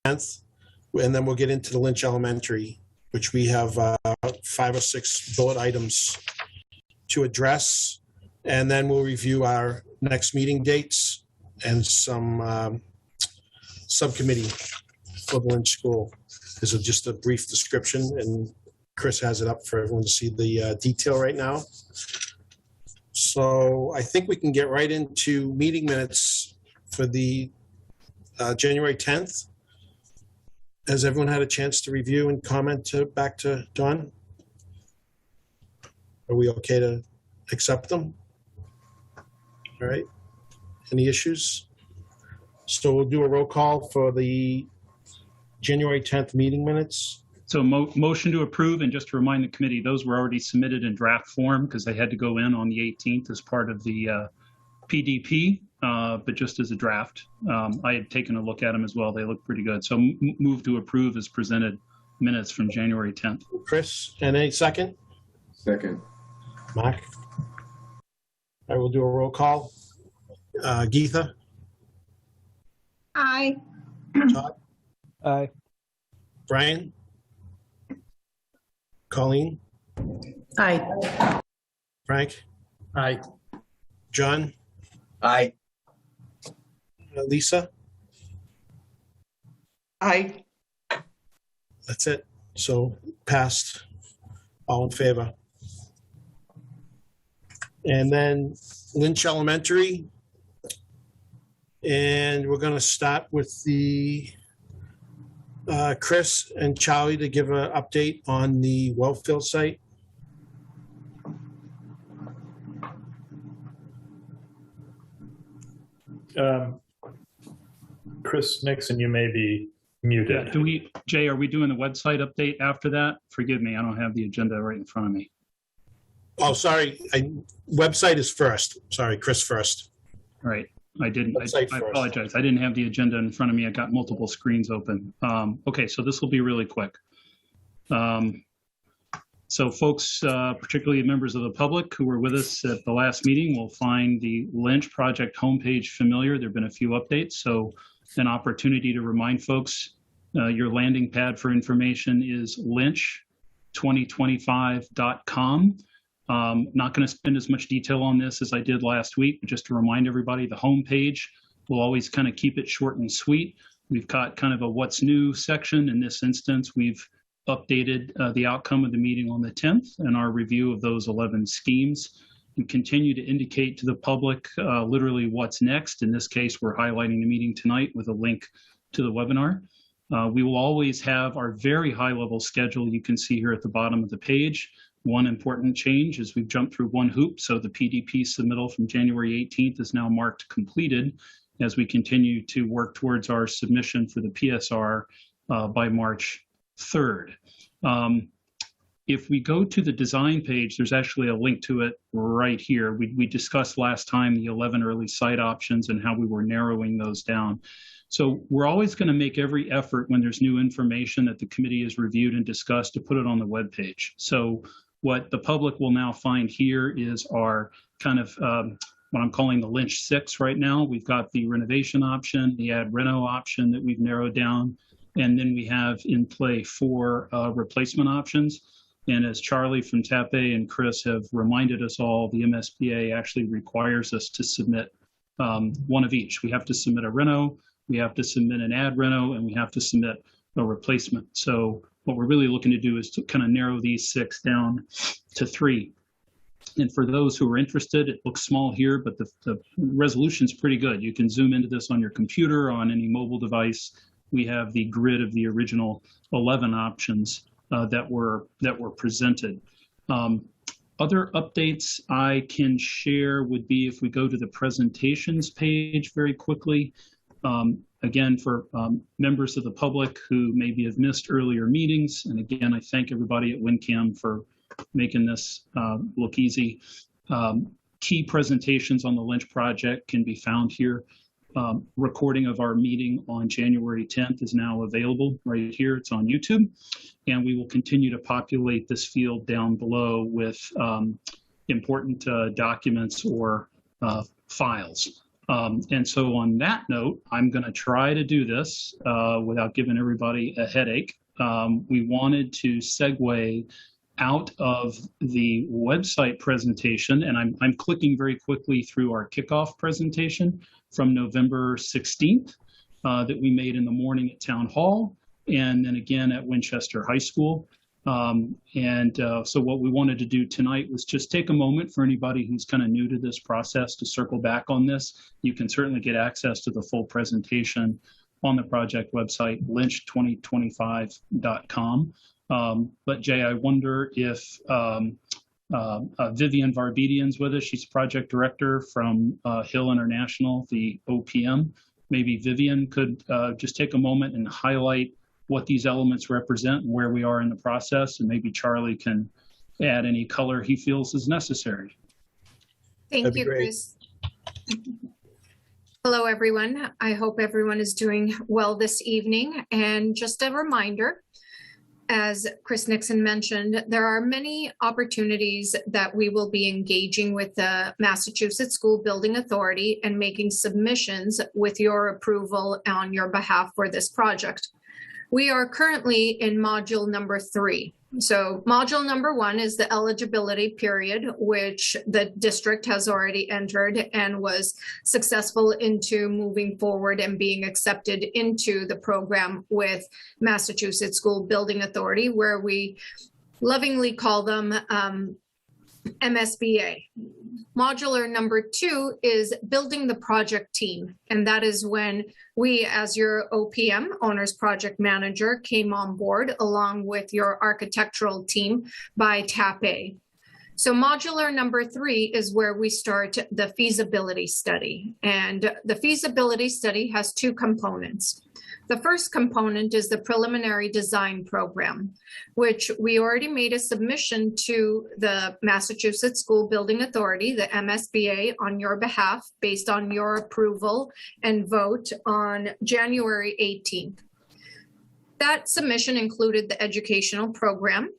10th, and then we'll get into the Lynch Elementary, which we have 5 or 6 bullet items to address, and then we'll review our next meeting dates and some subcommittee for the Lynch School. This is just a brief description, and Chris has it up for everyone to see the detail right now. So I think we can get right into meeting minutes for the January 10th. Has everyone had a chance to review and comment back to Dawn? Are we okay to accept them? All right. Any issues? So we'll do a roll call for the January 10th meeting minutes. So motion to approve, and just to remind the committee, those were already submitted in draft form because they had to go in on the 18th as part of the PDP, but just as a draft. I had taken a look at them as well. They look pretty good. So move to approve as presented minutes from January 10th. Chris, and a second? Second. Mark? I will do a roll call. Geetha? Aye. Todd? Aye. Brian? Colleen? Aye. Frank? Aye. John? Aye. Lisa? Aye. That's it. So passed. All in favor. And then Lynch Elementary. And we're going to start with the Chris and Charlie to give an update on the Wellfield site. Chris Nixon, you may be muted. Yeah, Jay, are we doing the website update after that? Forgive me, I don't have the agenda right in front of me. Oh, sorry. Website is first. Sorry, Chris first. Right. I didn't. I Website first. apologize. I didn't have the agenda in front of me. I got multiple screens open. Okay, so this will be really quick. So folks, particularly members of the public who were with us at the last meeting, will find the Lynch project homepage familiar. There have been a few updates, so an opportunity to remind folks your landing pad for information is lynch2025.com. Not going to spend as much detail on this as I did last week, but just to remind everybody, the homepage, we'll always kind of keep it short and sweet. We've got kind of a what's new section. In this instance, we've updated the outcome of the meeting on the 10th and our review of those 11 schemes. We continue to indicate to the public literally what's next. In this case, we're highlighting the meeting tonight with a link to the webinar. We will always have our very high level schedule you can see here at the bottom of the page. One important change is we've jumped through one hoop, so the PDP submittal from January 18th is now marked completed as we continue to work towards our submission for the PSR by March 3rd. If we go to the design page, there's actually a link to it right here. We discussed last time the 11 early site options and how we were narrowing those down. So we're always going to make every effort when there's new information that the committee has reviewed and discussed to put it on the webpage. So what the public will now find here is our kind of what I'm calling the Lynch 6 right now. We've got the renovation option, the add reno option that we've narrowed down, and then we have in play 4 replacement options. And as Charlie from TAP A and Chris have reminded us all, the MSBA actually requires us to submit one of each. We have to submit a reno, we have to submit an add reno, and we have to submit a replacement. So what we're really looking to do is to kind of narrow these 6 down to 3. And for those who are interested, it looks small here, but the resolution's pretty good. You can zoom into this on your computer, on any mobile device. We have the grid of the original 11 options that were presented. Other updates I can share would be if we go to the presentations page very quickly. Again, for members of the public who maybe have missed earlier meetings, and again, I thank everybody at WinCam for making this look easy. Key presentations on the Lynch project can be found here. Recording of our meeting on January 10th is now available right here. It's on YouTube, and we will continue to populate this field down below with important documents or files. And so on that note, I'm going to try to do this without giving everybody a headache. We wanted to segue out of the website presentation, and I'm clicking very quickly through our kickoff presentation from November 16th that we made in the morning at Town Hall, and then again at Winchester High School. So what we wanted to do tonight was just take a moment for anybody who's kind of new to this process to circle back on this. You can certainly get access to the full presentation on the project website, lynch2025.com. But Jay, I wonder if Vivian Varbedian's with us. She's project director from Hill International, the OPM. Maybe Vivian could just take a moment and highlight what these elements represent and where we are in the process, and maybe Charlie can add any color he feels is necessary. Thank you, Chris. Hello, everyone. I hope everyone is doing well this evening. And just a reminder, as Chris Nixon mentioned, there are many opportunities that we will be engaging with the Massachusetts School Building Authority and making submissions with your approval on your behalf for this project. We are currently in module number 3. So module number 1 is the eligibility period, which the district has already entered and was successful into moving forward and being accepted into the program with Massachusetts School Building Authority, where we lovingly call them MSBA. Modular number 2 is building the project team. And that is when we, as your OPM, Owner's Project Manager, came on board along with your architectural team by TAP A. So modular number 3 is where we start the feasibility study. And the feasibility study has 2 components. The first component is the preliminary design program, which we already made a submission to the Massachusetts School Building Authority, the MSBA, on your behalf based on your approval and vote on January 18th. That submission included the educational program,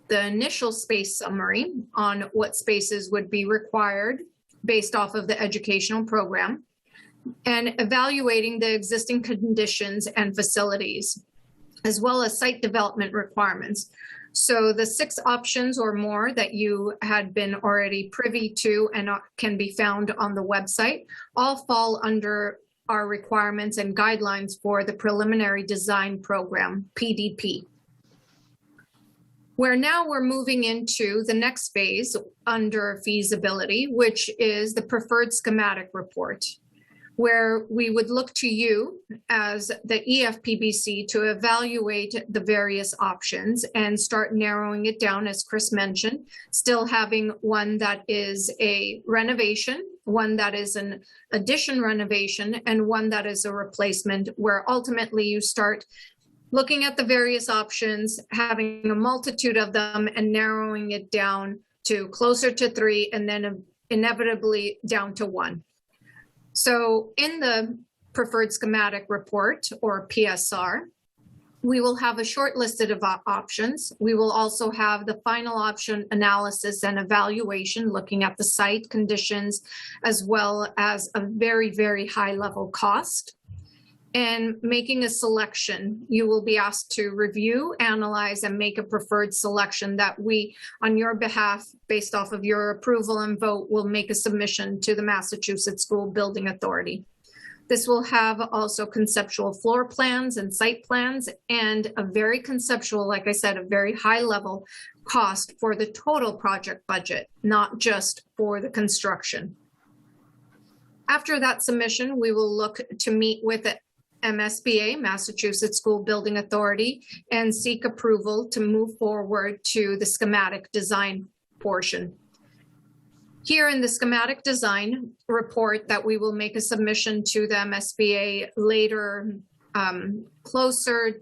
the initial space summary on what spaces would be required based off of the educational program, and evaluating the existing conditions and facilities, as well as site development requirements. So the 6 options or more that you had been already privy to and can be found on the website all fall under our requirements and guidelines for the preliminary design program, PDP. Where now we're moving into the next phase under feasibility, which is the preferred schematic report, where we would look to you as the EFPBC to evaluate the various options and start narrowing it down, as Chris mentioned, still having one that is a renovation, one that is an addition renovation, and one that is a replacement, where ultimately you start looking at the various options, having a multitude of them and narrowing it down to closer to 3 and then inevitably down to 1. So in the preferred schematic report, or PSR, we will have a short listed of options. We will also have the final option analysis and evaluation, looking at the site conditions, as well as a very, very high level cost. And making a selection, you will be asked to review, analyze, and make a preferred selection that we, on your behalf, based off of your approval and vote, will make a submission to the Massachusetts School Building Authority. This will have also conceptual floor plans and site plans and a very conceptual, like I said, a very high level cost for the total project budget, not just for the construction. After that submission, we will look to meet with the MSBA, Massachusetts School Building Authority, and seek approval to move forward to the schematic design portion. Here in the schematic design report that we will make a submission to the MSBA later, closer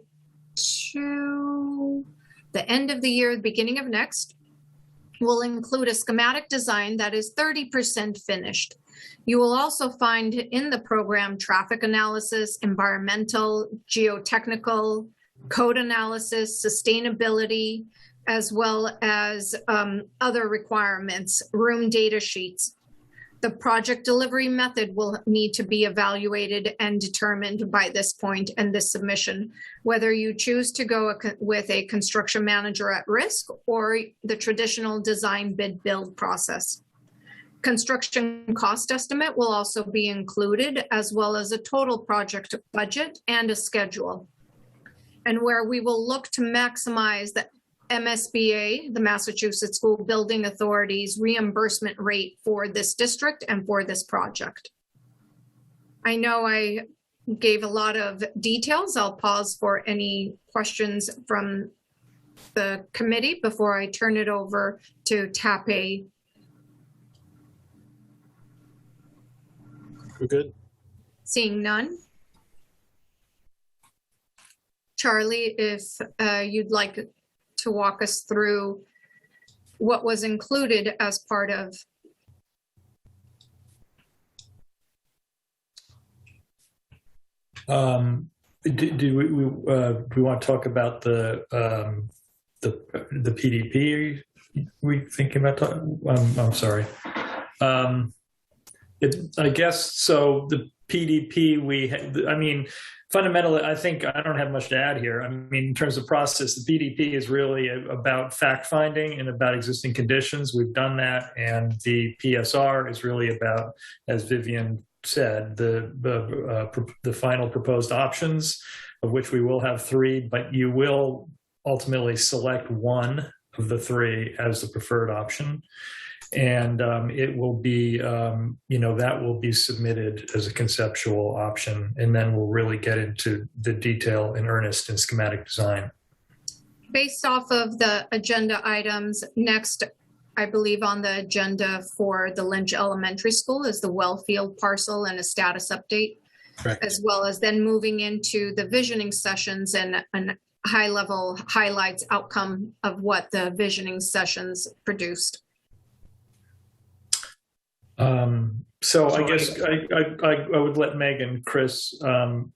to the end of the year, beginning of next, will include a schematic design that is 30% finished. You will also find in the program traffic analysis, environmental, geotechnical, code analysis, sustainability, as well as other requirements, room data sheets. The project delivery method will need to be evaluated and determined by this point and this submission, whether you choose to go with a construction manager at risk or the traditional design bid build process. Construction cost estimate will also be included, as well as a total project budget and a schedule. And where we will look to maximize the MSBA, the Massachusetts School Building Authority's reimbursement rate for this district and for this project. I know I gave a lot of details. I'll pause for any questions from the committee before I turn it over to Tape. We're good. Seeing none. Charlie, if you'd like to walk us through what was included as part of. Do we want to talk about the PDP? We thinking about talking? I'm sorry. I guess so. The PDP, I mean, fundamentally, I think I don't have much to add here. I mean, in terms of process, the PDP is really about fact-finding and about existing conditions. We've done that. And the PSR is really about, as Vivian said, the final proposed options, of which we will have 3, but you will ultimately select one of the 3 as the preferred option. And it will be, that will be submitted as a conceptual option, and then we'll really get into the detail in earnest in schematic design. Based off of the agenda items, next, I believe on the agenda for the Lynch Elementary School is the Wellfield parcel and a status update, Correct. as well as then moving into the visioning sessions and high-level highlights outcome of what the visioning sessions produced. So I guess I would let Meg and Chris and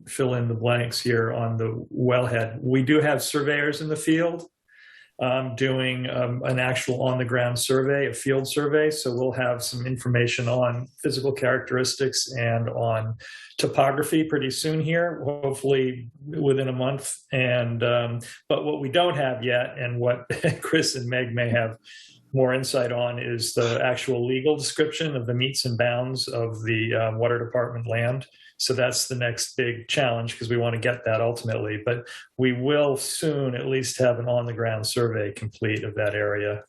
fill in the blanks here on the wellhead. We do have surveyors in the field doing an actual on-the-ground survey, a field survey. So we'll have some information on physical characteristics and on topography pretty soon here, hopefully within a month. And but what we don't have yet, and what Chris and Meg may have more insight on, is the actual legal description of the metes and bounds of the water department land. So that's the next big challenge, because we want to get that ultimately. But we will soon at least have an on-the-ground survey complete of that area.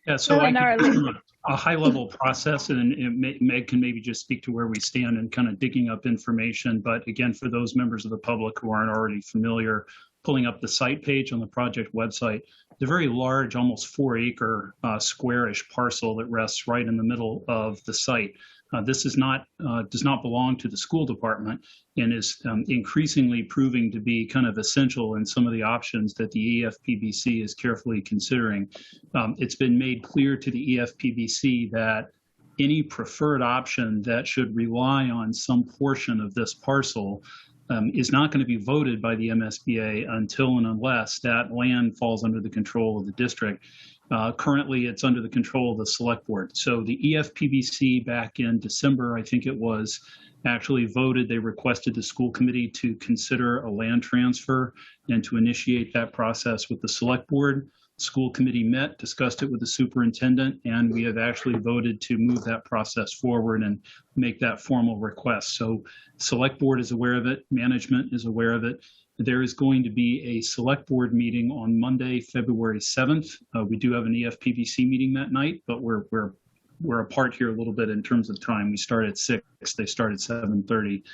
Yeah, so I can a high-level process, and Meg can maybe just speak to where we stand and kind of digging up information. But again, for those members of the public who aren't already familiar, pulling up the site page on the project website, the very large, almost 4-acre squarish parcel that rests right in the middle of the site. This is not does not belong to the school department, and is increasingly proving to be kind of essential in some of the options that the EFPBC is carefully considering. It's been made clear to the EFPBC that any preferred option that should rely on some portion of this parcel is not going to be voted by the MSBA until and unless that land falls under the control of the district. Currently, it's under the control of the select board. So the EFPBC back in December, I think it was, actually voted. They requested the school committee to consider a land transfer and to initiate that process with the select board. School committee met, discussed it with the superintendent, and we have actually voted to move that process forward and make that formal request. So select board is aware of it, management is aware of it. There is going to be a select board meeting on Monday, February 7th. We do have an EFPBC meeting that night, but we're apart here a little bit in terms of time. We start at 6, they start at 7:30.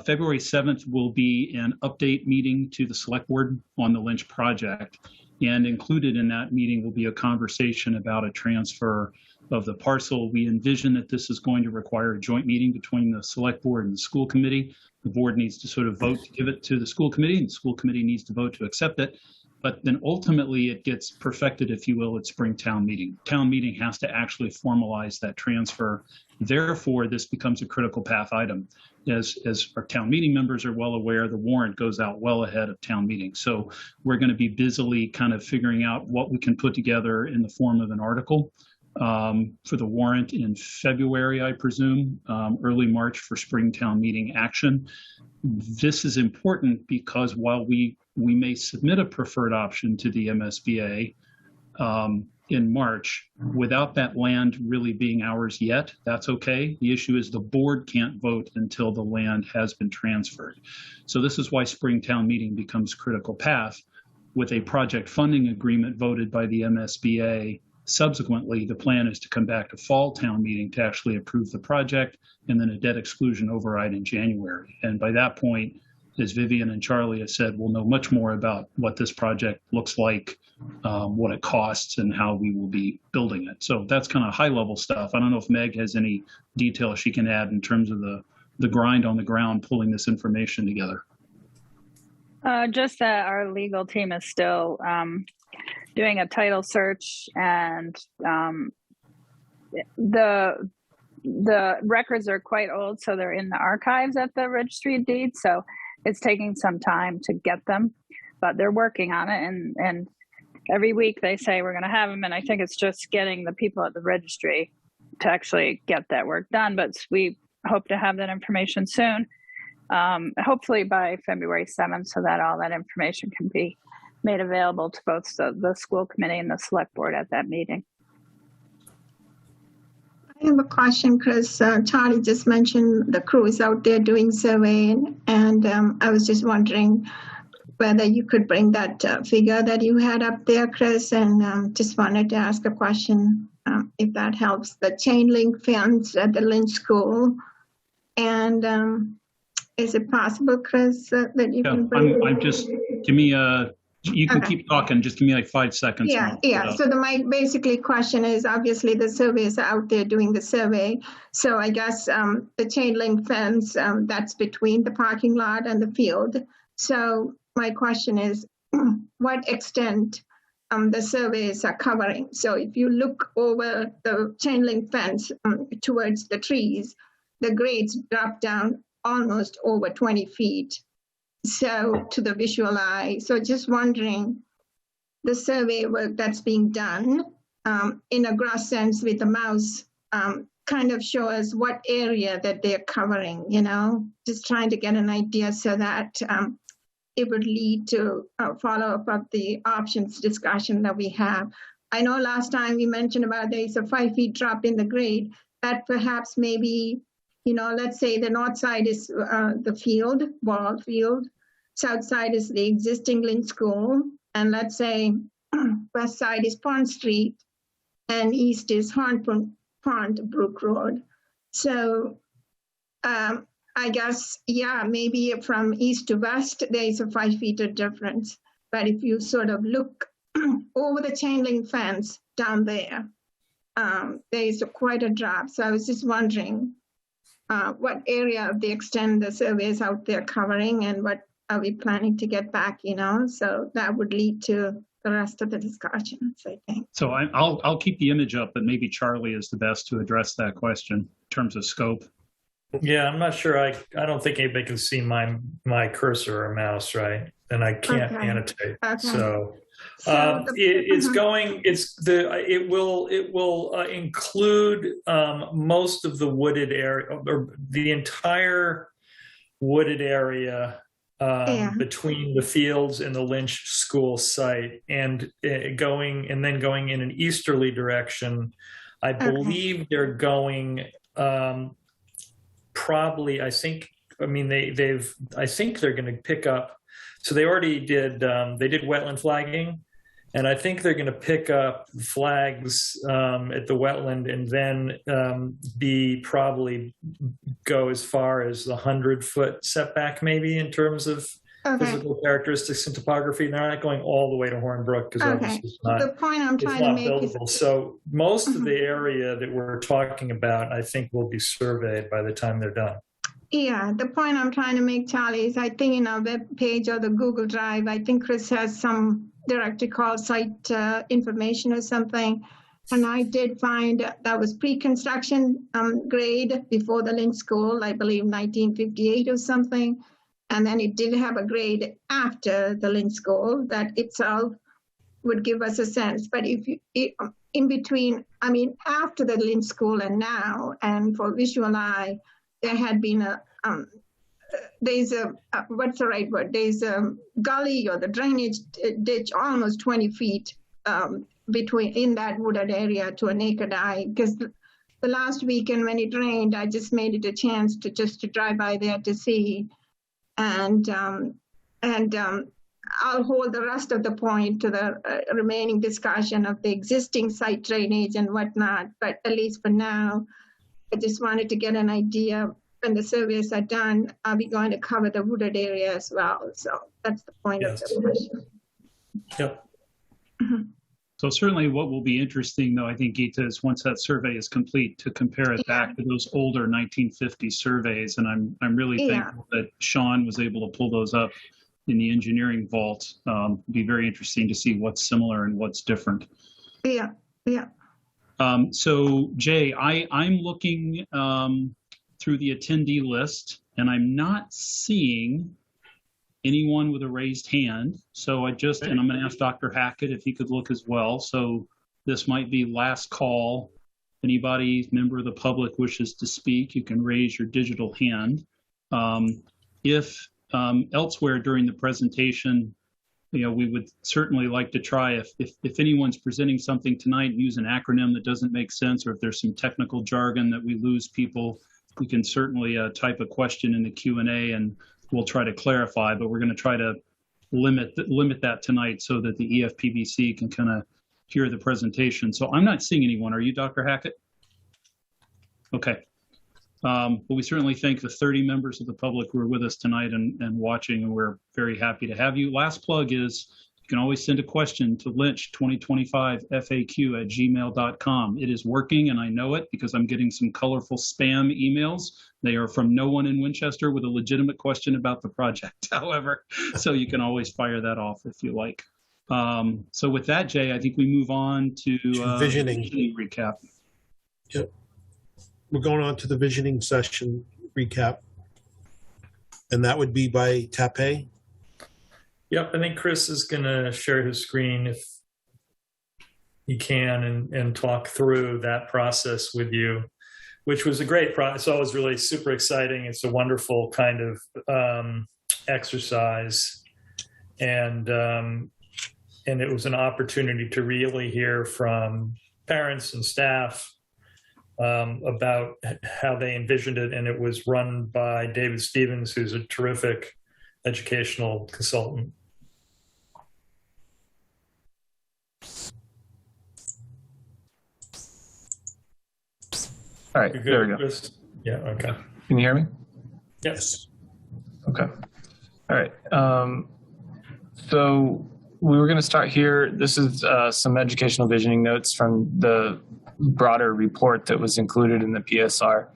February 7th will be an update meeting to the select board on the Lynch project. And included in that meeting will be a conversation about a transfer of the parcel. We envision that this is going to require a joint meeting between the select board and the school committee. The board needs to sort of vote to give it to the school committee, and the school committee needs to vote to accept it. But then ultimately it gets perfected, if you will, at spring town meeting. Town meeting has to actually formalize that transfer. Therefore, this becomes a critical path item. As our town meeting members are well aware, the warrant goes out well ahead of town meeting. So we're going to be busily kind of figuring out what we can put together in the form of an article for the warrant in February, I presume, early March for Springtown meeting action. This is important because while we may submit a preferred option to the MSBA in March, without that land really being ours yet, that's okay. The issue is the board can't vote until the land has been transferred. So this is why Springtown meeting becomes critical path. With a project funding agreement voted by the MSBA, subsequently, the plan is to come back to fall town meeting to actually approve the project and then a debt exclusion override in January. And by that point, as Vivian and Charlie have said, we'll know much more about what this project looks like, what it costs, and how we will be building it. So that's kind of high level stuff. I don't know if Meg has any detail she can add in terms of the grind on the ground, pulling this information together. Just that our legal team is still doing a title search, and the records are quite old, so they're in the archives at the Registry of Deeds. So it's taking some time to get them, but they're working on it. And every week they say we're going to have them, and I think it's just getting the people at the registry to actually get that work done. But we hope to have that information soon, hopefully by February 7th, so that all that information can be made available to both the school committee and the select board at that meeting. I have a question, Chris. Charlie just mentioned the crew is out there doing surveying, and I was just wondering whether you could bring that figure that you had up there, Chris, and just wanted to ask a question, if that helps. The chain link fence at the Lynch School, and is it possible, Chris, that you can bring I'm just, give me you can keep talking, just give me like 5 seconds. Yeah. So my basically question is, obviously the surveyors are out there doing the survey. So I guess the chain link fence, that's between the parking lot and the field. So my question is, what extent the surveys are covering? So if you look over the chain link fence towards the trees, the grades drop down almost over 20 feet. So to the visual eye, so just wondering, the survey work that's being done in a gross sense with the mouse kind of show us what area that they're covering, just trying to get an idea so that it would lead to a follow-up of the options discussion that we have. I know last time we mentioned about there's a 5 feet drop in the grade, that perhaps maybe, let's say the north side is the field, ball field, south side is the existing Lynch School, and let's say west side is Pond Street, and east is Pond Brook Road. So I guess, maybe from east to west, there's a 5 feet of difference. But if you sort of look over the chain link fence down there, there's quite a drop. So I was just wondering what area of the extent the survey is out there covering, and what are we planning to get back, So that would lead to the rest of the discussions, I think. So I'll keep the image up, but maybe Charlie is the best to address that question in terms of scope. Yeah, I'm not sure. I don't think anybody can see my cursor or mouse, right? And I can't annotate. Okay. So it will include most of the wooded area, or the entire wooded area between the fields and the Lynch School site, and going in an easterly direction. I believe they're going probably. I think they're going to pick up. So they already did. They did wetland flagging, and I think they're going to pick up flags at the wetland, and then probably go as far as the 100-foot setback, maybe, in terms of physical characteristics and topography. They're not going all the way to Hornbrook, because obviously it's not. The point I'm trying to make buildable. So most of the area that we're talking about, I think, will be surveyed by the time they're done. Yeah, the point I'm trying to make, Charlie, is I think in our web page or the Google Drive, I think Chris has some directory called site information or something. And I did find that was pre-construction grade before the Lynch School, I believe 1958 or something. And then it did have a grade after the Lynch School that itself would give us a sense. But if you, in between, I mean, after the Lynch School and now, and for Visual Eye, there had been there's a, what's the right word? There's a gully or the drainage ditch almost 20 feet between in that wooded area to a naked eye. Because the last weekend when it rained, I just made it a chance to drive by there to see. And I'll hold the rest of the point to the remaining discussion of the existing site drainage and whatnot. But at least for now, I just wanted to get an idea. When the surveys are done, are we going to cover the wooded area as well? So that's the point of the question. Yep. So certainly what will be interesting, though, I think, Geeta, is once that survey is complete to compare it back to those older 1950 surveys. And I'm really thankful that Sean was able to pull those up in the engineering vault. It'll be very interesting to see what's similar and what's different. Yeah. So Jay, I'm looking through the attendee list, and I'm not seeing anyone with a raised hand. So and I'm going to ask Dr. Hackett if he could look as well. So this might be last call. Anybody, member of the public, wishes to speak, you can raise your digital hand. If elsewhere during the presentation, we would certainly like to try, if anyone's presenting something tonight, use an acronym that doesn't make sense, or if there's some technical jargon that we lose people, we can certainly type a question in the Q&A and we'll try to clarify, but we're going to try to limit that tonight so that the EFPBC can kind of hear the presentation. So I'm not seeing anyone. Are you, Dr. Hackett? Okay. But we certainly thank the 30 members of the public who are with us tonight and watching, and we're very happy to have you. Last plug is you can always send a question to lynch2025faq@gmail.com. It is working, and I know it because I'm getting some colorful spam emails. They are from no one in Winchester with a legitimate question about the project, however, so you can always fire that off if you like. So with that, Jay, I think we move on to visioning recap. Yep. We're going on to the visioning session recap. And that would be by Tape. Yep, I think Chris is going to share his screen if he can and talk through that process with you, which was a great process. It's always really super exciting. It's a wonderful kind of exercise. And it was an opportunity to really hear from parents and staff about how they envisioned it. And it was run by David Stevens, who's a terrific educational consultant. All right, You're good, there we go. Chris? Yeah, okay. Can you hear me? Yes. Okay. All right. So we were going to start here. This is some educational visioning notes from the broader report that was included in the PSR.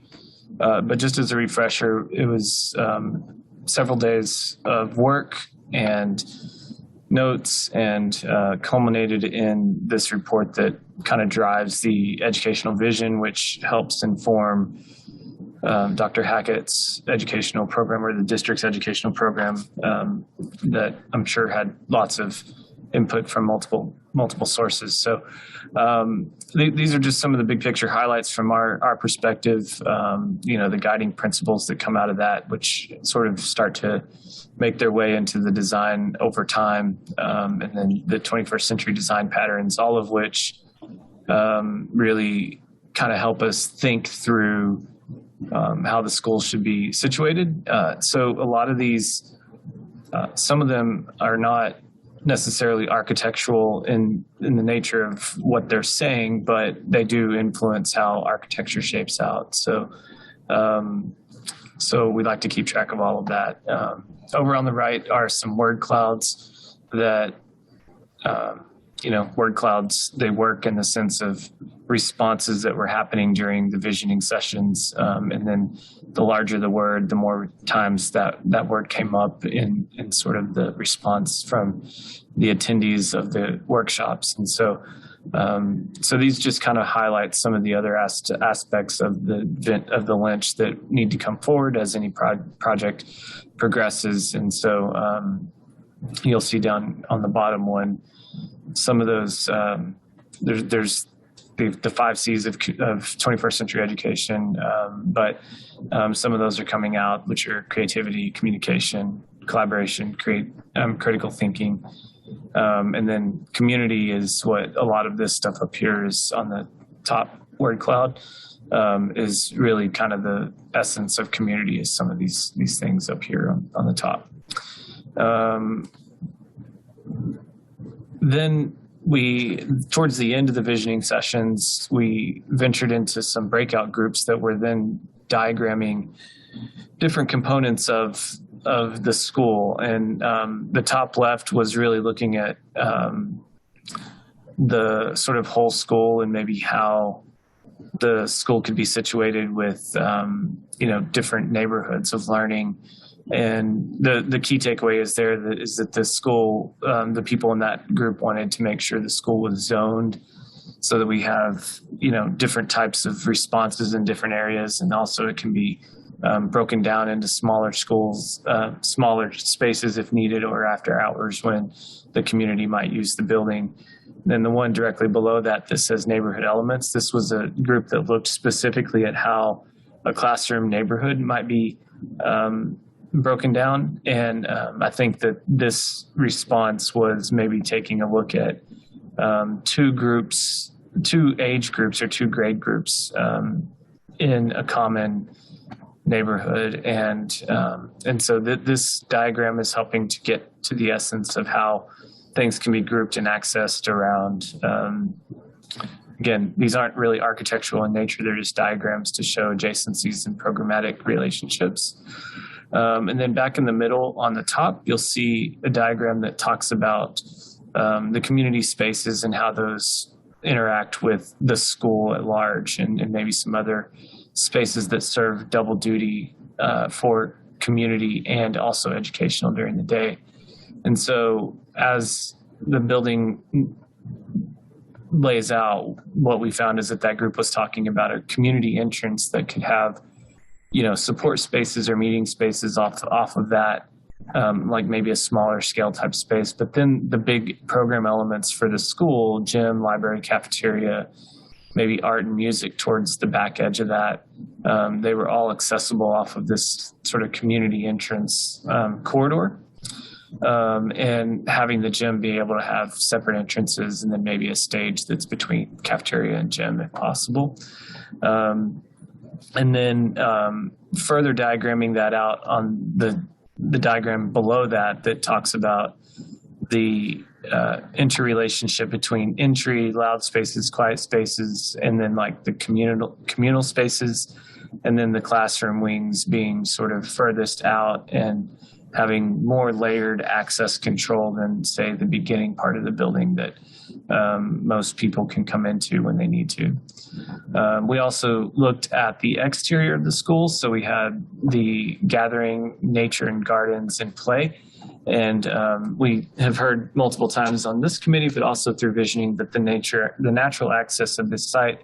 But just as a refresher, it was several days of work and notes and culminated in this report that kind of drives the educational vision, which helps inform Dr. Hackett's educational program, or the district's educational program, that I'm sure had lots of input from multiple sources. So these are just some of the big picture highlights from our perspective. The guiding principles that come out of that, which sort of start to make their way into the design over time, and then the 21st century design patterns, all of which really kind of help us think through how the school should be situated. So a lot of these, some of them are not necessarily architectural in the nature of what they're saying, but they do influence how architecture shapes out. So we like to keep track of all of that. Over on the right are some word clouds that, word clouds, they work in the sense of responses that were happening during the visioning sessions. And then the larger the word, the more times that word came up in sort of the response from the attendees of the workshops. And so these just kind of highlight some of the other aspects of the Lynch that need to come forward as any project progresses. And so you'll see down on the bottom one, some of those, there's the 5 C's of 21st century education, but some of those are coming out, which are creativity, communication, collaboration, critical thinking. And then community is what a lot of this stuff up here is on the top word cloud, is really kind of the essence of community, is some of these things up here on the top. Then towards the end of the visioning sessions, we ventured into some breakout groups that were then diagramming different components of the school. And the top left was really looking at the sort of whole school and maybe how the school could be situated with, different neighborhoods of learning. And the key takeaway is that the school, the people in that group wanted to make sure the school was zoned so that we have, different types of responses in different areas. And also it can be broken down into smaller schools, smaller spaces if needed, or after hours when the community might use the building. Then the one directly below that says neighborhood elements. This was a group that looked specifically at how a classroom neighborhood might be broken down. And I think that this response was maybe taking a look at 2 age groups or 2 grade groups in a common neighborhood. And so this diagram is helping to get to the essence of how things can be grouped and accessed around. Again, these aren't really architectural in nature. They're just diagrams to show adjacencies and programmatic relationships. And then back in the middle on the top, you'll see a diagram that talks about the community spaces and how those interact with the school at large, and maybe some other spaces that serve double duty for community and also educational during the day. And so as the building lays out, what we found is that group was talking about a community entrance that could have, support spaces or meeting spaces off of that, like maybe a smaller scale type space. But then the big program elements for the school, gym, library, cafeteria, maybe art and music towards the back edge of that, they were all accessible off of this sort of community entrance corridor. And having the gym be able to have separate entrances, and then maybe a stage that's between cafeteria and gym if possible. And then further diagramming that out on the diagram below that talks about the interrelationship between entry, loud spaces, quiet spaces, and then like the communal spaces, and then the classroom wings being sort of furthest out and having more layered access control than, say, the beginning part of the building that most people can come into when they need to. We also looked at the exterior of the school. So we had the gathering, nature and gardens and play. And we have heard multiple times on this committee, but also through visioning, that the natural access of this site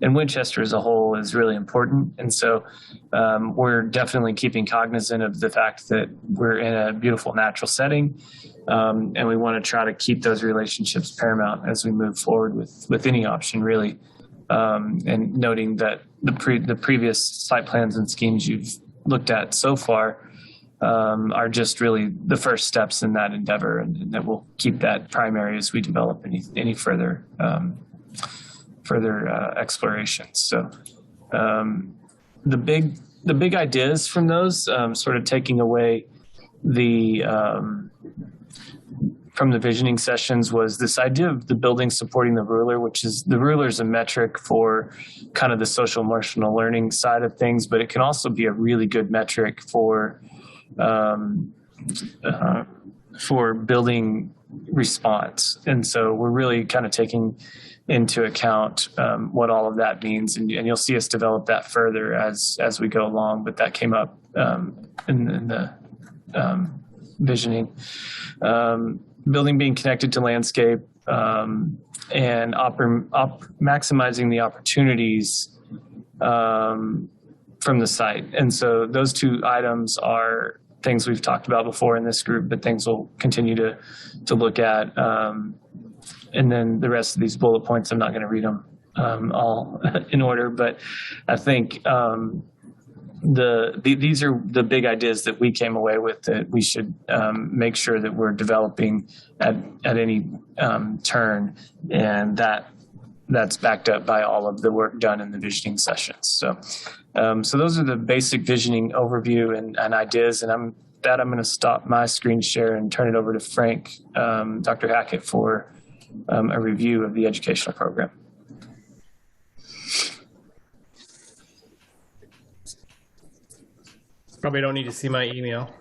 in Winchester as a whole is really important. And so we're definitely keeping cognizant of the fact that we're in a beautiful natural setting. And we want to try to keep those relationships paramount as we move forward with any option, really. And noting that the previous site plans and schemes you've looked at so far are just really the first steps in that endeavor, and that we'll keep that primary as we develop any further explorations. So the big ideas from those, sort of taking away from the visioning sessions, was this idea of the building supporting the ruler, which is the ruler is a metric for kind of the social emotional learning side of things, but it can also be a really good metric for building response. And so we're really kind of taking into account what all of that means, and you'll see us develop that further as we go along. But that came up in the visioning. Building being connected to landscape, and maximizing the opportunities from the site. And so those 2 items are things we've talked about before in this group, but things we'll continue to look at. and then the rest of these bullet points, I'm not going to read them all in order, but I think these are the big ideas that we came away with that we should make sure that we're developing at any turn, and that's backed up by all of the work done in the visioning sessions. So those are the basic visioning overview and ideas, and I'm going to stop my screen share and turn it over to Frank, Dr. Hackett, for a review of the educational program. Probably don't need to see my email.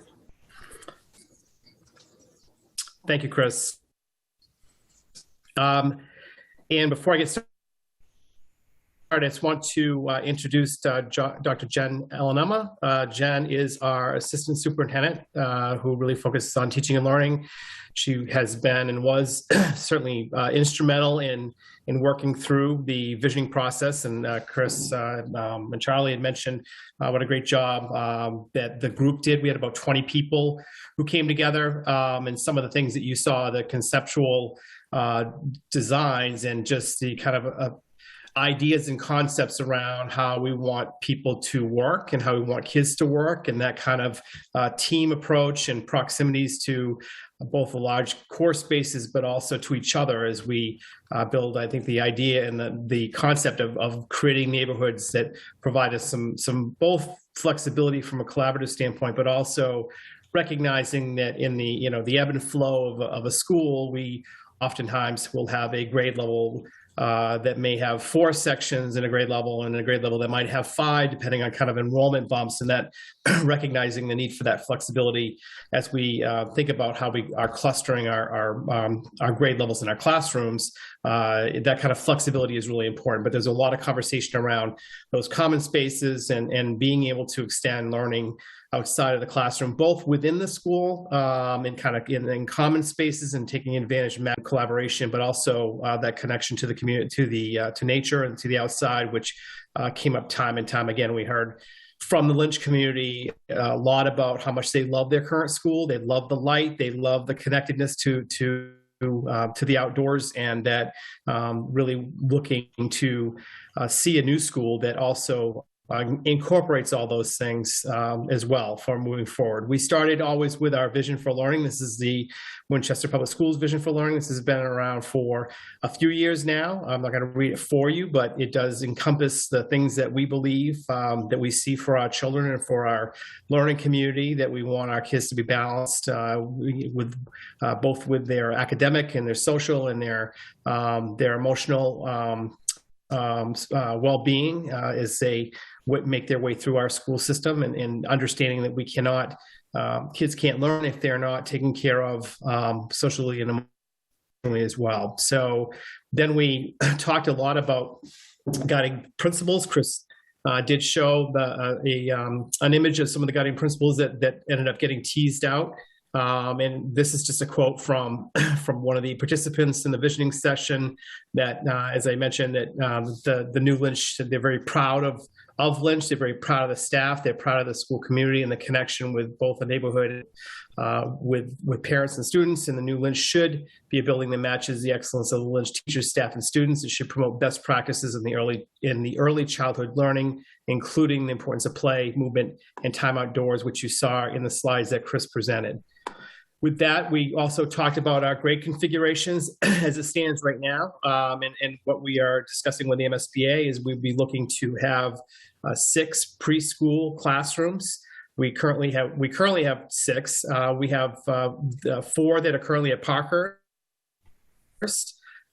Thank you, Chris. And before I get started, I just want to introduce Dr. Jen Alanema. Jen is our assistant superintendent who really focuses on teaching and learning. She has been and was certainly instrumental in working through the visioning process. And Chris and Charlie had mentioned what a great job that the group did. We had about 20 people who came together, and some of the things that you saw, the conceptual designs and just the kind of ideas and concepts around how we want people to work and how we want kids to work, and that kind of team approach and proximities to both the large core spaces, but also to each other as we build, I think, the idea and the concept of creating neighborhoods that provide us some both flexibility from a collaborative standpoint, but also recognizing that in the ebb and flow of a school, we oftentimes will have a grade level that may have 4 sections in a grade level, and a grade level that might have 5, depending on kind of enrollment bumps, and that recognizing the need for that flexibility as we think about how we are clustering our grade levels in our classrooms. That kind of flexibility is really important, but there's a lot of conversation around those common spaces and being able to extend learning outside of the classroom, both within the school and kind of in common spaces and taking advantage of collaboration, but also that connection to the community, to nature and to the outside, which came up time and time again. We heard from the Lynch community a lot about how much they love their current school. They love the light. They love the connectedness to the outdoors, and that really looking to see a new school that also incorporates all those things as well for moving forward. We started always with our vision for learning. This is the Winchester Public Schools vision for learning. This has been around for a few years now. I'm not going to read it for you, but it does encompass the things that we believe that we see for our children and for our learning community, that we want our kids to be balanced with both with their academic and their social and their emotional well-being as they make their way through our school system, and understanding that we cannot, kids can't learn if they're not taken care of socially and emotionally as well. So then we talked a lot about guiding principles. Chris did show an image of some of the guiding principles that ended up getting teased out. And this is just a quote from one of the participants in the visioning session that, as I mentioned, that the new Lynch, they're very proud of Lynch. They're very proud of the staff. They're proud of the school community and the connection with both the neighborhood, with parents and students. And the new Lynch should be a building that matches the excellence of the Lynch teachers, staff, and students. It should promote best practices in the early childhood learning, including the importance of play, movement, and time outdoors, which you saw in the slides that Chris presented. With that, we also talked about our grade configurations as it stands right now. And what we are discussing with the MSBA is we'd be looking to have 6 preschool classrooms. We currently have 6. We have 4 that are currently at Parkhurst.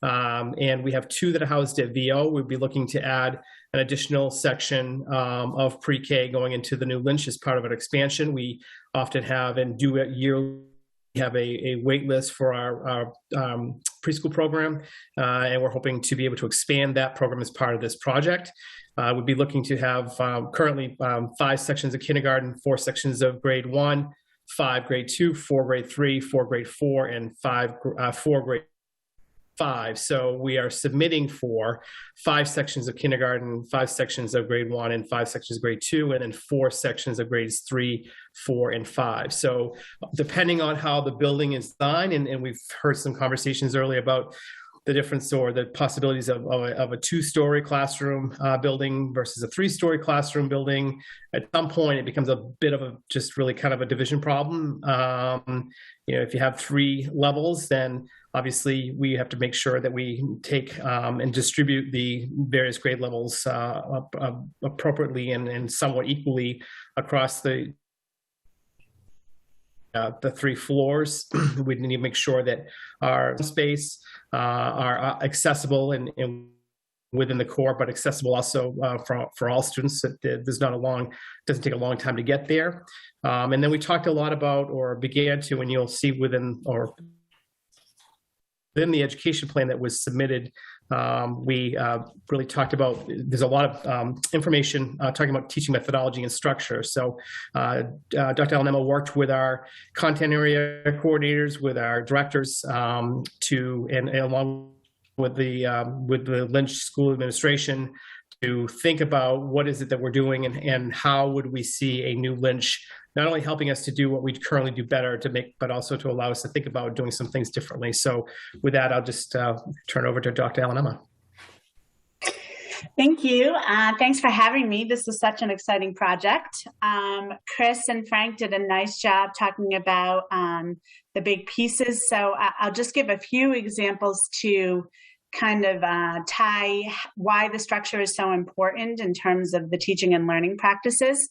And we have 2 that are housed at VO. We'd be looking to add an additional section of pre-K going into the new Lynch as part of an expansion. We often have and do it yearly. We have a wait list for our preschool program, and we're hoping to be able to expand that program as part of this project. We'd be looking to have currently 5 sections of kindergarten, 4 sections of grade 1, 5 grade 2, 4 grade 3, 4 grade 4, and 4 grade 5. So we are submitting for 5 sections of kindergarten, 5 sections of grade 1, and 5 sections of grade 2, and then 4 sections of grades 3, 4, and 5. So depending on how the building is designed, and we've heard some conversations earlier about the difference or the possibilities of a 2-story classroom building versus a 3-story classroom building. At some point, it becomes a bit of a just really kind of a division problem. If you have 3 levels, then obviously we have to make sure that we take and distribute the various grade levels appropriately and somewhat equally across the 3 floors. We need to make sure that our space are accessible and within the core, but accessible also for all students. Doesn't take a long time to get there. And then we talked a lot about, or began to, and you'll see within the education plan that was submitted, we really talked about, there's a lot of information talking about teaching methodology and structure. So Dr. Alanema worked with our content area coordinators, with our directors and along with the Lynch School Administration to think about what is it that we're doing and how would we see a new Lynch not only helping us to do what we currently do better but also to allow us to think about doing some things differently. So with that, I'll just turn over to Dr. Alanema. Thank you. Thanks for having me. This is such an exciting project. Chris and Frank did a nice job talking about the big pieces. So I'll just give a few examples to kind of tie why the structure is so important in terms of the teaching and learning practices.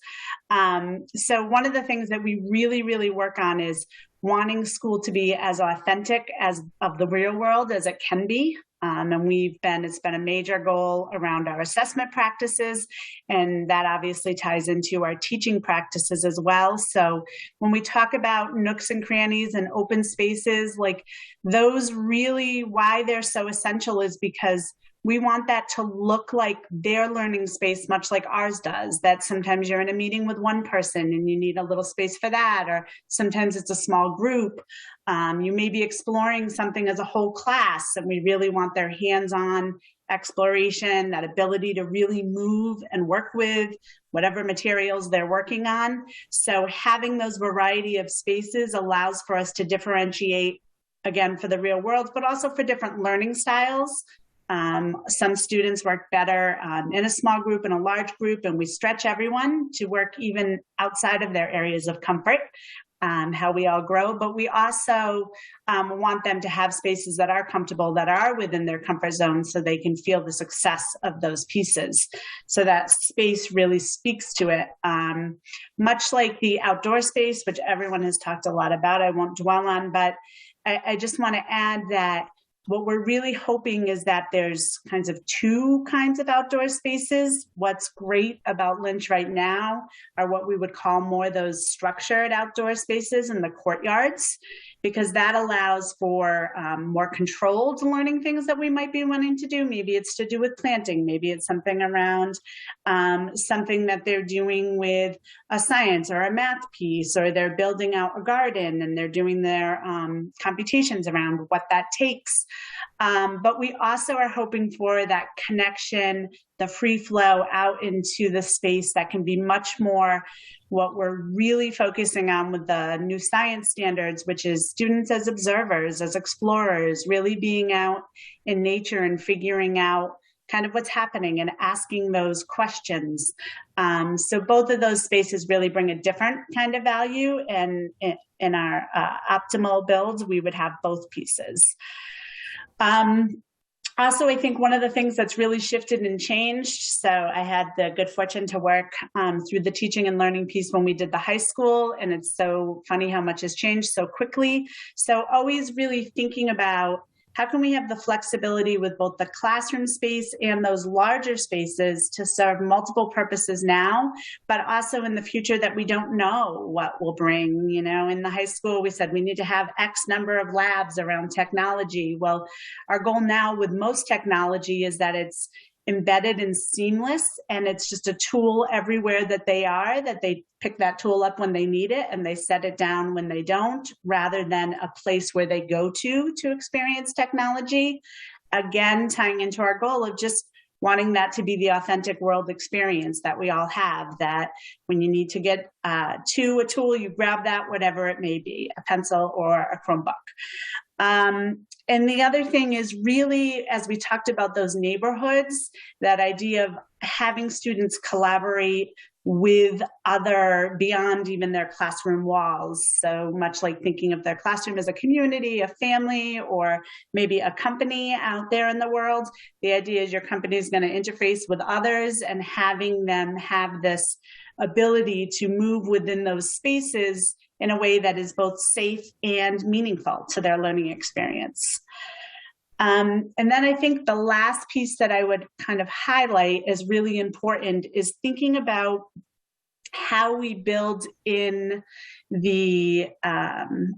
So one of the things that we really, really work on is wanting school to be as authentic as of the real world as it can be. And it's been a major goal around our assessment practices, and that obviously ties into our teaching practices as well. So when we talk about nooks and crannies and open spaces, like those really, why they're so essential is because we want that to look like their learning space, much like ours does, that sometimes you're in a meeting with one person and you need a little space for that, or sometimes it's a small group. You may be exploring something as a whole class, and we really want their hands-on exploration, that ability to really move and work with whatever materials they're working on. So having those variety of spaces allows for us to differentiate, again, for the real world, but also for different learning styles. Some students work better in a small group and a large group, and we stretch everyone to work even outside of their areas of comfort, how we all grow. But we also want them to have spaces that are comfortable, that are within their comfort zone, so they can feel the success of those pieces. So that space really speaks to it. Much like the outdoor space, which everyone has talked a lot about, I won't dwell on, but I just want to add that what we're really hoping is that there's two kinds of outdoor spaces. What's great about Lynch right now are what we would call more those structured outdoor spaces in the courtyards, because that allows for more controlled learning things that we might be wanting to do. Maybe it's to do with planting. Maybe it's something around something that they're doing with a science or a math piece, or they're building out a garden and they're doing their computations around what that takes. But we also are hoping for that connection, the free flow out into the space that can be much more what we're really focusing on with the new science standards, which is students as observers, as explorers, really being out in nature and figuring out kind of what's happening and asking those questions. So both of those spaces really bring a different kind of value, and in our optimal builds, we would have both pieces. Also, I think one of the things that's really shifted and changed, so I had the good fortune to work through the teaching and learning piece when we did the high school, and it's so funny how much has changed so quickly. So always really thinking about how can we have the flexibility with both the classroom space and those larger spaces to serve multiple purposes now, but also in the future that we don't know what will bring. In the high school, we said we need to have X number of labs around technology. Well, our goal now with most technology is that it's embedded and seamless, and it's just a tool everywhere that they pick that tool up when they need it and they set it down when they don't, rather than a place where they go to experience technology. Again, tying into our goal of just wanting that to be the authentic world experience that we all have, that when you need to get to a tool, you grab that, whatever it may be, a pencil or a Chromebook. And the other thing is really, as we talked about those neighborhoods, that idea of having students collaborate with other beyond even their classroom walls. So much like thinking of their classroom as a community, a family, or maybe a company out there in the world. The idea is your company is going to interface with others, and having them have this ability to move within those spaces in a way that is both safe and meaningful to their learning experience. And then I think the last piece that I would kind of highlight as really important is thinking about how we build in the,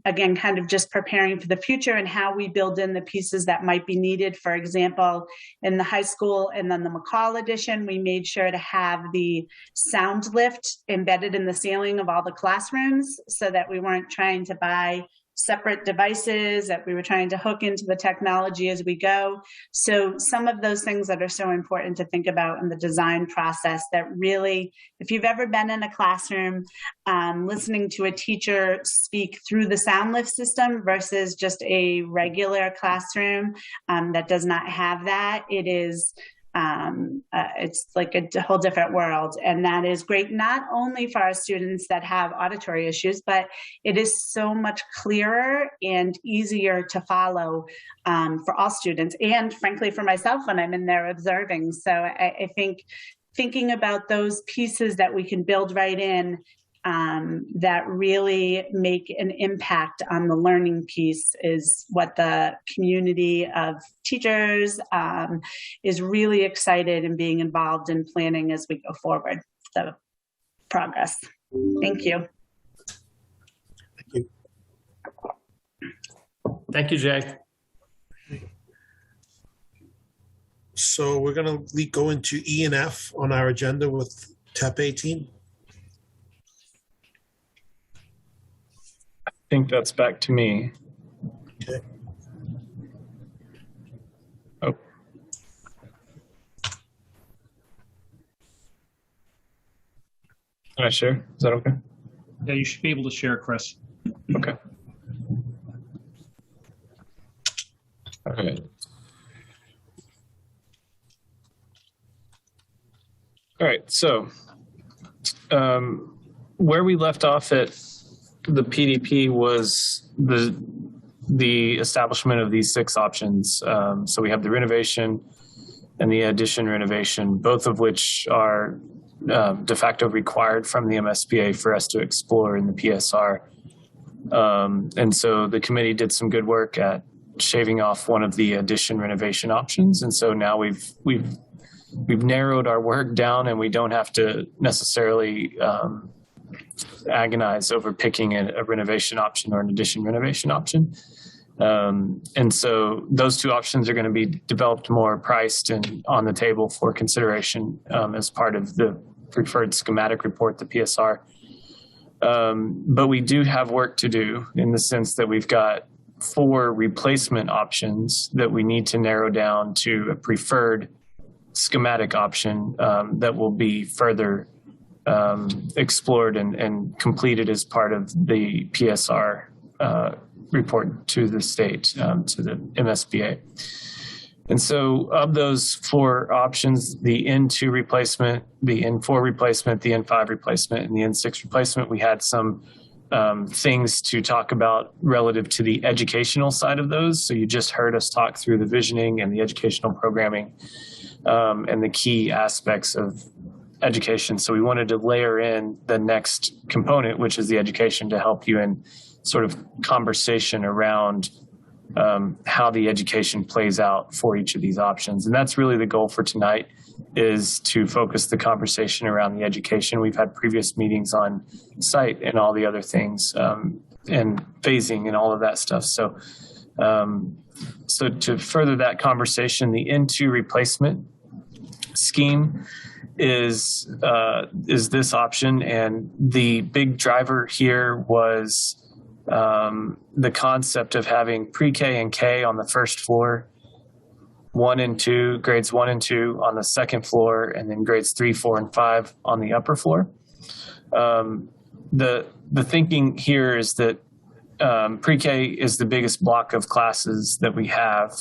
again, kind of just preparing for the future, and how we build in the pieces that might be needed. For example, in the high school and then the McCall edition, we made sure to have the sound lift embedded in the ceiling of all the classrooms so that we weren't trying to buy separate devices, that we were trying to hook into the technology as we go. So some of those things that are so important to think about in the design process, that really, if you've ever been in a classroom, listening to a teacher speak through the sound lift system versus just a regular classroom that does not have that, it is it's like a whole different world. And that is great, not only for our students that have auditory issues, but it is so much clearer and easier to follow for all students, and frankly for myself when I'm in there observing. So I think thinking about those pieces that we can build right in that really make an impact on the learning piece is what the community of teachers is really excited in being involved in planning as we go forward. So progress. Thank you. Thank you. Thank you, Jay. So we're going to go into E and F on our agenda with TEP 18. I think that's back to me. Okay. Oh. Can I share? Is that okay? Yeah, you should be able to share, Chris. Okay. Okay. All right, so where we left off at the PDP was the establishment of these 6 options. So we have the renovation and the addition renovation, both of which are de facto required from the MSBA for us to explore in the PSR. And so the committee did some good work at shaving off one of the addition renovation options. And so now we've narrowed our work down, and we don't have to necessarily agonize over picking a renovation option or an addition renovation option. And so those 2 options are going to be developed more, priced, and on the table for consideration as part of the preferred schematic report, the PSR. But we do have work to do in the sense that we've got 4 replacement options that we need to narrow down to a preferred schematic option that will be further explored and completed as part of the PSR report to the state, to the MSBA. And so of those 4 options, the N2 replacement, the N4 replacement, the N5 replacement, and the N6 replacement, we had some things to talk about relative to the educational side of those. So you just heard us talk through the visioning and the educational programming and the key aspects of education. So we wanted to layer in the next component, which is the education, to help you in sort of conversation around how the education plays out for each of these options. And that's really the goal for tonight, is to focus the conversation around the education. We've had previous meetings on site and all the other things and phasing and all of that stuff. So so to further that conversation, the N2 replacement scheme is this option, and the big driver here was the concept of having pre-K and K on the first floor, 1 and 2, grades 1 and 2 on the second floor, and then grades 3, 4, and 5 on the upper floor. The thinking here is that pre-K is the biggest block of classes that we have,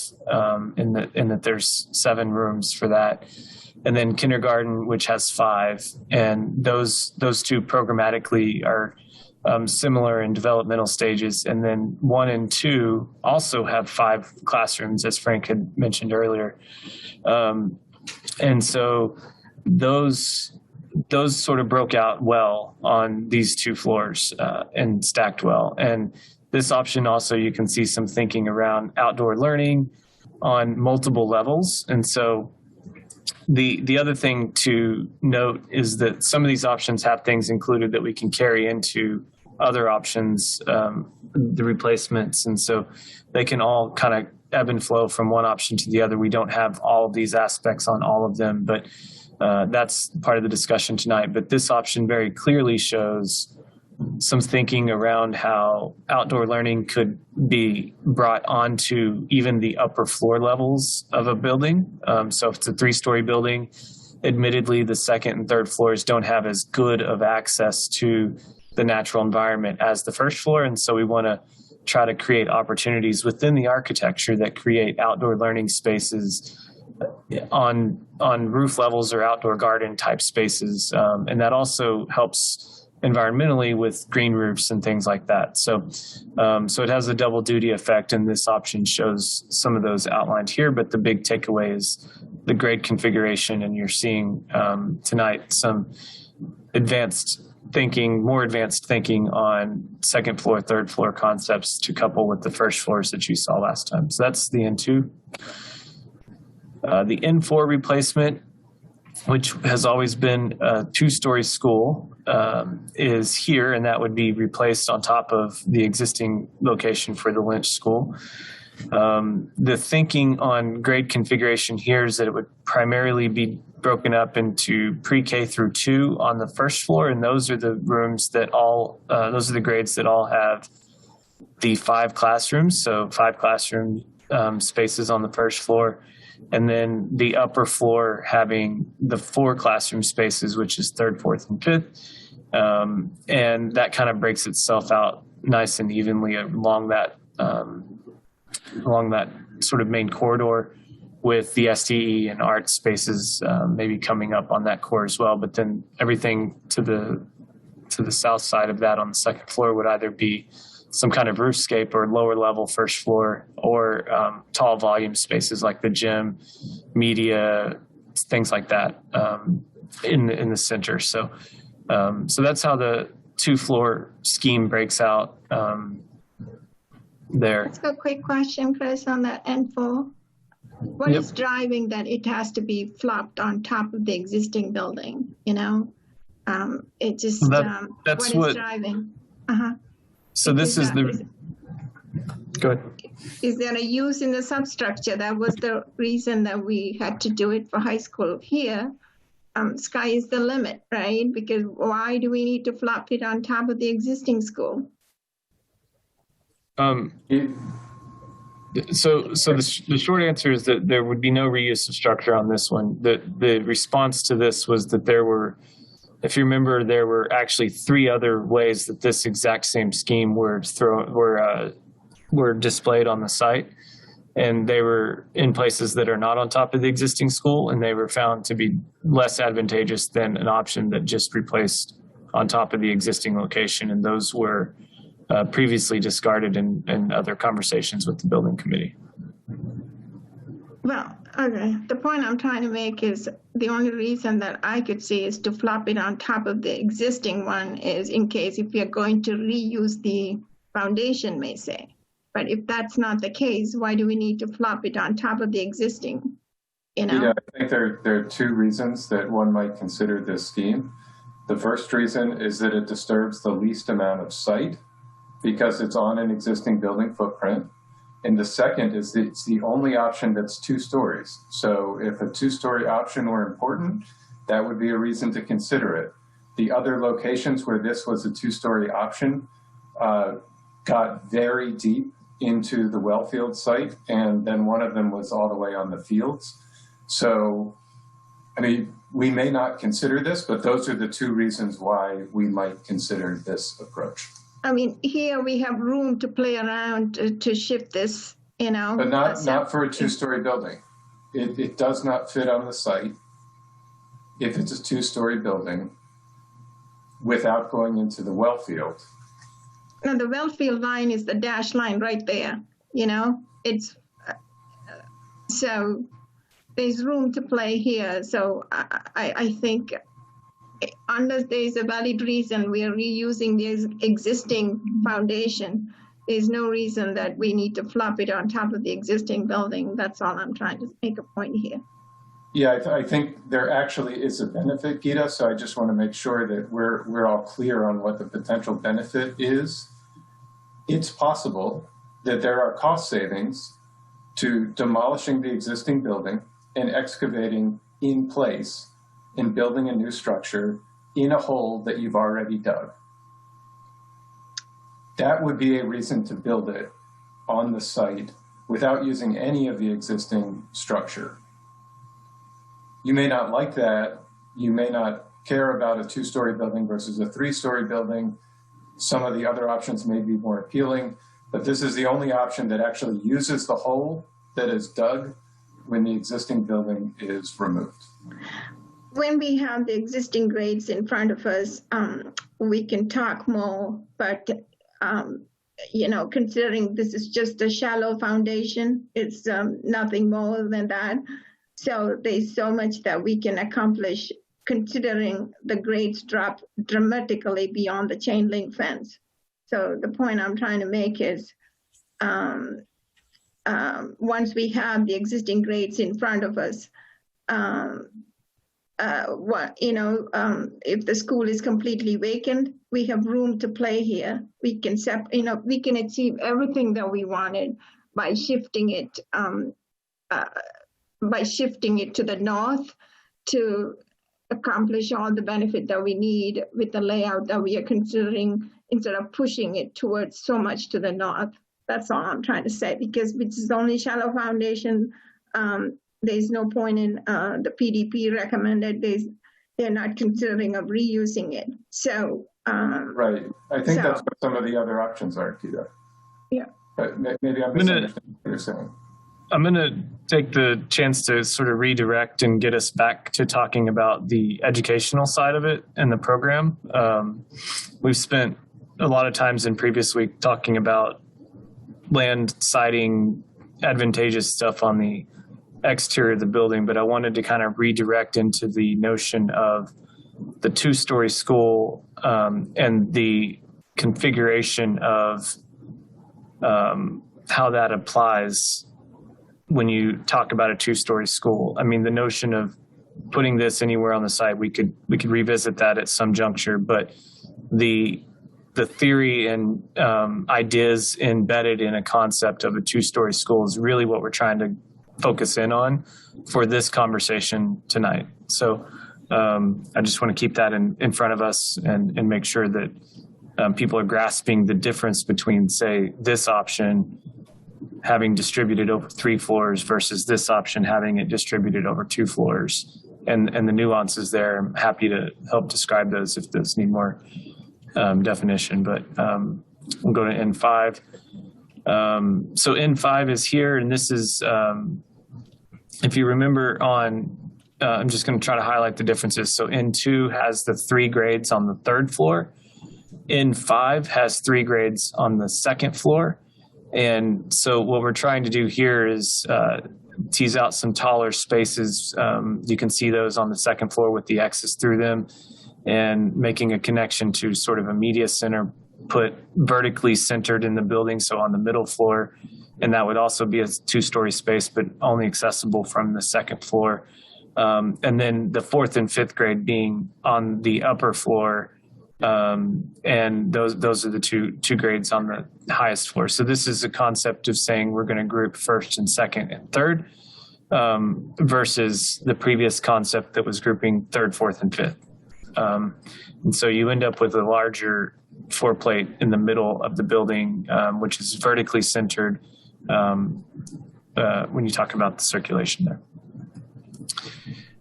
in that there's 7 rooms for that. And then kindergarten, which has 5. And those two programmatically are similar in developmental stages. And then 1 and 2 also have 5 classrooms, as Frank had mentioned earlier. And so those sort of broke out well on these 2 floors and stacked well. And this option also, you can see some thinking around outdoor learning on multiple levels. And so the other thing to note is that some of these options have things included that we can carry into other options, the replacements. And so they can all kind of ebb and flow from one option to the other. We don't have all of these aspects on all of them, but that's part of the discussion tonight. But this option very clearly shows some thinking around how outdoor learning could be brought onto even the upper floor levels of a building. So if it's a 3-story building, admittedly, the 2nd and 3rd floors don't have as good of access to the natural environment as the 1st floor. And so we want to try to create opportunities within the architecture that create outdoor learning spaces on roof levels or outdoor garden type spaces. And that also helps environmentally with green roofs and things like that. So it has a double duty effect, and this option shows some of those outlined here, but the big takeaway is the grade configuration, and you're seeing tonight some more advanced thinking on 2nd floor, 3rd floor concepts to couple with the 1st floors that you saw last time. So that's the N2. The N4 replacement, which has always been a 2-story school, is here, and that would be replaced on top of the existing location for the Lynch school. The thinking on grade configuration here is that it would primarily be broken up into pre-K through 2 on the 1st floor, and those are the rooms that those are the grades that all have the 5 classrooms, so 5 classroom spaces on the 1st floor. And then the upper floor having the 4 classroom spaces, which is 3rd, 4th, and 5th. And that kind of breaks itself out nice and evenly along that sort of main corridor, with the STE and art spaces maybe coming up on that core as well. But then everything to the south side of that on the 2nd floor would either be some kind of roofscape or lower level 1st floor, or tall volume spaces like the gym, media, things like that in the center. So that's how the 2-floor scheme breaks out there. Let's go quick question, Chris, on that N4. What is driving that it has to be flopped on top of the existing building? It just, that's what is driving? So this is go ahead. Is there a use in the substructure? That was the reason that we had to do it for high school here. Sky is the limit, right? Because why do we need to flop it on top of the existing school? So the short answer is that there would be no reuse of structure on this one. The response to this was that there were, if you remember, there were actually 3 other ways that this exact same scheme were displayed on the site, and they were in places that are not on top of the existing school, and they were found to be less advantageous than an option that just replaced on top of the existing location, and those were previously discarded in other conversations with the building committee. Well, okay. The point I'm trying to make is the only reason that I could see is to flop it on top of the existing one is in case if we are going to reuse the foundation, may say. But if that's not the case, why do we need to flop it on top of the existing? Yeah, I think there are 2 reasons that one might consider this scheme. The first reason is that it disturbs the least amount of site because it's on an existing building footprint. And the second is that it's the only option that's 2 stories. So if a 2-story option were important, that would be a reason to consider it. The other locations where this was a 2-story option got very deep into the Wellfield site, and then one of them was all the way on the fields. So, I mean, we may not consider this, but those are the 2 reasons why we might consider this approach. I mean, here we have room to play around to shift this, you know. But not for a two-story building. It does not fit on the site if it's a two-story building without going into the well field. No, the well field line is the dash line right there, you know. It's so there's room to play here. So I think unless there's a valid reason we are reusing the existing foundation, there's no reason that we need to flop it on top of the existing building. That's all I'm trying to make a point here. Yeah, I think there actually is a benefit, Gita. So I just want to make sure that we're all clear on what the potential benefit is. It's possible that there are cost savings to demolishing the existing building and excavating in place and building a new structure in a hole that you've already dug. That would be a reason to build it on the site without using any of the existing structure. You may not like that. You may not care about a two-story building versus a three-story building. Some of the other options may be more appealing, but this is the only option that actually uses the hole that is dug when the existing building is removed. When we have the existing grades in front of us, we can talk more, but you know, considering this is just a shallow foundation, it's nothing more than that. So there's so much that we can accomplish considering the grades drop dramatically beyond the chain link fence. So the point I'm trying to make is once we have the existing grades in front of us, if the school is completely vacant, we have room to play here. We can we can achieve everything that we wanted by shifting it to the north to accomplish all the benefit that we need with the layout that we are considering, instead of pushing it towards so much to the north. That's all I'm trying to say, because it's only shallow foundation. There's no point in the PDP recommended. They're not considering of reusing it. So right, I think that's what some of the other options are, Gita. Yeah, but maybe I'm misunderstanding what you're saying. I'm going to take the chance to sort of redirect and get us back to talking about the educational side of it and the program. We've spent a lot of times in previous week talking about land siting, advantageous stuff on the exterior of the building, but I wanted to kind of redirect into the notion of the two-story school and the configuration of how that applies when you talk about a two-story school. I mean, the notion of putting this anywhere on the site, we could revisit that at some juncture, but the theory and ideas embedded in a concept of a two-story school is really what we're trying to focus in on for this conversation tonight. So I just want to keep that in front of us and make sure that people are grasping the difference between, say, this option having distributed over 3 floors versus this option having it distributed over 2 floors, and the nuances there. I'm happy to help describe those if those need more definition, but we'll go to N5. So N5 is here, and this is, if you remember on, I'm just going to try to highlight the differences. So N2 has the 3 grades on the 3rd floor. N5 has 3 grades on the 2nd floor. And so what we're trying to do here is tease out some taller spaces. You can see those on the 2nd floor with the X's through them, and making a connection to sort of a media center put vertically centered in the building, so on the middle floor. And that would also be a 2-story space, but only accessible from the 2nd floor. And then the 4th and 5th grade being on the upper floor. And those are the two grades on the highest floor. So this is a concept of saying we're going to group 1st and 2nd and 3rd versus the previous concept that was grouping 3rd, 4th, and 5th. And so you end up with a larger floor plate in the middle of the building, which is vertically centered when you talk about the circulation there.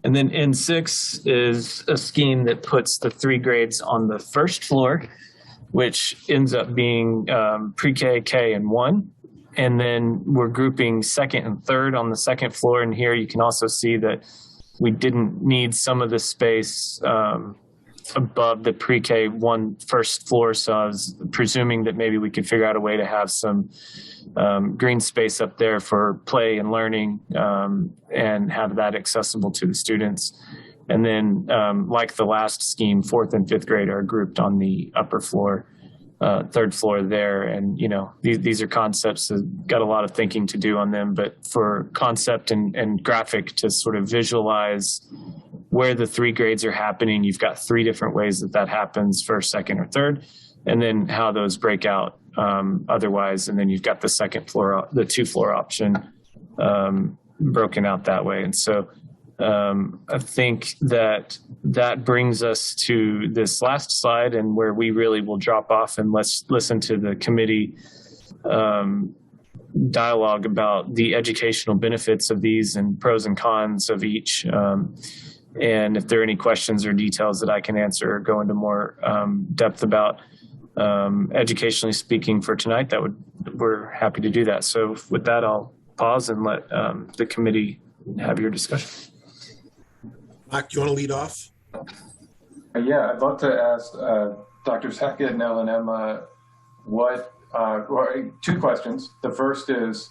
And then N6 is a scheme that puts the 3 grades on the 1st floor. which ends up being pre-K, K, and 1. And then we're grouping second and third on the second floor. And here you can also see that we didn't need some of the space above the pre-K 1 first floor. So I was presuming that maybe we could figure out a way to have some green space up there for play and learning and have that accessible to the students. And then like the last scheme, 4th and 5th grade are grouped on the upper floor, 3rd floor there. And, you know, these are concepts that got a lot of thinking to do on them, but for concept and graphic to sort of visualize where the 3 grades are happening, you've got 3 different ways that happens, 1st, 2nd, or 3rd, and then how those break out otherwise. And then you've got the 2nd floor, the 2 floor option broken out that way. And so I think that brings us to this last slide, and where we really will drop off and let's listen to the committee dialogue about the educational benefits of these and pros and cons of each. And if there are any questions or details that I can answer or go into more depth about educationally speaking for tonight, we're happy to do that. So with that, I'll pause and let the committee have your discussion. Mark, do you want to lead off? Yeah, I'd love to ask Drs. Hackett and Ellen Emma what, 2 questions. The first is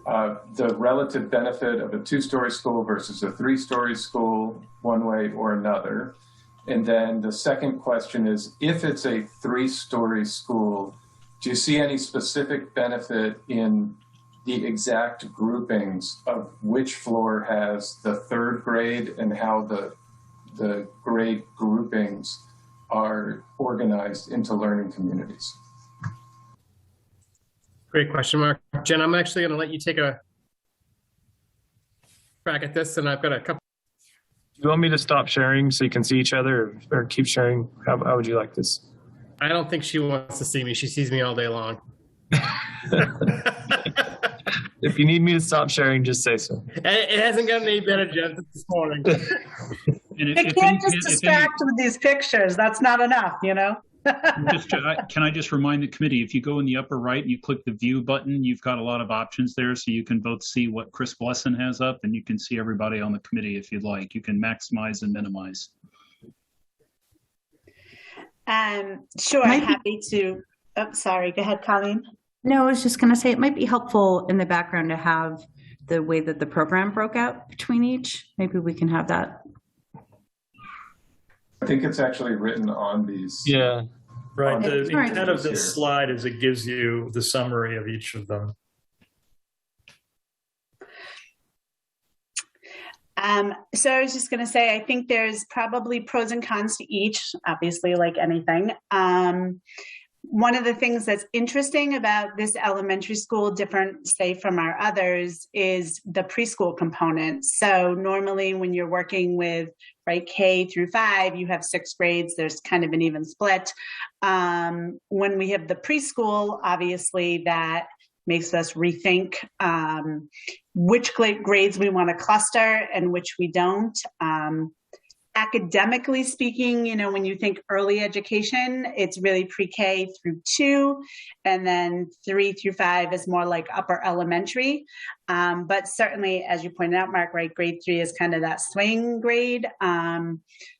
the relative benefit of a 2-story school versus a 3-story school, one way or another. And then the second question is, if it's a 3-story school, do you see any specific benefit in the exact groupings of which floor has the 3rd grade and how the grade groupings are organized into learning communities? Great question, Mark. Jen, I'm actually going to let you take a crack at this, and I've got a couple. Do you want me to stop sharing so you can see each other, or keep sharing? How would you like this? I don't think she wants to see me. She sees me all day long. If you need me to stop sharing, just say so. It hasn't gotten any better, Jen, this morning. You can't just distract with these pictures. That's not enough, you know? Can I just remind the committee, if you go in the upper right and you click the view button, you've got a lot of options there, so you can both see what Chris Blesson has up and you can see everybody on the committee if you'd like. You can maximize and minimize. Sure, I'm happy to. Oh, sorry, go ahead, Colleen. No, I was just going to say it might be helpful in the background to have the way that the program broke out between each. Maybe we can have that. I think it's actually written on these. Yeah, right. The intent of here. this slide is it gives you the summary of each of them. So I was just going to say, I think there's probably pros and cons to each, obviously, like anything. One of the things that's interesting about this elementary school, different, say, from our others, is the preschool component. So normally when you're working with, right, K through 5, you have 6 grades. There's kind of an even split. When we have the preschool, obviously that makes us rethink which grades we want to cluster and which we don't. Academically speaking, you know, when you think early education, it's really pre-K through 2, and then 3 through 5 is more like upper elementary. But certainly, as you pointed out, Mark, right, grade 3 is kind of that swing grade.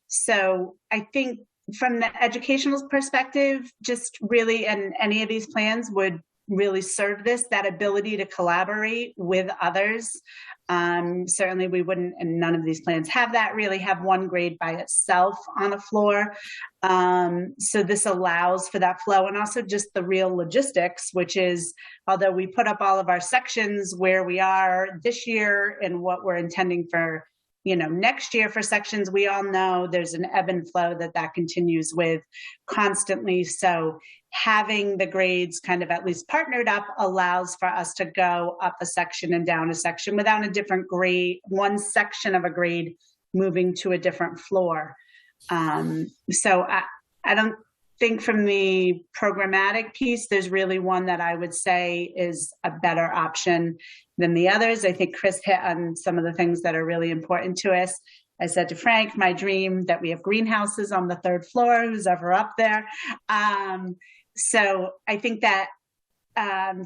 So I think from the educational perspective, just really, and any of these plans would really serve that ability to collaborate with others. Certainly we wouldn't, and none of these plans have that, really have one grade by itself on a floor. So this allows for that flow, and also just the real logistics, which is, although we put up all of our sections where we are this year and what we're intending for, you know, next year for sections, we all know there's an ebb and flow that continues with constantly. So having the grades kind of at least partnered up allows for us to go up a section and down a section without a different grade, one section of a grade moving to a different floor. So I don't think from the programmatic piece, there's really one that I would say is a better option than the others. I think Chris hit on some of the things that are really important to us. I said to Frank, my dream that we have greenhouses on the third floor, who's ever up there. So I think that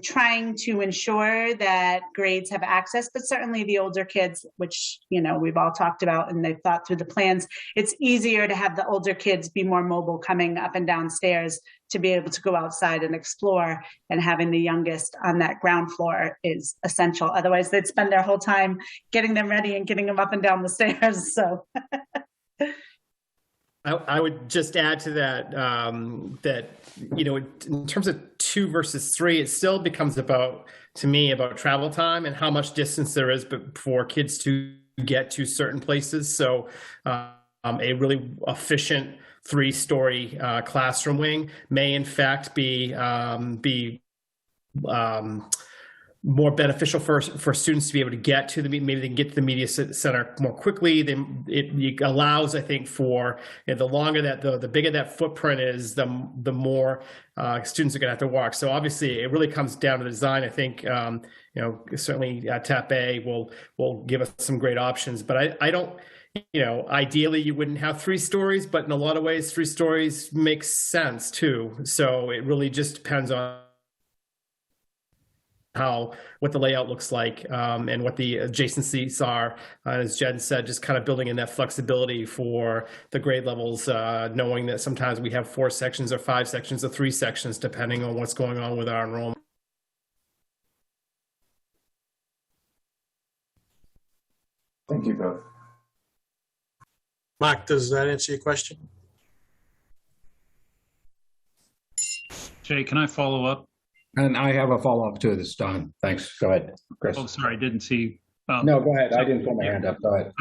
trying to ensure that grades have access, but certainly the older kids, which, you know, we've all talked about and they've thought through the plans, it's easier to have the older kids be more mobile coming up and down stairs to be able to go outside and explore, and having the youngest on that ground floor is essential. Otherwise they'd spend their whole time getting them ready and getting them up and down the stairs. So I would just add to that, that, you know, in terms of 2 versus 3, it still becomes about, to me, about travel time and how much distance there is for kids to get to certain places. So a really efficient 3-story classroom wing may in fact be more beneficial for students to be able to get to maybe they can get to the media center more quickly. It allows, I think, for, you know, the longer that the bigger that footprint is, the more students are going to have to walk. So obviously, it really comes down to the design. I think you know, certainly TAP A will give us some great options, but I don't. You know, ideally you wouldn't have 3 stories, but in a lot of ways 3 stories makes sense too. So it really just depends on what the layout looks like, and what the adjacencies are. As Jen said, just kind of building in that flexibility for the grade levels, knowing that sometimes we have 4 sections or 5 sections or 3 sections, depending on what's going on with our enrollment. Thank you both. Mark, does that answer your question? Jay, can I follow up? And I have a follow-up to this, Don. Thanks. Go ahead, Chris. Oh, sorry, I didn't see. No, go ahead. I didn't put my hand up. Go ahead.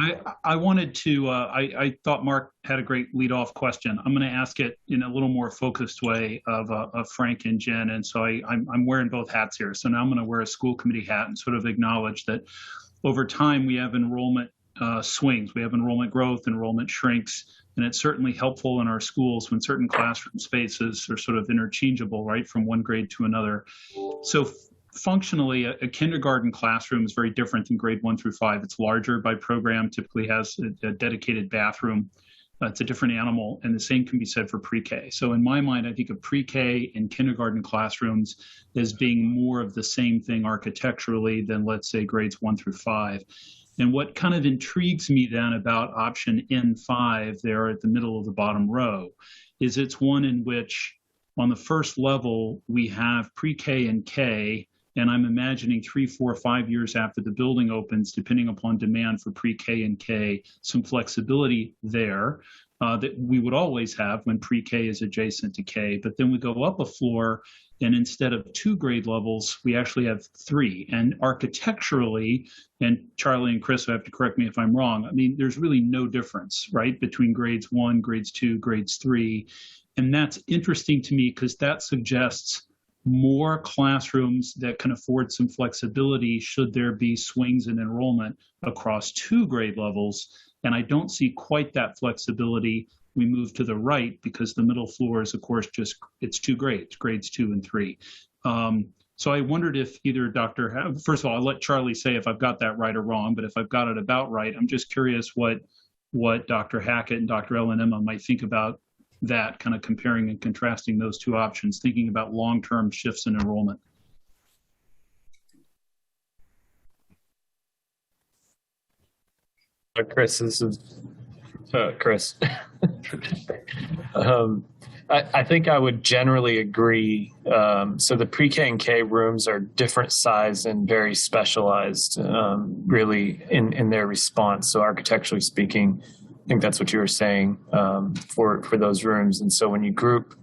I wanted to, I thought Mark had a great lead-off question. I'm going to ask it in a little more focused way of Frank and Jen. And so I'm wearing both hats here. So now I'm going to wear a school committee hat and sort of acknowledge that over time we have enrollment swings. We have enrollment growth, enrollment shrinks, and it's certainly helpful in our schools when certain classroom spaces are sort of interchangeable, right, from one grade to another. So functionally, a kindergarten classroom is very different than grade 1 through 5. It's larger by program, typically has a dedicated bathroom. It's a different animal, and the same can be said for pre-K. So in my mind, I think of pre-K and kindergarten classrooms as being more of the same thing architecturally than, let's say, grades 1 through 5. And what kind of intrigues me then about option N5 there at the middle of the bottom row is it's one in which on the first level we have pre-K and K, and I'm imagining 3, 4, 5 years after the building opens, depending upon demand for pre-K and K, some flexibility there that we would always have when pre-K is adjacent to K. But then we go up a floor, and instead of 2 grade levels, we actually have 3. And architecturally, and Charlie and Chris will have to correct me if I'm wrong, I mean, there's really no difference, right, between grades 1, grades 2, grades 3. And that's interesting to me because that suggests more classrooms that can afford some flexibility should there be swings in enrollment across 2 grade levels. And I don't see quite that flexibility. We move to the right because the middle floor is, of course, just, it's 2 grades, grades 2 and 3. So I wondered if either first of all, I'll let Charlie say if I've got that right or wrong, but if I've got it about right, I'm just curious what Dr. Hackett and Dr. Ellen Emma might think about that, kind of comparing and contrasting those 2 options, thinking about long-term shifts in enrollment. Chris, this is Chris. I think I would generally agree. So the pre-K and K rooms are different size and very specialized, really, in their response. So architecturally speaking, I think that's what you were saying for those rooms. And so when you group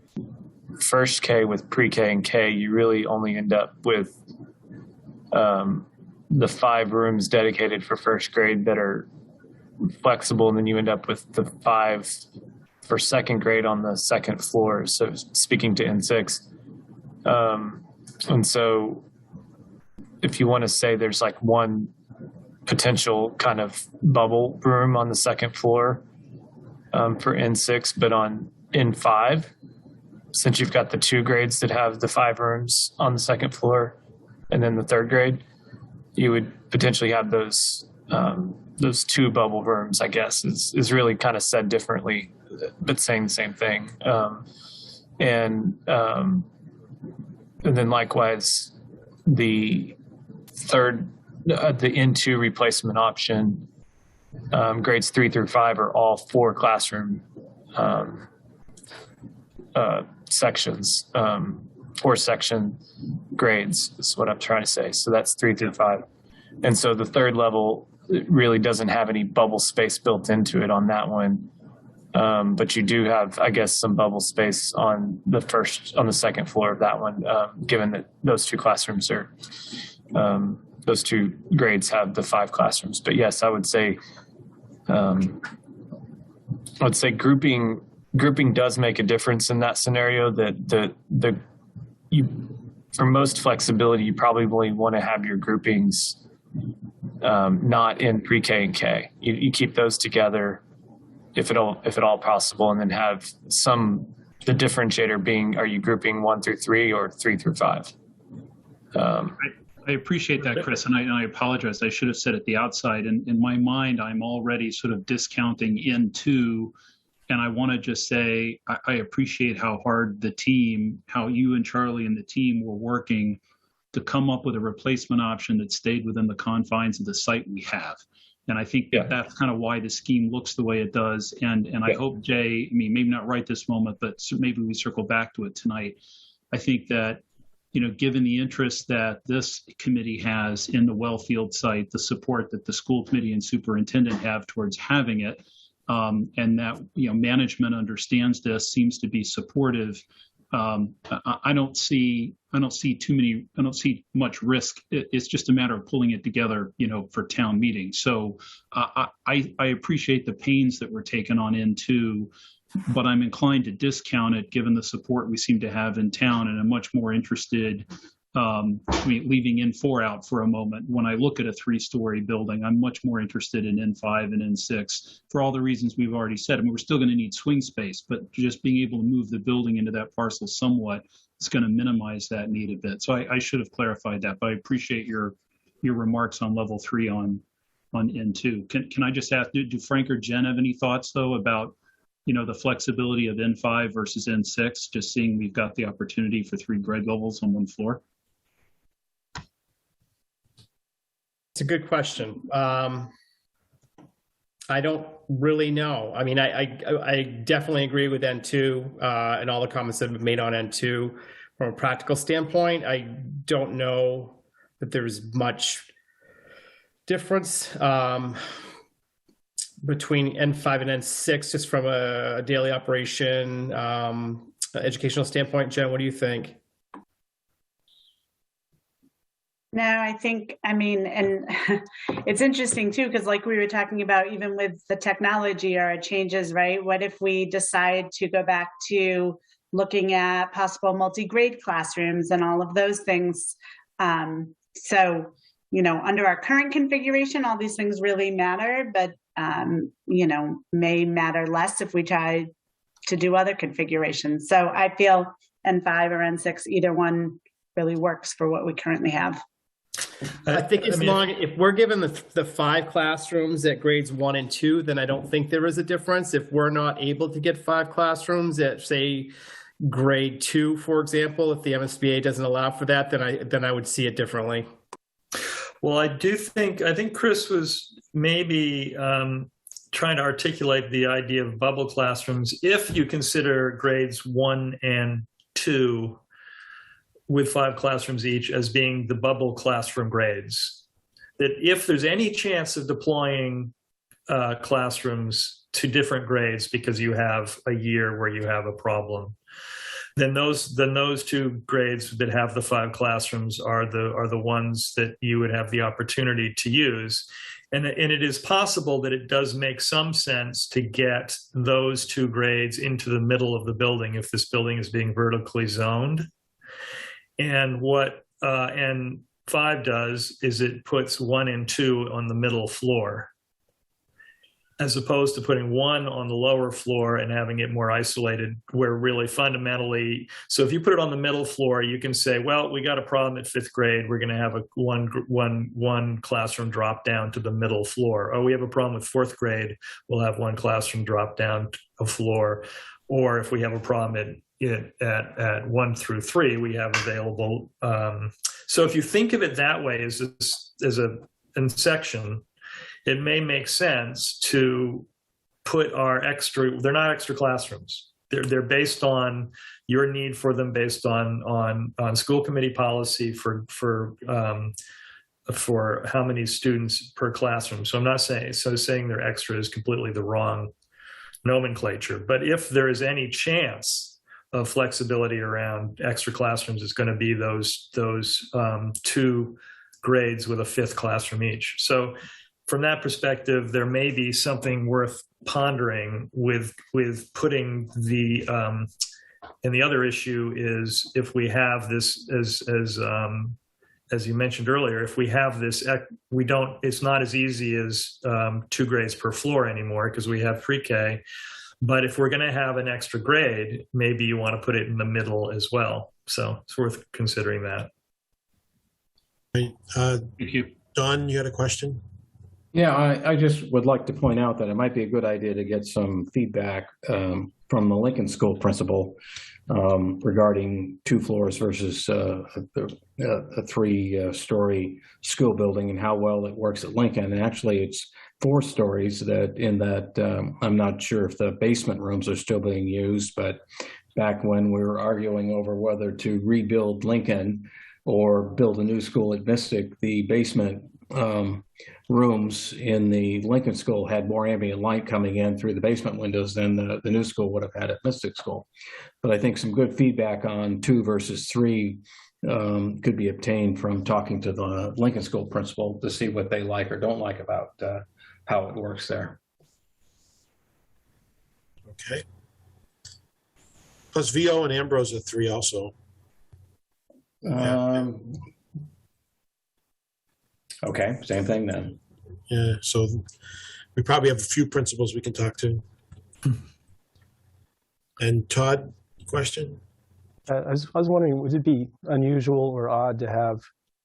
first K with pre-K and K, you really only end up with the 5 rooms dedicated for first grade that are flexible, and then you end up with the 5 for second grade on the second floor. So speaking to N6. And so if you want to say there's like one potential kind of bubble room on the second floor for N6, but on N5, since you've got the 2 grades that have the 5 rooms on the second floor and then the 3rd grade, you would potentially have those those two bubble rooms, I guess, is really kind of said differently, but saying the same thing. And then likewise, the third, the N2 replacement option, grades 3 through 5 are all 4 classroom sections, 4 section grades is what I'm trying to say. So that's 3 through 5. And so the third level really doesn't have any bubble space built into it on that one. But you do have, I guess, some bubble space on the second floor of that one, given that those 2 classrooms are, those 2 grades have the 5 classrooms. But yes, I would say grouping does make a difference in that scenario. That for most flexibility, you probably want to have your groupings not in pre-K and K. You keep those together if at all possible, and then have the differentiator being, are you grouping 1 through 3 or 3 through 5? I appreciate that, Chris, and I apologize. I should have said at the outside. In my mind, I'm already sort of discounting N2, and I want to just say I appreciate how hard how you and Charlie and the team were working to come up with a replacement option that stayed within the confines of the site we have. And I think that's kind of why the scheme looks the way it does. And I hope, Jay, I mean, maybe not right this moment, but maybe we circle back to it tonight. I think that, given the interest that this committee has in the Wellfield site, the support that the school committee and superintendent have towards having it, and that, management understands this, seems to be supportive. I don't see much risk. It's just a matter of pulling it together, for town meeting. So I appreciate the pains that were taken on N2, but I'm inclined to discount it given the support we seem to have in town, and I'm much more interested. Leaving N4 out for a moment, when I look at a 3-story building, I'm much more interested in N5 and N6 for all the reasons we've already said. I mean, we're still going to need swing space, but just being able to move the building into that parcel somewhat is going to minimize that need a bit. So I should have clarified that, but I appreciate your remarks on level 3 on N2. Can I just ask, do Frank or Jen have any thoughts though about the flexibility of N5 versus N6, just seeing we've got the opportunity for 3 grade levels on 1 floor? It's a good question. I don't really know. I mean, I definitely agree with N2 and all the comments that have been made on N2. From a practical standpoint, I don't know that there's much difference between N5 and N6, just from a daily operation, educational standpoint. Jen, what do you think? No, and it's interesting too, because like we were talking about, even with the technology or changes, right? What if we decide to go back to looking at possible multi-grade classrooms and all of those things? So, under our current configuration, all these things really matter, but, may matter less if we try to do other configurations. So I feel N5 or N6, either one really works for what we currently have. I think if we're given the 5 classrooms at grades 1 and 2, then I don't think there is a difference. If we're not able to get 5 classrooms at, say, grade 2, for example, if the MSBA doesn't allow for that, then I would see it differently. Well, I think Chris was maybe trying to articulate the idea of bubble classrooms if you consider grades 1 and 2 with 5 classrooms each as being the bubble classroom grades. That if there's any chance of deploying classrooms to different grades because you have a year where you have a problem, then those 2 grades that have the 5 classrooms are the ones that you would have the opportunity to use. And it is possible that it does make some sense to get those 2 grades into the middle of the building if this building is being vertically zoned. And what N5 does is it puts 1 and 2 on the middle floor. as opposed to putting one on the lower floor and having it more isolated, where really fundamentally, so if you put it on the middle floor, you can say, well, we got a problem at 5th grade. We're going to have one classroom drop down to the middle floor. Oh, we have a problem with 4th grade. We'll have one classroom drop down a floor. Or if we have a problem at 1 through 3, we have available. So if you think of it that way as a section, it may make sense to put our they're not extra classrooms. They're based on your need for them, based on school committee policy for how many students per classroom. So I'm not saying they're extra is completely the wrong nomenclature. But if there is any chance of flexibility around extra classrooms, it's going to be those 2 grades with a 5th classroom each. So from that perspective, there may be something worth pondering with putting the and the other issue is if we have this as you mentioned earlier, if we have this, it's not as easy as 2 grades per floor anymore because we have pre-K. But if we're going to have an extra grade, maybe you want to put it in the middle as well. So it's worth considering that. Thank you. Don, you had a question? Yeah, I just would like to point out that it might be a good idea to get some feedback from the Lincoln School principal regarding 2 floors versus a 3-story school building and how well it works at Lincoln. And actually, it's 4 stories I'm not sure if the basement rooms are still being used, but back when we were arguing over whether to rebuild Lincoln or build a new school at Mystic, the basement rooms in the Lincoln School had more ambient light coming in through the basement windows than the new school would have had at Mystic School. But I think some good feedback on 2 versus 3 could be obtained from talking to the Lincoln School principal to see what they like or don't like about how it works there. Okay. Plus VO and Ambrose are 3 also. Okay, same thing then. Yeah, so we probably have a few principals we can talk to. And Todd, question? I was wondering, would it be unusual or odd to have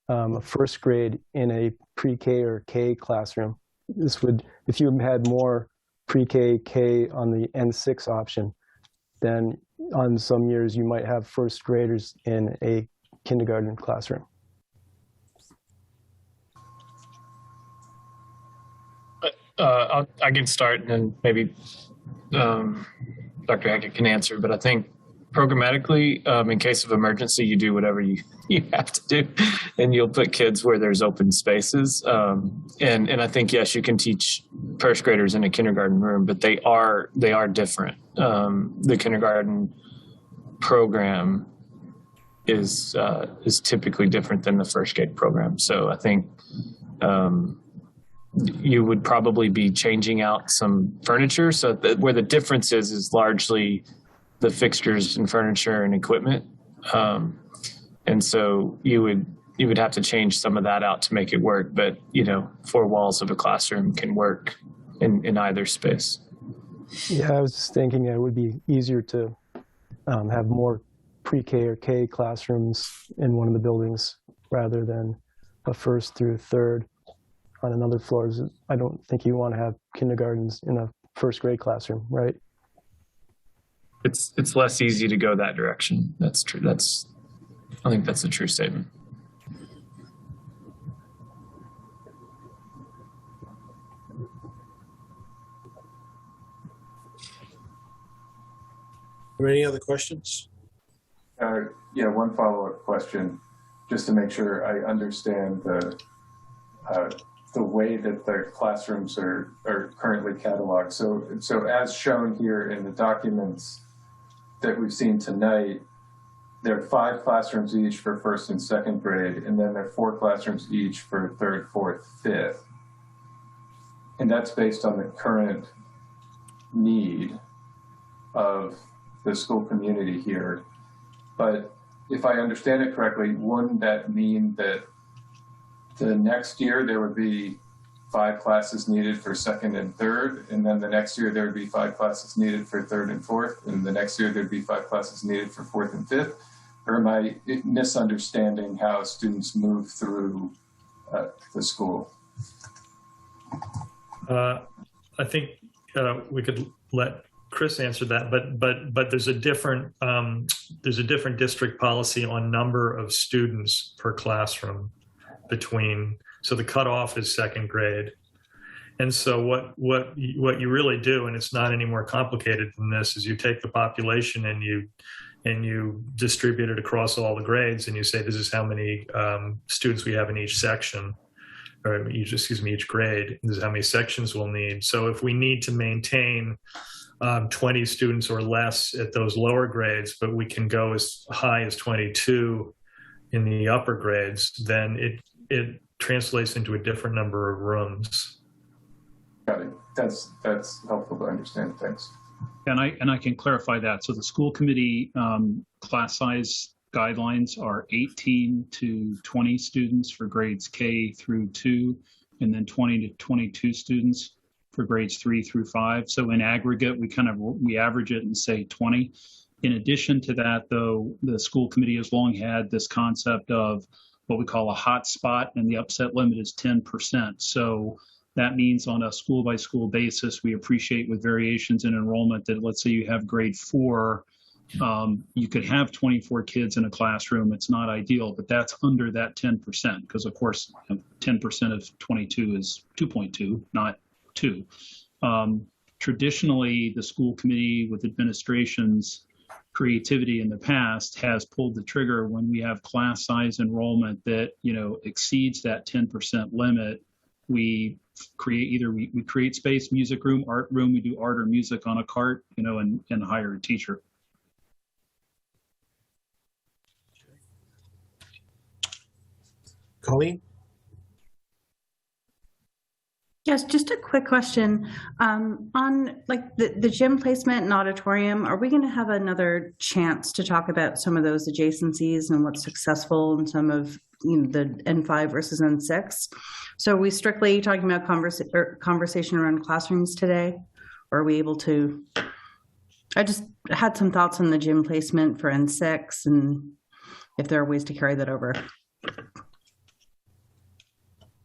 a 1st grade in a pre-K or K classroom? This would, if you had more pre-K, K on the N6 option, then on some years you might have 1st graders in a kindergarten classroom. I can start and then maybe Dr. Hackett can answer, but I think programmatically, in case of emergency, you do whatever you have to do, and you'll put kids where there's open spaces. And I think, yes, you can teach 1st graders in a kindergarten room, but they are different. The kindergarten program is typically different than the 1st grade program. So I think you would probably be changing out some furniture. So where the difference is largely the fixtures and furniture and equipment. And so you would have to change some of that out to make it work. But, 4 walls of a classroom can work in either space. Yeah, I was just thinking it would be easier to have more pre-K or K classrooms in one of the buildings rather than a 1st through 3rd on another floor. I don't think you want to have kindergartens in a 1st grade classroom, right? It's less easy to go that direction. That's true. I think that's a true statement. Are there any other questions? Yeah, one follow-up question, just to make sure I understand the way that the classrooms are currently cataloged. So as shown here in the documents that we've seen tonight, there are 5 classrooms each for 1st and 2nd grade, and then there are 4 classrooms each for 3rd, 4th, 5th. And that's based on the current need of the school community here. But if I understand it correctly, wouldn't that mean that the next year there would be 5 classes needed for second and third, and then the next year there would be 5 classes needed for third and fourth, and the next year there'd be 5 classes needed for fourth and fifth? Or am I misunderstanding how students move through the school? I think we could let Chris answer that, but there's a different district policy on number of students per classroom between. So the cutoff is second grade, and so what you really do, and it's not any more complicated than this, is you take the population and you distribute it across all the grades, and you say this is how many students we have in each section. Or each grade. This is how many sections we'll need. So if we need to maintain 20 students or less at those lower grades, but we can go as high as 22 in the upper grades, then it translates into a different number of rooms. Got it. That's helpful to understand. Thanks. And I can clarify that. So the school committee class size guidelines are 18 to 20 students for grades K through 2, and then 20 to 22 students for grades 3 through 5. So in aggregate, we average it and say 20. In addition to that, though, the school committee has long had this concept of what we call a hot spot, and the upset limit is 10%. So that means on a school by school basis, we appreciate with variations in enrollment that, let's say you have grade 4, you could have 24 kids in a classroom. It's not ideal, but that's under that 10%, because of course 10% of 22 is 2.2, not 2. Traditionally, the school committee, with administration's creativity in the past, has pulled the trigger when we have class size enrollment that exceeds that 10% limit. We create we create space, music room, art room. We do art or music on a cart, and hire a teacher. Colleen? Yes, just a quick question. On like the gym placement and auditorium, are we going to have another chance to talk about some of those adjacencies and what's successful in some of the N5 versus N6? So are we strictly talking about conversation around classrooms today? Or are we able to? I just had some thoughts on the gym placement for N6 and if there are ways to carry that over.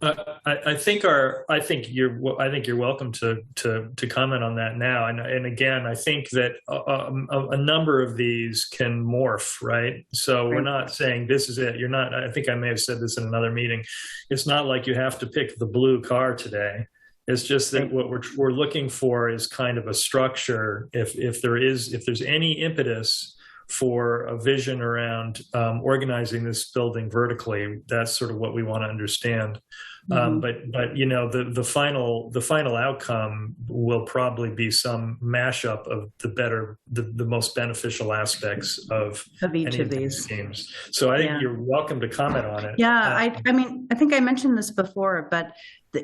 I think you're welcome to comment on that now. And again, I think that a number of these can morph, right? So we're not saying this is it. You're not. I think I may have said this in another meeting. It's not like you have to pick the blue car today. It's just that what we're looking for is kind of a structure. If there's any impetus for a vision around organizing this building vertically, that's sort of what we want to understand. But the final outcome will probably be some mashup of the most beneficial aspects of each of these schemes. So I think you're welcome to comment on it. Yeah, I mean, I think I mentioned this before, but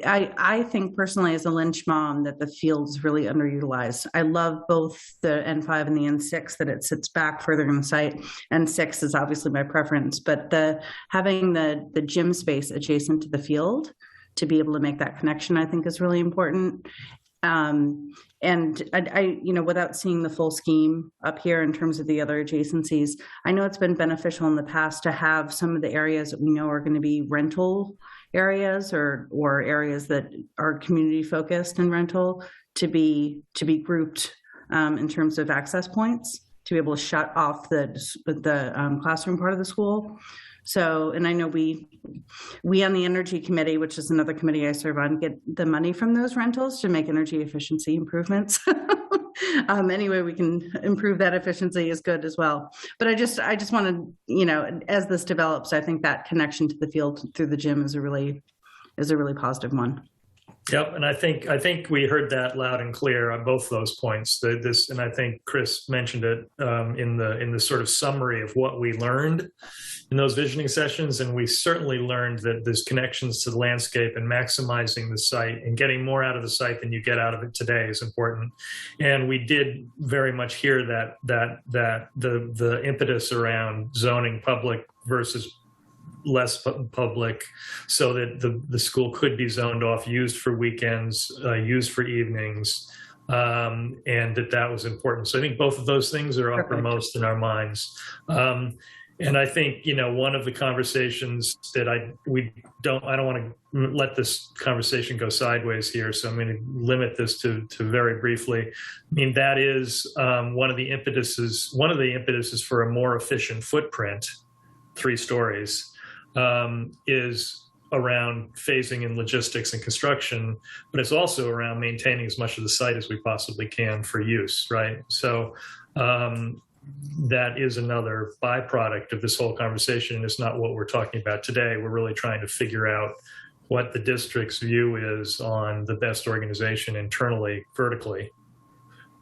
I think personally as a Lynch mom that the field is really underutilized. I love both the N5 and the N6 that it sits back further in the site. N6 is obviously my preference, but having the gym space adjacent to the field to be able to make that connection, I think is really important. And I without seeing the full scheme up here in terms of the other adjacencies, I know it's been beneficial in the past to have some of the areas that we know are going to be rental areas or areas that are community focused and rental to be grouped in terms of access points to be able to shut off the classroom part of the school. So, and I know we on the energy committee, which is another committee I serve on, get the money from those rentals to make energy efficiency improvements. Any way we can improve that efficiency is good as well. But I just want to, as this develops, I think that connection to the field through the gym is a really positive one. Yep, and I think we heard that loud and clear on both those points. And I think Chris mentioned it in the sort of summary of what we learned in those visioning sessions, and we certainly learned that there's connections to the landscape and maximizing the site and getting more out of the site than you get out of it today is important. And we did very much hear that the impetus around zoning public versus less public, so that the school could be zoned off, used for weekends, used for evenings, and that was important. So I think both of those things are uppermost in our minds. And I think, one of the conversations that I don't want to let this conversation go sideways here, so I'm going to limit this to very briefly. I mean, that is one of the impetuses for a more efficient footprint, 3 stories, is around phasing and logistics and construction, but it's also around maintaining as much of the site as we possibly can for use, right? So that is another byproduct of this whole conversation. It's not what we're talking about today. We're really trying to figure out what the district's view is on the best organization internally, vertically.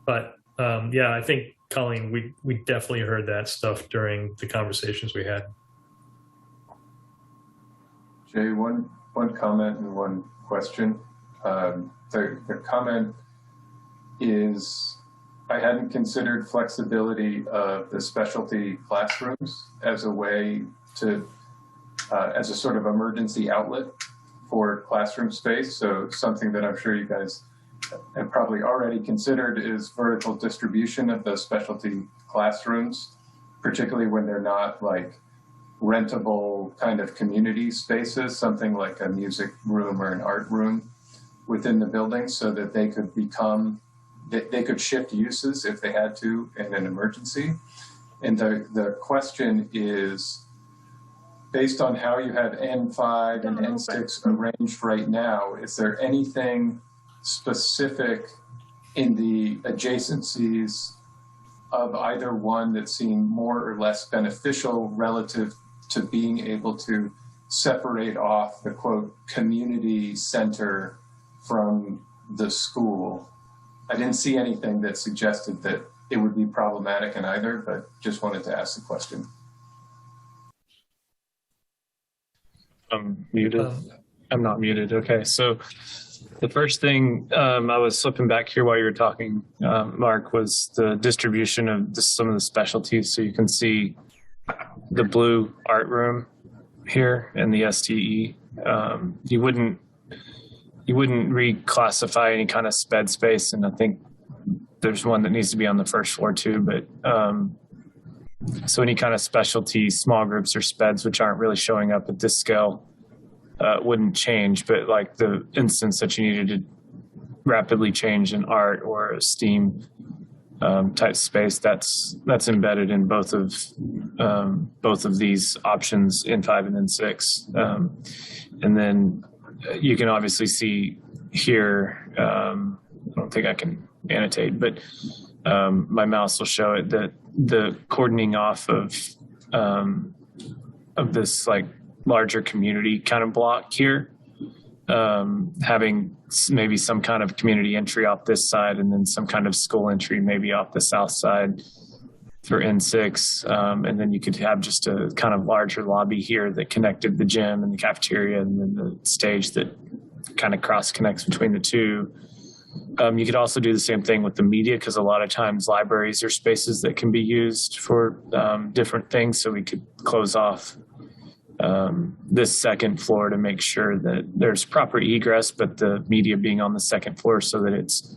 But I think, Colleen, we definitely heard that stuff during the conversations we had. Jay, one comment and one question. The comment is, I hadn't considered flexibility of the specialty classrooms as a way to, as a sort of emergency outlet for classroom space. So something that I'm sure you guys have probably already considered is vertical distribution of those specialty classrooms, particularly when they're not like rentable kind of community spaces, something like a music room or an art room within the building, so that they could they could shift uses if they had to in an emergency. And the question is, based on how you have N5 and N6 arranged right now, is there anything specific in the adjacencies of either one that seem more or less beneficial relative to being able to separate off the, quote, community center from the school? I didn't see anything that suggested that it would be problematic in either, but just wanted to ask the question. I'm muted. I'm not muted. Okay, so the first thing I was flipping back here while you were talking, Mark, was the distribution of some of the specialties. So you can see the blue art room here and the STE. You wouldn't reclassify any kind of sped space, and I think there's one that needs to be on the first floor too. But so any kind of specialty small groups or speds, which aren't really showing up at this scale, wouldn't change. But like the instance that you needed to rapidly change an art or a STEAM type space, that's embedded in both of these options, N5 and N6. And then you can obviously see here, I don't think I can annotate, but my mouse will show it, that the cordoning off of this like larger community kind of block here, having maybe some kind of community entry off this side and then some kind of school entry maybe off the south side for N6. And then you could have just a kind of larger lobby here that connected the gym and the cafeteria and then the stage that kind of cross connects between the two. You could also do the same thing with the media, because a lot of times libraries are spaces that can be used for different things. So we could close off this second floor to make sure that there's proper egress, but the media being on the second floor so that it's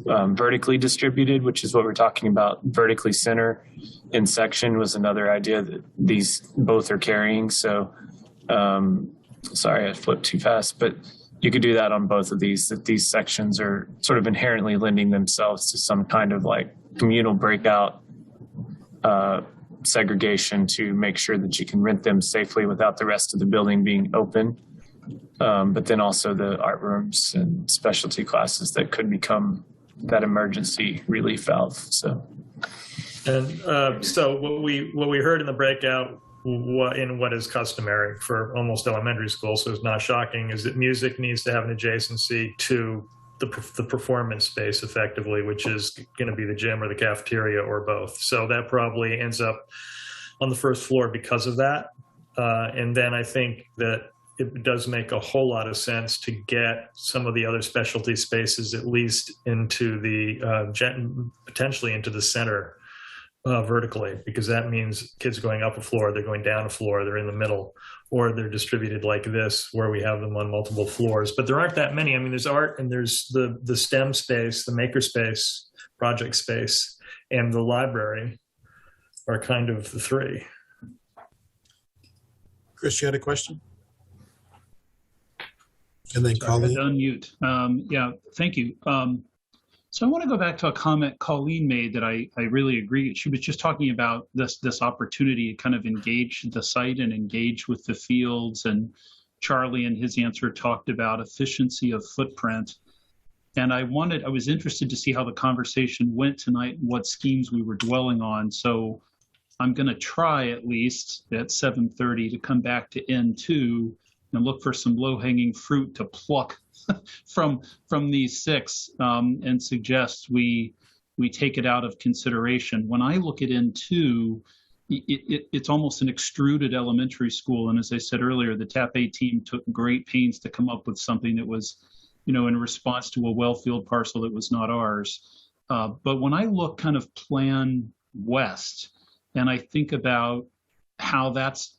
vertically distributed, which is what we're talking about. Vertically center in section was another idea that these both are carrying. So sorry, I flipped too fast, but you could do that on both of these, that these sections are sort of inherently lending themselves to some kind of like communal breakout segregation to make sure that you can rent them safely without the rest of the building being open. But then also the art rooms and specialty classes that could become that emergency relief valve. So, and so what we heard in the breakout, what is customary for almost elementary school, so it's not shocking, is that music needs to have an adjacency to the performance space effectively, which is going to be the gym or the cafeteria or both. So that probably ends up on the first floor because of that. And then I think that it does make a whole lot of sense to get some of the other specialty spaces at least into the potentially into the center vertically, because that means kids going up a floor, they're going down a floor, they're in the middle, or they're distributed like this, where we have them on multiple floors. But there aren't that many. I mean, there's art and there's the STEM space, the maker space, project space, and the library are kind of the three. Chris, you had a question? And then Colleen. Unmute. Yeah, thank you. So I want to go back to a comment Colleen made that I really agree. She was just talking about this opportunity to kind of engage the site and engage with the fields. And Charlie in his answer talked about efficiency of footprint. And I was interested to see how the conversation went tonight and what schemes we were dwelling on. So I'm going to try at least at 7:30 to come back to N2 and look for some low-hanging fruit to pluck from these six, and suggest we take it out of consideration. When I look at N2, it's almost an extruded elementary school. And as I said earlier, the TAP A team took great pains to come up with something that was, in response to a well-field parcel that was not ours. But when I look kind of plan west, and I think about how that's,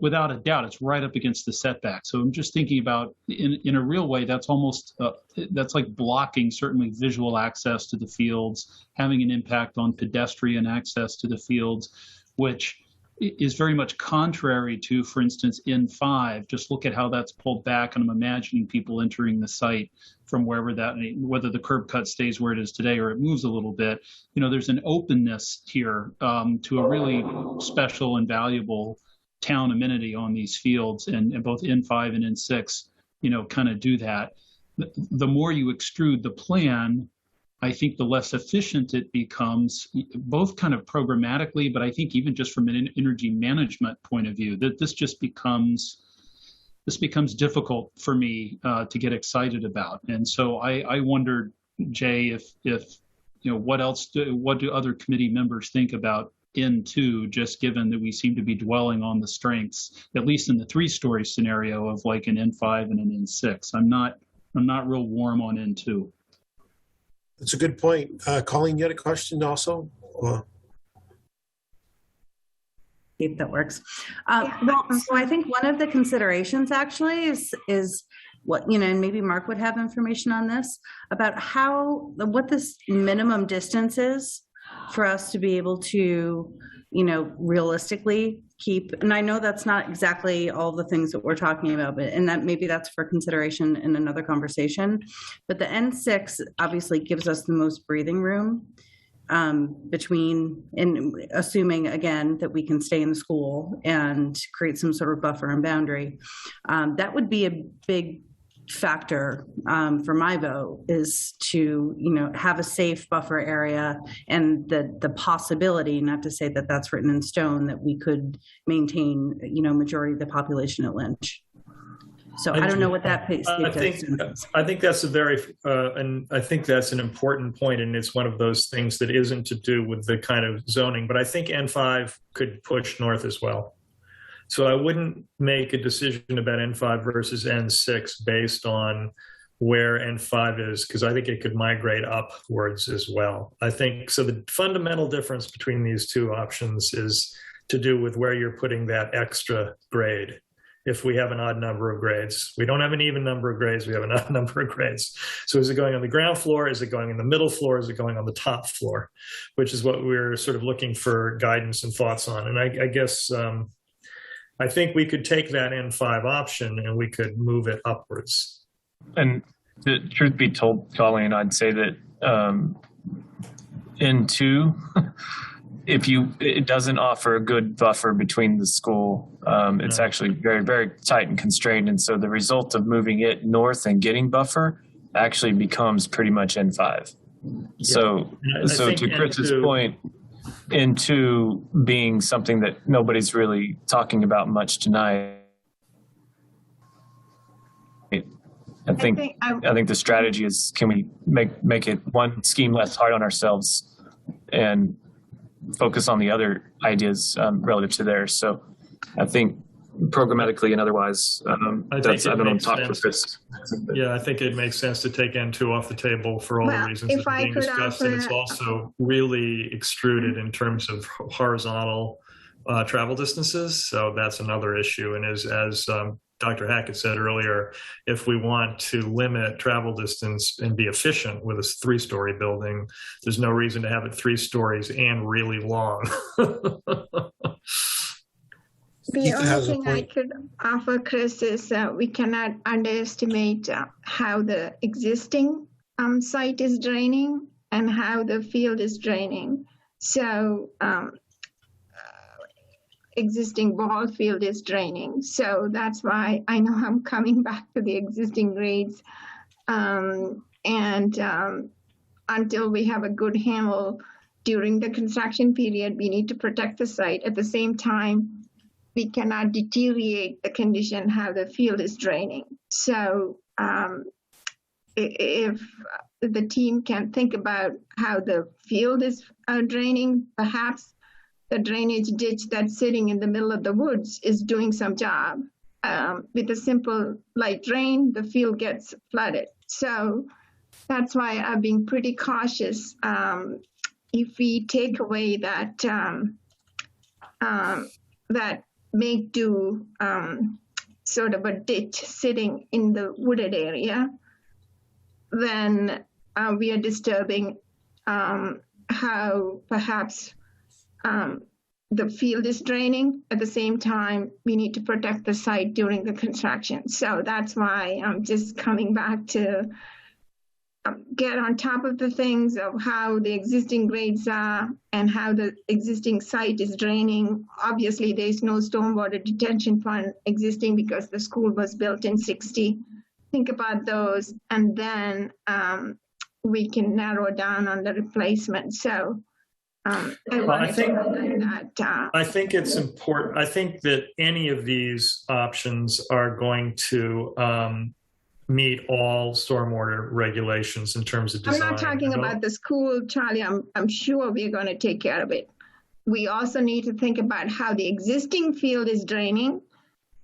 without a doubt, it's right up against the setback. So I'm just thinking about, in a real way, that's almost, that's like blocking certainly visual access to the fields, having an impact on pedestrian access to the fields, which is very much contrary to, for instance, N5. Just look at how that's pulled back, and I'm imagining people entering the site from whether the curb cut stays where it is today or it moves a little bit. There's an openness here to a really special and valuable town amenity on these fields, and both N5 and N6, kind of do that. The more you extrude the plan, I think the less efficient it becomes, both kind of programmatically, but I think even just from an energy management point of view, that this becomes difficult for me to get excited about. And so I wondered, Jay, if what do other committee members think about N2, just given that we seem to be dwelling on the strengths, at least in the 3-story scenario of like an N5 and an N6. I'm not real warm on N2. That's a good point. Colleen, you had a question also? If that works. So I think one of the considerations actually is what, and maybe Mark would have information on this, about what this minimum distance is for us to be able to, realistically keep. And I know that's not exactly all the things that we're talking about, and that maybe that's for consideration in another conversation. But the N6 obviously gives us the most breathing room between, and assuming again that we can stay in the school and create some sort of buffer and boundary. That would be a big factor for my vote, is to have a safe buffer area, and the possibility, not to say that that's written in stone, that we could maintain majority of the population at Lynch. So I don't know what that pace. I think that's a very and I think that's an important point, and it's one of those things that isn't to do with the kind of zoning, but I think N5 could push north as well. So I wouldn't make a decision about N5 versus N6 based on where N5 is, because I think it could migrate upwards as well. I think so. The fundamental difference between these two options is to do with where you're putting that extra grade. If we have an odd number of grades, we don't have an even number of grades, we have an odd number of grades. So is it going on the ground floor? Is it going in the middle floor? Is it going on the top floor? Which is what we're sort of looking for guidance and thoughts on. And I guess, I think we could take that N5 option and we could move it upwards. And the truth be told, Colleen, I'd say that N2, it doesn't offer a good buffer between the school. It's actually very, very tight and constrained. And so the result of moving it north and getting buffer actually becomes pretty much N5. Yeah. So to Chris's point, N2 being something that nobody's really talking about much tonight, I think the strategy is, can we make it one scheme less hard on ourselves and focus on the other ideas relative to theirs. So I think programmatically and otherwise. I That's, I think it don't know, makes talk for sense. Chris. Yeah, I think it makes sense to take N2 off the table for all the Well, reasons if that are I being could discussed. And it's offer- also really extruded in terms of horizontal travel distances. So that's another issue. And as Dr. Hackett said earlier, if we want to limit travel distance and be efficient with a 3-story building, there's no reason to have it 3 stories and really long. The Ethan has only a thing I point. could offer, Chris, is we cannot underestimate how the existing site is draining and how the field is draining. So existing ball field is draining. So that's why I know I'm coming back to the existing grades. Until we have a good handle during the construction period, we need to protect the site. At the same time, we cannot deteriorate the condition how the field is draining. So if the team can think about how the field is draining, perhaps the drainage ditch that's sitting in the middle of the woods is doing some job. With a simple light rain, the field gets flooded. So that's why I'm being pretty cautious. If we take away that that make do sort of a ditch sitting in the wooded area, then we are disturbing how perhaps the field is draining. At the same time, we need to protect the site during the construction. So that's why I'm just coming back to get on top of the things of how the existing grades are and how the existing site is draining. Obviously, there's no stormwater detention pond existing because the school was built in '60. Think about those, and then we can narrow down on the replacement. So I think it's important. I think that any of these options are going to meet all stormwater regulations in terms of design. I'm not talking about the school, Charlie. I'm sure we're going to take care of it. We also need to think about how the existing field is draining.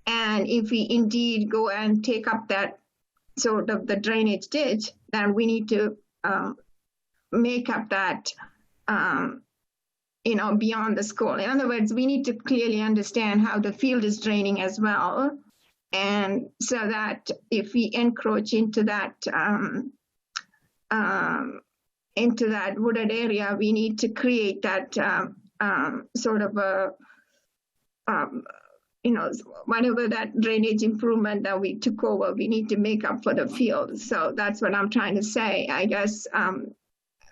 And if we indeed go and take up that sort of the drainage ditch, then we need to make up that, beyond the school. In other words, we need to clearly understand how the field is draining as well. And so that if we encroach into that wooded area, we need to create that sort of a, whatever that drainage improvement that we took over, we need to make up for the field. So that's what I'm trying to say. I guess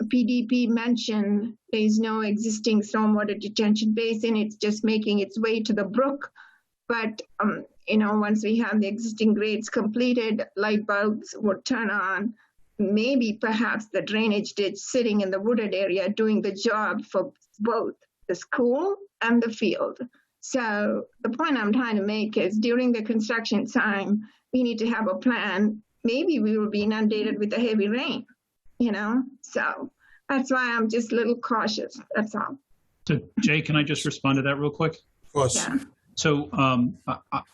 PDP mentioned there's no existing stormwater detention basin. It's just making its way to the brook. But once we have the existing grades completed, light bulbs would turn on. Maybe perhaps the drainage ditch sitting in the wooded area doing the job for both the school and the field. So the point I'm trying to make is during the construction time, we need to have a plan. Maybe we will be inundated with a heavy rain, So that's why I'm just a little cautious. That's all. So Jay, can I just respond to that real quick? Of course. Yeah. So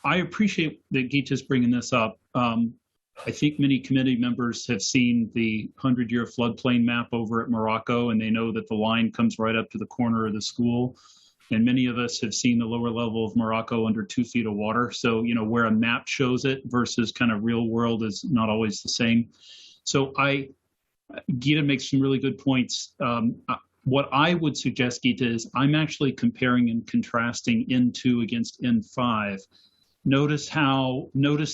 I appreciate that Geeta's bringing this up. I think many committee members have seen the 100-year floodplain map over at Morocco, and they know that the line comes right up to the corner of the school. And many of us have seen the lower level of Morocco under 2 feet of water. So, where a map shows it versus kind of real world is not always the same. So Geeta makes some really good points. What I would suggest, Geeta, is I'm actually comparing and contrasting N2 against N5. Notice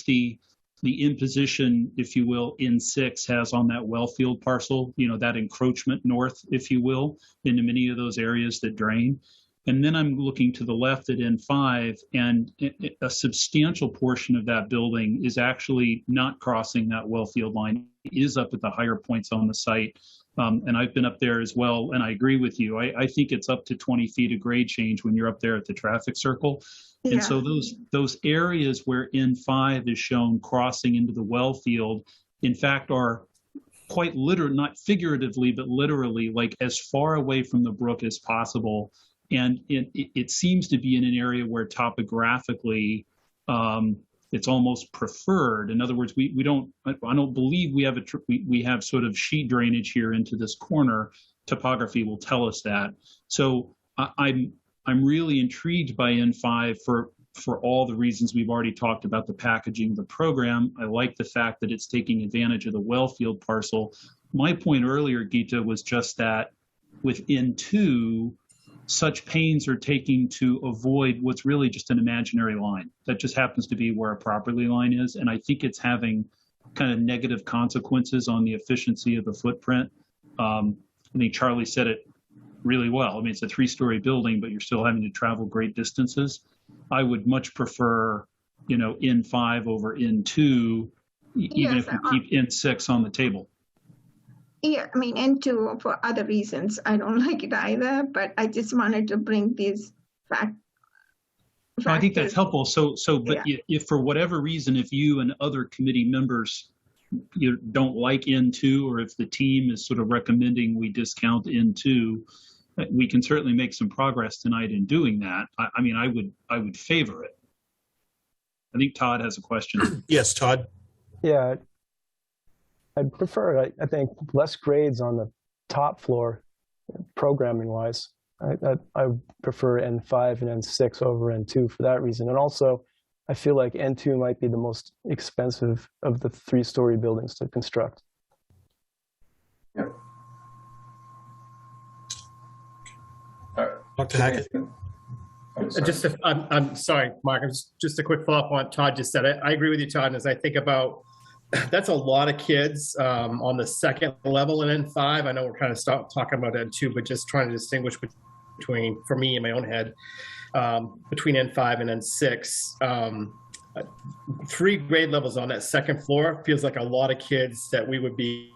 the imposition, if you will, N6 has on that well field parcel, that encroachment north, if you will, into many of those areas that drain. And then I'm looking to the left at N5, and a substantial portion of that building is actually not crossing that well field line. It is up at the higher points on the site. And I've been up there as well, and I agree with you. I think it's up to 20 feet of grade change when you're up there at the traffic circle. Yeah. And so those areas where N5 is shown crossing into the well field, in fact, are quite literally, not figuratively, but literally, like as far away from the brook as possible. And it seems to be in an area where topographically It's almost preferred. In other words, I don't believe we have sort of sheet drainage here into this corner. Topography will tell us that. So I'm really intrigued by N5 for all the reasons we've already talked about, the packaging, the program. I like the fact that it's taking advantage of the wellfield parcel. My point earlier, Gita, was just that with N2, such pains are taking to avoid what's really just an imaginary line. That just happens to be where a property line is. And I think it's having kind of negative consequences on the efficiency of the footprint. I think Charlie said it really well. I mean, it's a 3-story building, but you're still having to travel great distances. I would much prefer, N5 over N2, even if we keep N6 on the table. Yeah, I mean, N2 for other reasons. I don't like it either, but I just wanted to bring these facts. I think that's helpful. But if for whatever reason, if you and other committee members don't like N2, or if the team is sort of recommending we discount N2, we can certainly make some progress tonight in doing that. I would favor it. I think Todd has a question. Yes, Todd. Yeah, I'd prefer, I think, less grades on the top floor, programming-wise. I prefer N5 and N6 over N2 for that reason. And also, I feel like N2 might be the most expensive of the 3-story buildings to construct. Yeah. Dr. Hackett. I'm sorry, Mark. Just a quick follow-up on what Todd just said. I agree with you, Todd. As I think about, that's a lot of kids on the second level in N5. I know we're kind of talking about N2, but just trying to distinguish between, for me in my own head, between N5 and N6. 3 grade levels on that second floor feels like a lot of kids that we would be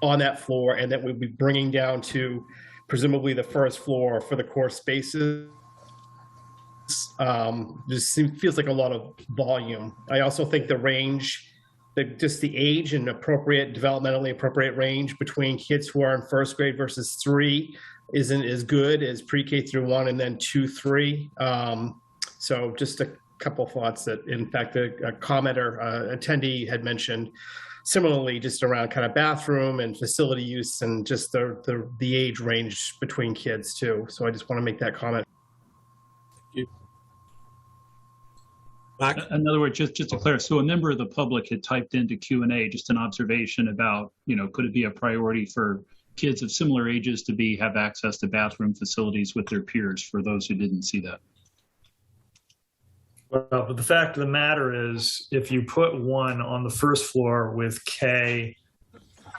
on that floor and that we'd be bringing down to presumably the first floor for the core spaces. This feels like a lot of volume. I also think the range, just the age and developmentally appropriate range between kids who are in first grade versus 3 isn't as good as pre-K through 1 and then 2, 3. So just a couple of thoughts that, in fact, a commenter, attendee had mentioned similarly, just around kind of bathroom and facility use and just the age range between kids too. So I just want to make that comment. Mark? In other words, just to clarify, so a member of the public had typed into Q&A just an observation about, could it be a priority for kids of similar ages to have access to bathroom facilities with their peers, for those who didn't see that? Well, but the fact of the matter is, if you put one on the first floor with K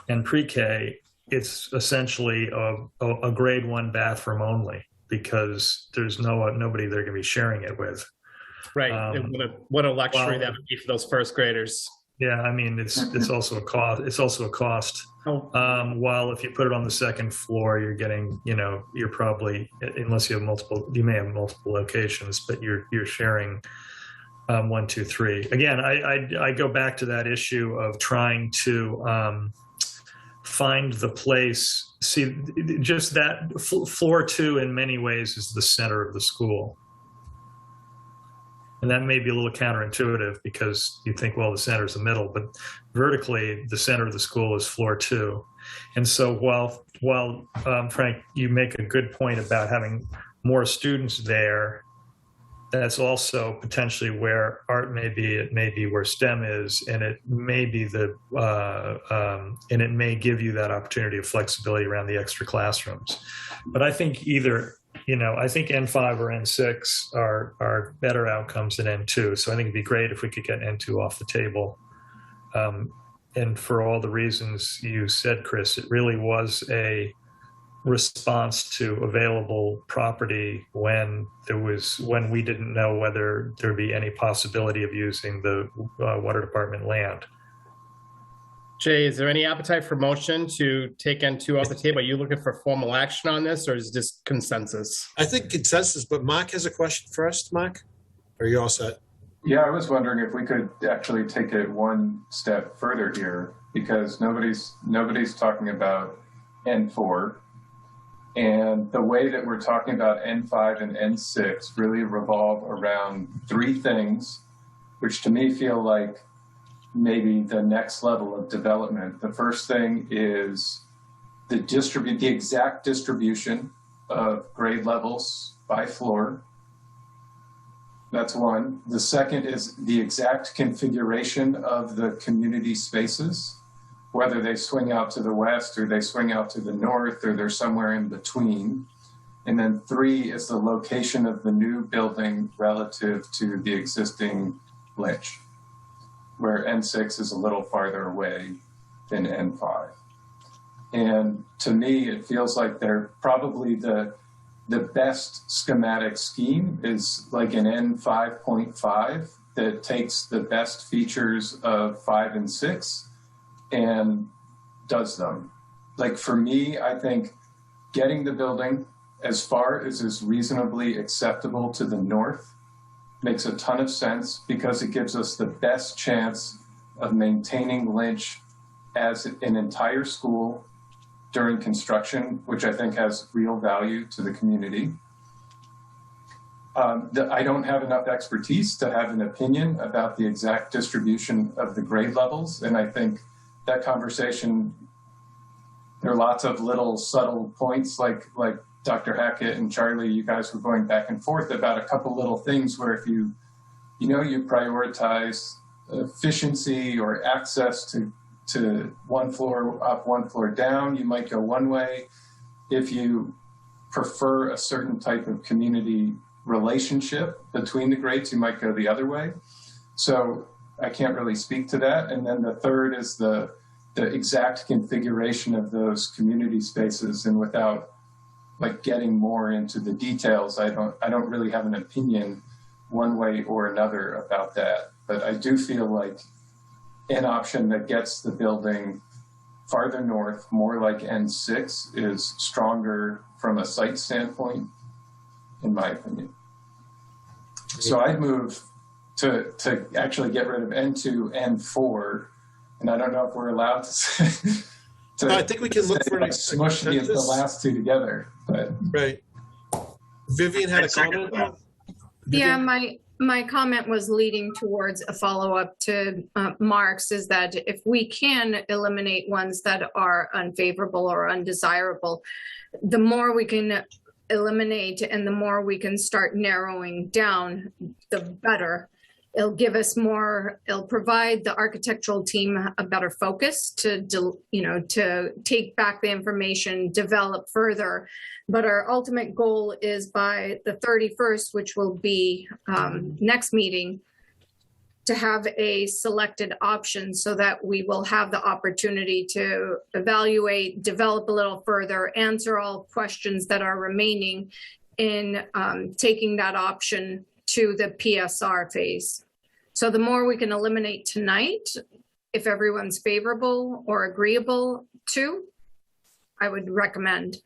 and pre-K, it's essentially a grade 1 bathroom only, because there's nobody they're going to be sharing it with. Right. What a luxury that would be for those first graders. Yeah, I mean, it's also a cost. It's also a cost. While if you put it on the second floor, you're getting, you're probably, unless you have you may have multiple locations, but you're sharing 1, 2, 3. Again, I go back to that issue of trying to find the place. See, just that floor 2 in many ways is the center of the school. And that may be a little counterintuitive, because you think, well, the center is the middle, but vertically, the center of the school is floor 2. And so while Frank, you make a good point about having more students there, that's also potentially where art may be. It may be where STEM is, and it may be and it may give you that opportunity of flexibility around the extra classrooms. But I think I think N5 or N6 are better outcomes than N2. So I think it'd be great if we could get N2 off the table. And for all the reasons you said, Chris, it really was a response to available property when we didn't know whether there'd be any possibility of using the water department land. Jay, is there any appetite for motion to take N2 off the table? Are you looking for formal action on this, or is this consensus? I think consensus, but Mark has a question for us, Mark? Or are you all set? Yeah, I was wondering if we could actually take it one step further here, because nobody's talking about N4. And the way that we're talking about N5 and N6 really revolve around 3 things which to me feel like maybe the next level of development. The first thing is the exact distribution of grade levels by floor. That's one. The second is the exact configuration of the community spaces, whether they swing out to the west or they swing out to the north or they're somewhere in between. And then 3 is the location of the new building relative to the existing Lynch, where N6 is a little farther away than N5. And to me, it feels like they're probably the best schematic scheme is like an N5.5 that takes the best features of 5 and 6 and does them. Like for me, I think getting the building as far as is reasonably acceptable to the north makes a ton of sense because it gives us the best chance of maintaining Lynch as an entire school during construction, which I think has real value to the community. I don't have enough expertise to have an opinion about the exact distribution of the grade levels, and I think that conversation, there are lots of little subtle points like Dr. Hackett and Charlie, you guys were going back and forth about a couple little things where if you prioritize efficiency or access to one floor up, one floor down, you might go one way. If you prefer a certain type of community relationship between the grades, you might go the other way. So I can't really speak to that. And then the third is the exact configuration of those community spaces, and without like getting more into the details, I don't really have an opinion one way or another about that. But I do feel like an option that gets the building farther north, more like N6, is stronger from a site standpoint, in my opinion. So I'd move to actually get rid of N2, N4, and I don't know if we're allowed to say. No, I think we can look for an smush the last two together, but right. Vivian had a comment. Yeah, my comment was leading towards a follow-up to Mark's, is that if we can eliminate ones that are unfavorable or undesirable, the more we can eliminate and the more we can start narrowing down, the better. It'll give us more, it'll provide the architectural team a better focus to take back the information, develop further. But our ultimate goal is by the 31st, which will be next meeting, to have a selected option so that we will have the opportunity to evaluate, develop a little further, answer all questions that are remaining in taking that option to the PSR phase. So the more we can eliminate tonight, if everyone's favorable or agreeable to, I would recommend.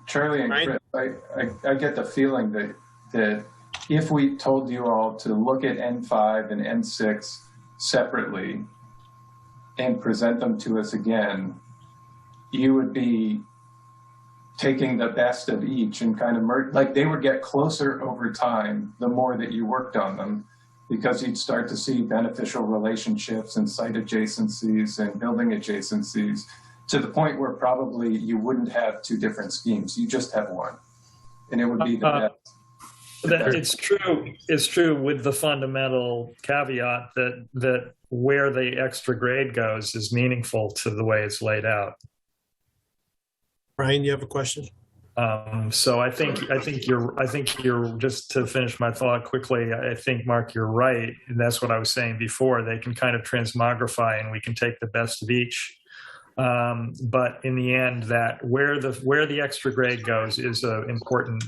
Charlie and Chris, I get the feeling that if we told you all to look at N5 and N6 separately and present them to us again, you would be taking the best of each and kind of like they would get closer over time the more that you worked on them, because you'd start to see beneficial relationships and site adjacencies and building adjacencies to the point where probably you wouldn't have two different schemes. You just have one, and it would be the best. It's true with the fundamental caveat that where the extra grade goes is meaningful to the way it's laid out. Brian, you have a question? So I think you're just to finish my thought quickly. I think, Mark, you're right, and that's what I was saying before. They can kind of transmogrify, and we can take the best of each. But in the end, that where the extra grade goes is an important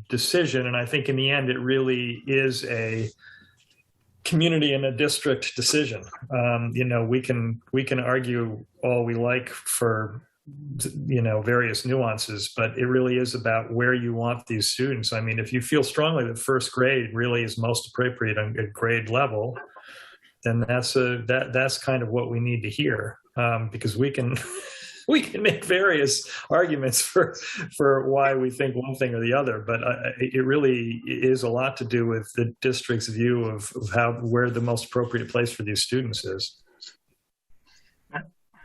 decision, and I think in the end it really is a community and a district decision. We can argue all we like for various nuances, but it really is about where you want these students. I mean, if you feel strongly that first grade really is most appropriate on a grade level, then that's kind of what we need to hear, because we can we can make various arguments for why we think one thing or the other, but it really is a lot to do with the district's view of where the most appropriate place for these students is.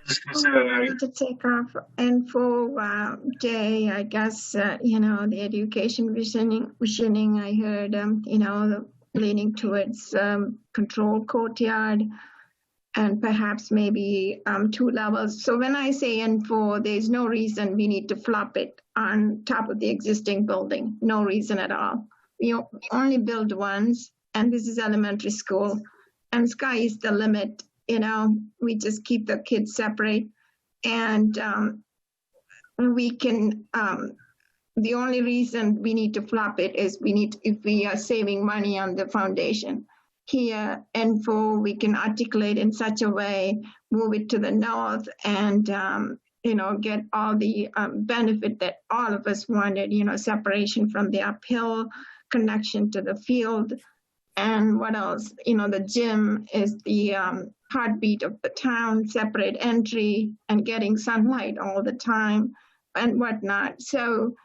To take off and for Jay, I guess the education visioning I heard leaning towards control courtyard and perhaps maybe 2 levels. So when I say N4, there's no reason we need to flop it on top of the existing building. No reason at all. You only build once, and this is elementary school, and sky is the limit. We just keep the kids separate, and we can. The only reason we need to flop it is if we are saving money on the foundation. Here, N4, we can articulate in such a way, move it to the north, and get all the benefit that all of us wanted. Separation from the uphill, connection to the field, and what else? The gym is the heartbeat of the town, separate entry, and getting sunlight all the time, and whatnot. So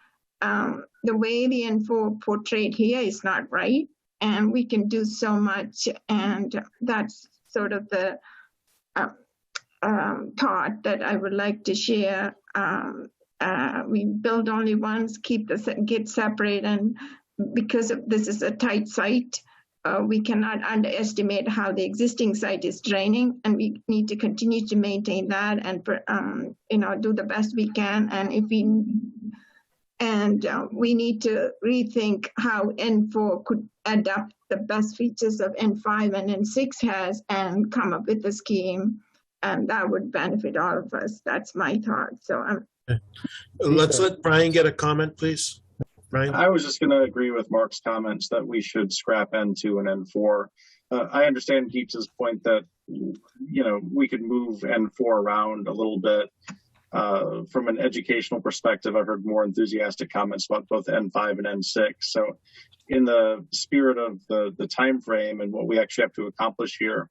the way the N4 portrayed here is not right, and we can do so much, and that's sort of the thought that I would like to share. We build only once, keep the kids separate, and because this is a tight site, we cannot underestimate how the existing site is draining, and we need to continue to maintain that and do the best we can. And we need to rethink how N4 could adapt the best features of N5 and N6 has and come up with a scheme, and that would benefit all of us. That's my thought. So let's let Brian get a comment, please. Brian? I was just going to agree with Mark's comments that we should scrap N2 and N4. I understand Keats's point that we could move N4 around a little bit. From an educational perspective, I've heard more enthusiastic comments about both N5 and N6. So in the spirit of the time frame and what we actually have to accomplish here,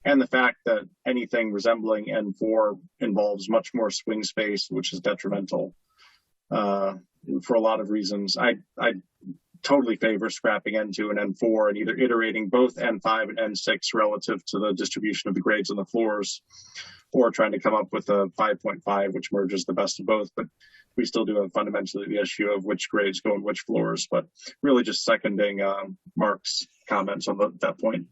and the fact that anything resembling N4 involves much more swing space, which is detrimental for a lot of reasons, I totally favor scrapping N2 and N4 and either iterating both N5 and N6 relative to the distribution of the grades on the floors, or trying to come up with a 5.5, which merges the best of both. But we still do have fundamentally the issue of which grades go on which floors, but really just seconding Mark's comments on that point.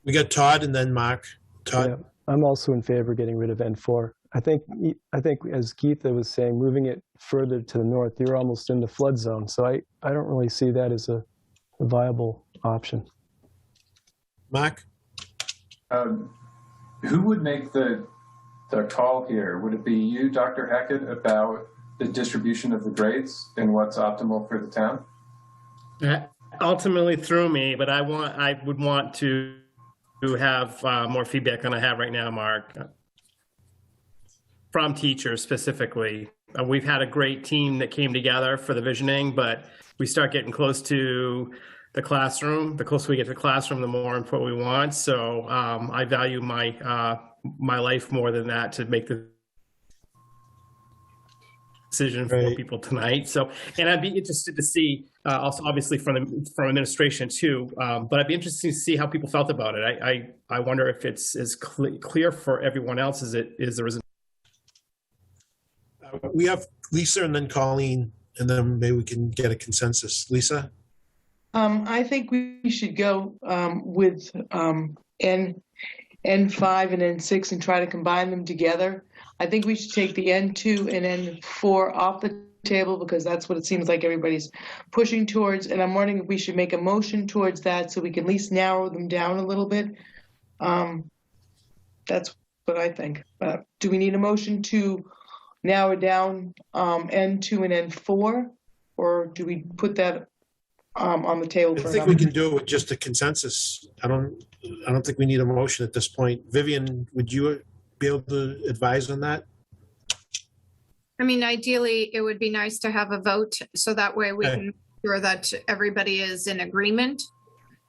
We got Todd and then Mark. Todd? Yeah, I'm also in favor of getting rid of N4. I think as Geetha was saying, moving it further to the north, you're almost in the flood zone. So I don't really see that as a viable option. Mark? Who would make the call here? Would it be you, Dr. Hackett, about the distribution of the grades and what's optimal for the town? Ultimately through me, but I would want to have more feedback than I have right now, Mark, from teachers specifically. We've had a great team that came together for the visioning, but we start getting close to the classroom. The closer we get to the classroom, the more input we want. So I value my life more than that to make the decision for people tonight. So, and I'd be interested to see, also obviously from administration too, but I'd be interested to see how people felt about it. I wonder if it's as clear for everyone else as it is. There isn't. We have Lisa and then Colleen, and then maybe we can get a consensus. Lisa? I think we should go with N5 and N6 and try to combine them together. I think we should take the N2 and N4 off the table because that's what it seems like everybody's pushing towards. And I'm wondering if we should make a motion towards that so we can at least narrow them down a little bit. That's what I think. Do we need a motion to narrow down N2 and N4, or do we put that on the table? I think we can do it with just a consensus. I don't think we need a motion at this point. Vivian, would you be able to advise on that? I mean, ideally, it would be nice to have a vote so that way we can make sure that everybody is in agreement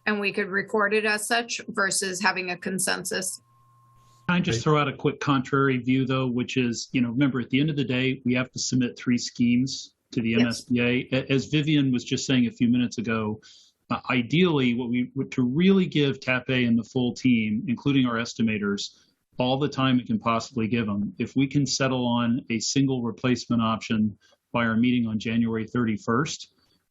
and we could record it as such versus having a consensus. I just throw out a quick contrary view, though, which is, remember, at the end of the day, we have to submit 3 schemes to the MSBA. As Vivian was just saying a few minutes ago, ideally, what we would to really give TAP A and the full team, including our estimators, all the time we can possibly give them. If we can settle on a single replacement option by our meeting on January 31st,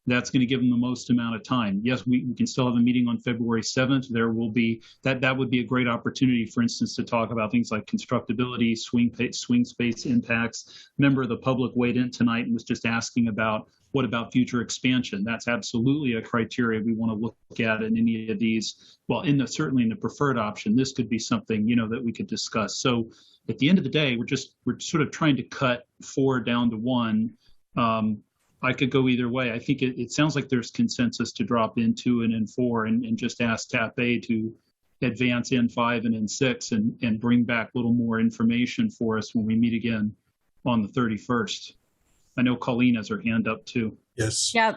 that's going to give them the most amount of time. Yes, we can still have a meeting on February 7th. There will be that would be a great opportunity, for instance, to talk about things like constructability, swing space impacts. Member of the public weighed in tonight and was just asking about what about future expansion. That's absolutely a criteria we want to look at in any of these. Well, certainly in the preferred option, this could be something that we could discuss. So at the end of the day, we're sort of trying to cut 4 down to 1. I could go either way. I think it sounds like there's consensus to drop into an N4 and just ask TAP A to advance N5 and N6 and bring back a little more information for us when we meet again on the 31st. I know Colleen has her hand up too. Yes. Yeah.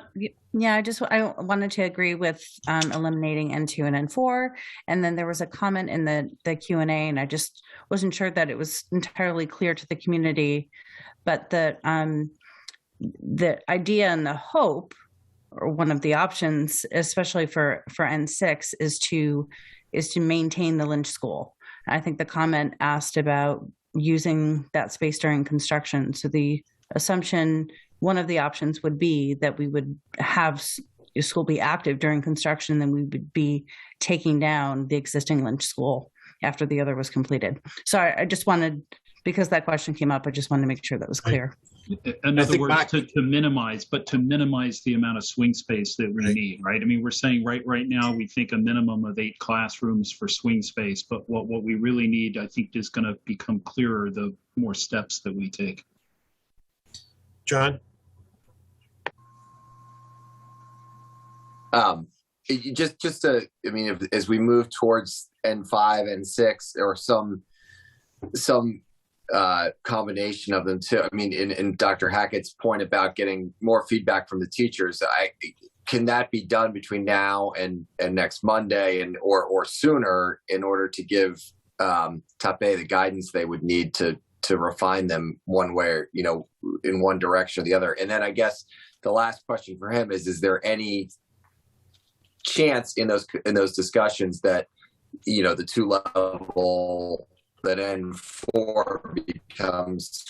I wanted to agree with eliminating N2 and N4. And then there was a comment in the Q&A, and I just wasn't sure that it was entirely clear to the community, but the idea and the hope, or one of the options, especially for N6, is to maintain the Lynch School. I think the comment asked about using that space during construction. So the assumption, one of the options would be that we would have school be active during construction, then we would be taking down the existing Lynch School after the other was completed. So I just wanted, because that question came up, I just wanted to make sure that was clear. In other words, to minimize the amount of swing space that we need, right? I mean, we're saying right now we think a minimum of 8 classrooms for swing space, but what we really need, I think, is going to become clearer the more steps that we take. John? As we move towards N5 and 6, or some combination of them too. I mean, in Dr. Hackett's point about getting more feedback from the teachers, can that be done between now and next Monday or sooner, in order to give TAP A the guidance they would need to refine them one way, in one direction or the other? And then I guess the last question for him is there any chance in those discussions that the 2-level, that N4 becomes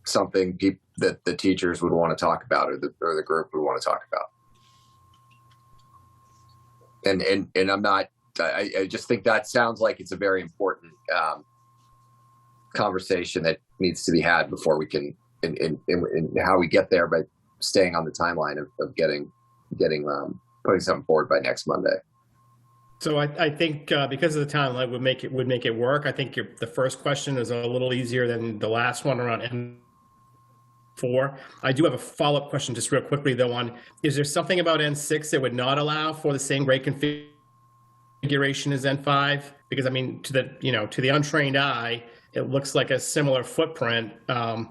something that the teachers would want to talk about, or the group would want to talk about? And I'm not, I just think that sounds like it's a very important conversation that needs to be had before we can, in how we get there, by staying on the timeline of getting putting something forward by next Monday. So I think because of the timeline would make it work. I think the first question is a little easier than the last one around N4. I do have a follow-up question just real quickly though on, is there something about N6 that would not allow for the same grade configuration as N5? Because I mean, to the untrained eye, it looks like a similar footprint. Can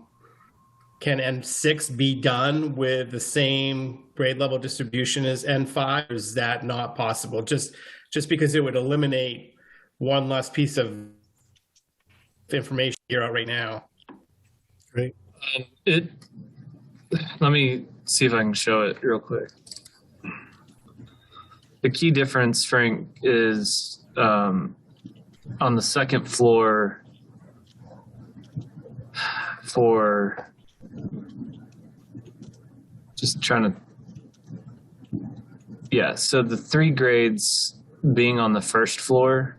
N6 be done with the same grade level distribution as N5? Or is that not possible? Just because it would eliminate one less piece of information here out right now. Great. Let me see if I can show it real quick. The key difference, Frank, is on the second floor for just trying to, yeah, so the 3 grades being on the first floor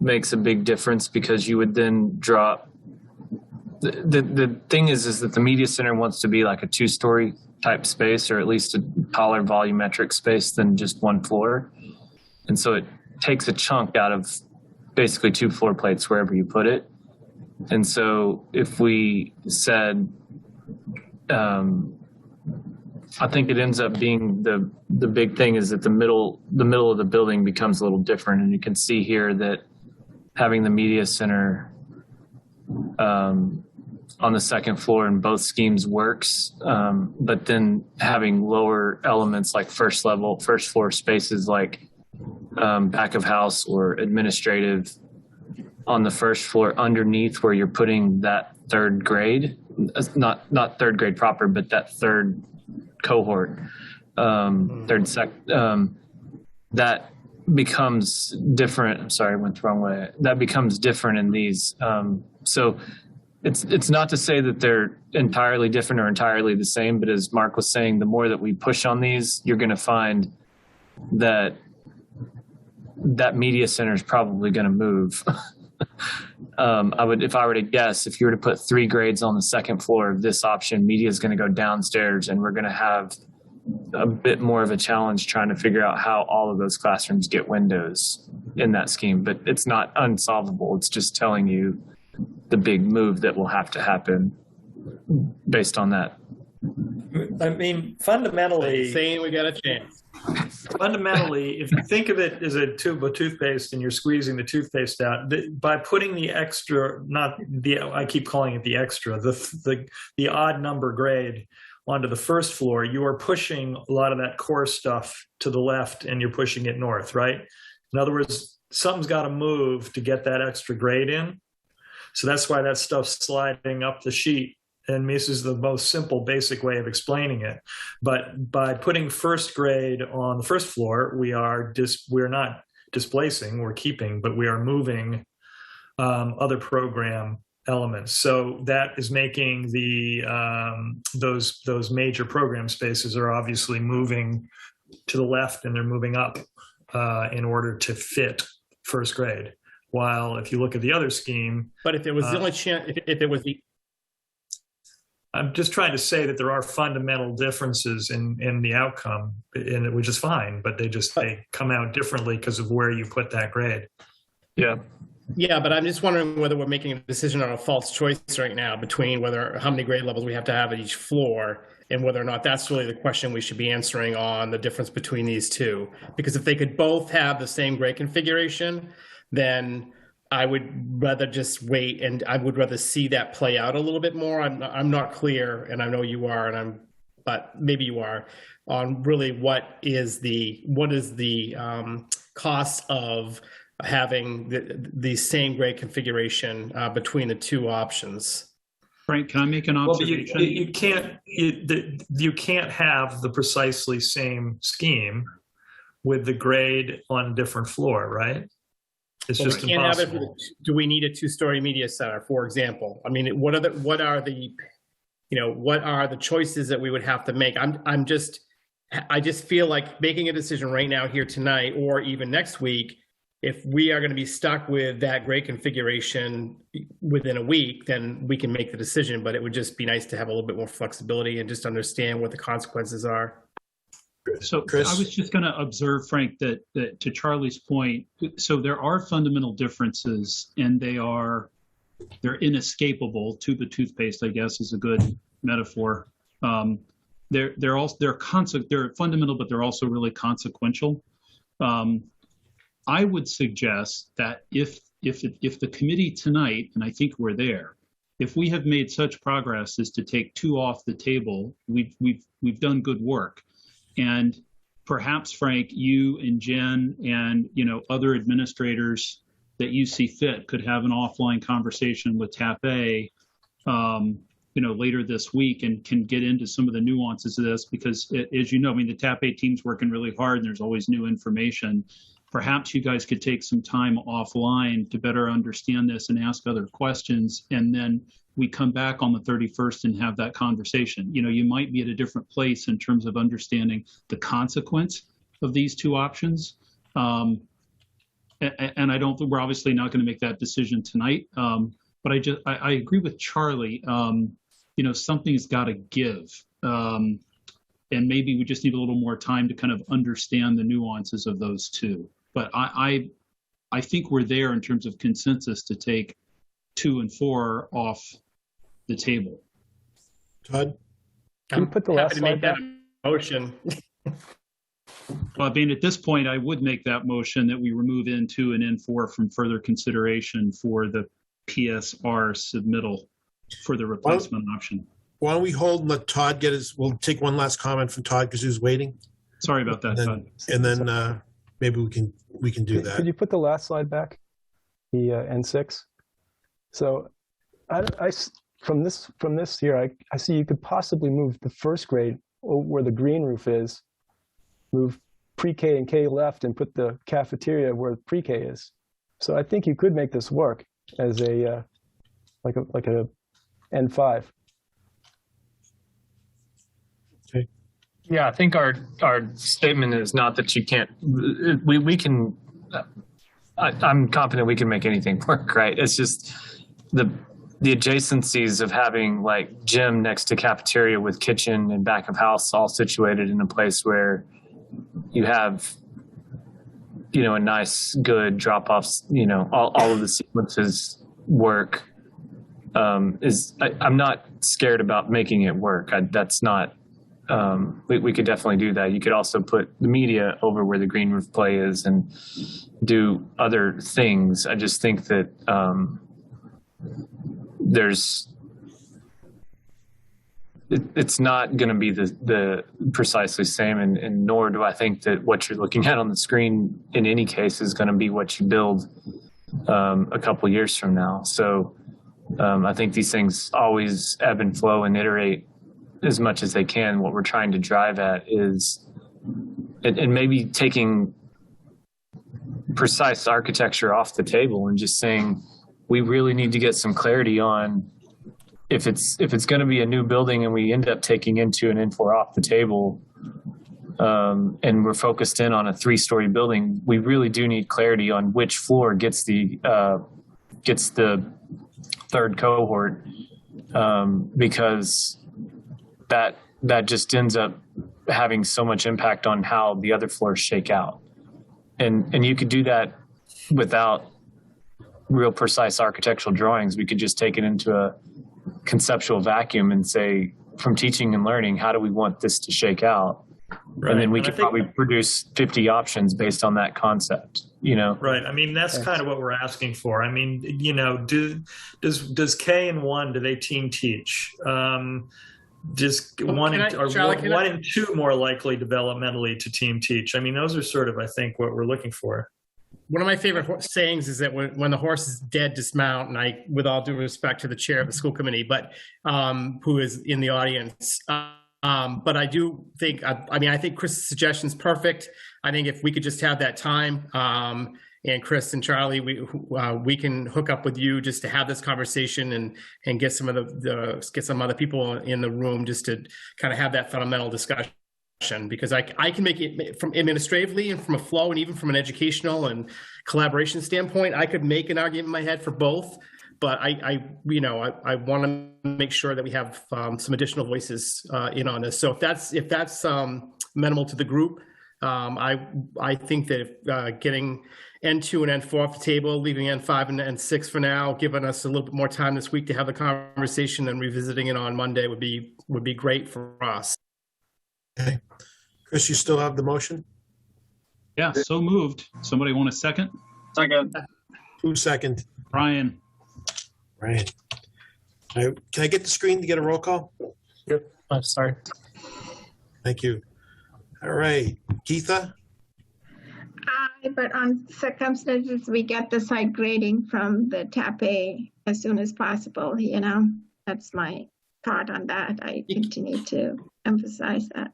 makes a big difference, because you would then drop the thing is that the media center wants to be like a 2-story type space, or at least a taller volumetric space than just 1 floor. And so it takes a chunk out of basically 2 floor plates wherever you put it. And so if we said, I think it ends up being the big thing is that the middle of the building becomes a little different. And you can see here that having the media center on the second floor in both schemes works, but then having lower elements like first floor spaces like back of house or administrative on the first floor underneath where you're putting that third grade, not third grade proper, but that third cohort, that becomes different. I'm sorry, I went the wrong way. That becomes different in these. So it's not to say that they're entirely different or entirely the same, but as Mark was saying, the more that we push on these, you're going to find that media center is probably going to move. If I were to guess, if you were to put 3 grades on the second floor of this option, media is going to go downstairs, and we're going to have a bit more of a challenge trying to figure out how all of those classrooms get windows in that scheme. But it's not unsolvable. It's just telling you the big move that will have to happen based on that. I mean, fundamentally, saying we got a chance. Fundamentally, if you think of it as a tube of toothpaste and you're squeezing the toothpaste out, by putting the extra, I keep calling it the extra, the odd number grade onto the first floor, you are pushing a lot of that core stuff to the left and you're pushing it north, right? In other words, something's got to move to get that extra grade in. So that's why that stuff's sliding up the sheet. And this is the most simple, basic way of explaining it. But by putting first grade on the first floor, we're not displacing, we're keeping, but we are moving other program elements. So that is making those major program spaces are obviously moving to the left, and they're moving up in order to fit first grade. While if you look at the other scheme, but if it was the only chance, if it was the I'm just trying to say that there are fundamental differences in the outcome, which is fine, but they come out differently because of where you put that grade. Yeah. Yeah, but I'm just wondering whether we're making a decision on a false choice right now between how many grade levels we have to have at each floor, and whether or not that's really the question we should be answering on the difference between these two. Because if they could both have the same grade configuration, then I would rather just wait, and I would rather see that play out a little bit more. I'm not clear, and I know you are, but maybe you are, on really what is the cost of having the same grade configuration between the two options. Frank, can I make an observation? Well, you can't have the precisely same scheme with the grade on a different floor, right? It's just impossible. Do we need a 2-story media center, for example? I mean, what are the choices that we would have to make? I just feel like making a decision right now here tonight, or even next week, if we are going to be stuck with that grade configuration within a week, then we can make the decision. But it would just be nice to have a little bit more flexibility and just understand what the consequences are. So Chris, I was just going to observe, Frank, that to Charlie's point, so there are fundamental differences, and they're inescapable. Tube of toothpaste, I guess, is a good metaphor. They're fundamental, but they're also really consequential. I would suggest that if the committee tonight, and I think we're there, if we have made such progress as to take 2 off the table, we've done good work. And perhaps, Frank, you and Jen and other administrators that you see fit could have an offline conversation with TAP A, later this week, and can get into some of the nuances of this, because as you know, I mean, the TAP A team's working really hard, and there's always new information. Perhaps you guys could take some time offline to better understand this and ask other questions, and then we come back on the 31st and have that conversation. You might be at a different place in terms of understanding the consequence of these 2 options. And I don't think we're obviously not going to make that decision tonight. But I agree with Charlie. Something's got to give. And maybe we just need a little more time to kind of understand the nuances of those 2. But I think we're there in terms of consensus to take 2 and 4 off the table. Todd? Can you put the last slide back? Motion. Well, I mean, at this point, I would make that motion that we remove N2 and N4 from further consideration for the PSR submittal for the replacement option. Why don't we hold and let Todd we'll take one last comment from Todd because he was waiting. Sorry about that, Todd. And then maybe we can do that. Could you put the last slide back? The N6. So from this here, I see you could possibly move the first grade where the green roof is, move pre-K and K left, and put the cafeteria where pre-K is. So I think you could make this work as a like a N5. Okay. Yeah, I think our statement is not that you can't. We can. I'm confident we can make anything work. Right. It's just the adjacencies of having like gym next to cafeteria with kitchen and back of house all situated in a place where you have, a nice, good drop-offs, all of the sequences work. I'm not scared about making it work. That's not, we could definitely do that. You could also put the media over where the green roof play is and do other things. I just think that it's not going to be the precisely same, and nor do I think that what you're looking at on the screen in any case is going to be what you build a couple of years from now. So I think these things always ebb and flow and iterate as much as they can. What we're trying to drive at is, and maybe taking precise architecture off the table and just saying, we really need to get some clarity on if it's going to be a new building and we end up taking into an N4 off the table, and we're focused in on a 3-story building, we really do need clarity on which floor gets the third cohort, because that just ends up having so much impact on how the other floors shake out. And you could do that without real precise architectural drawings. We could just take it into a conceptual vacuum and say, from teaching and learning, how do we want this to shake out? Right. And then we could probably produce 50 options based on that concept, Right. I mean, that's kind of what we're asking for. I mean, does K and 1, do they team teach? Just one and 2 more likely developmentally to team teach? I mean, those are sort of, I think, what we're looking for. One of my favorite sayings is that when the horse is dead, dismount. And I, with all due respect to the chair of the school committee, but who is in the audience, but I do think, I think Chris's suggestion is perfect. I think if we could just have that time, and Chris and Charlie, we can hook up with you just to have this conversation and get some of get some other people in the room just to kind of have that fundamental discussion. Because I can make it from administratively and from a flow and even from an educational and collaboration standpoint, I could make an argument in my head for both. But I want to make sure that we have some additional voices in on this. So if that's amenable to the group, I think that getting N2 and N4 off the table, leaving N5 and N6 for now, giving us a little bit more time this week to have the conversation and revisiting it on Monday would be great for us. Okay. Chris, you still have the motion? Yeah, so moved. Somebody want a second? Second. Who's second? Brian. Brian. Can I get the screen to get a roll call? Yep. I'm sorry. Thank you. All right. Geetha? Aye, but on circumstances, we get the site grading from the TAP-A as soon as possible, That's my thought on that. I continue to emphasize that.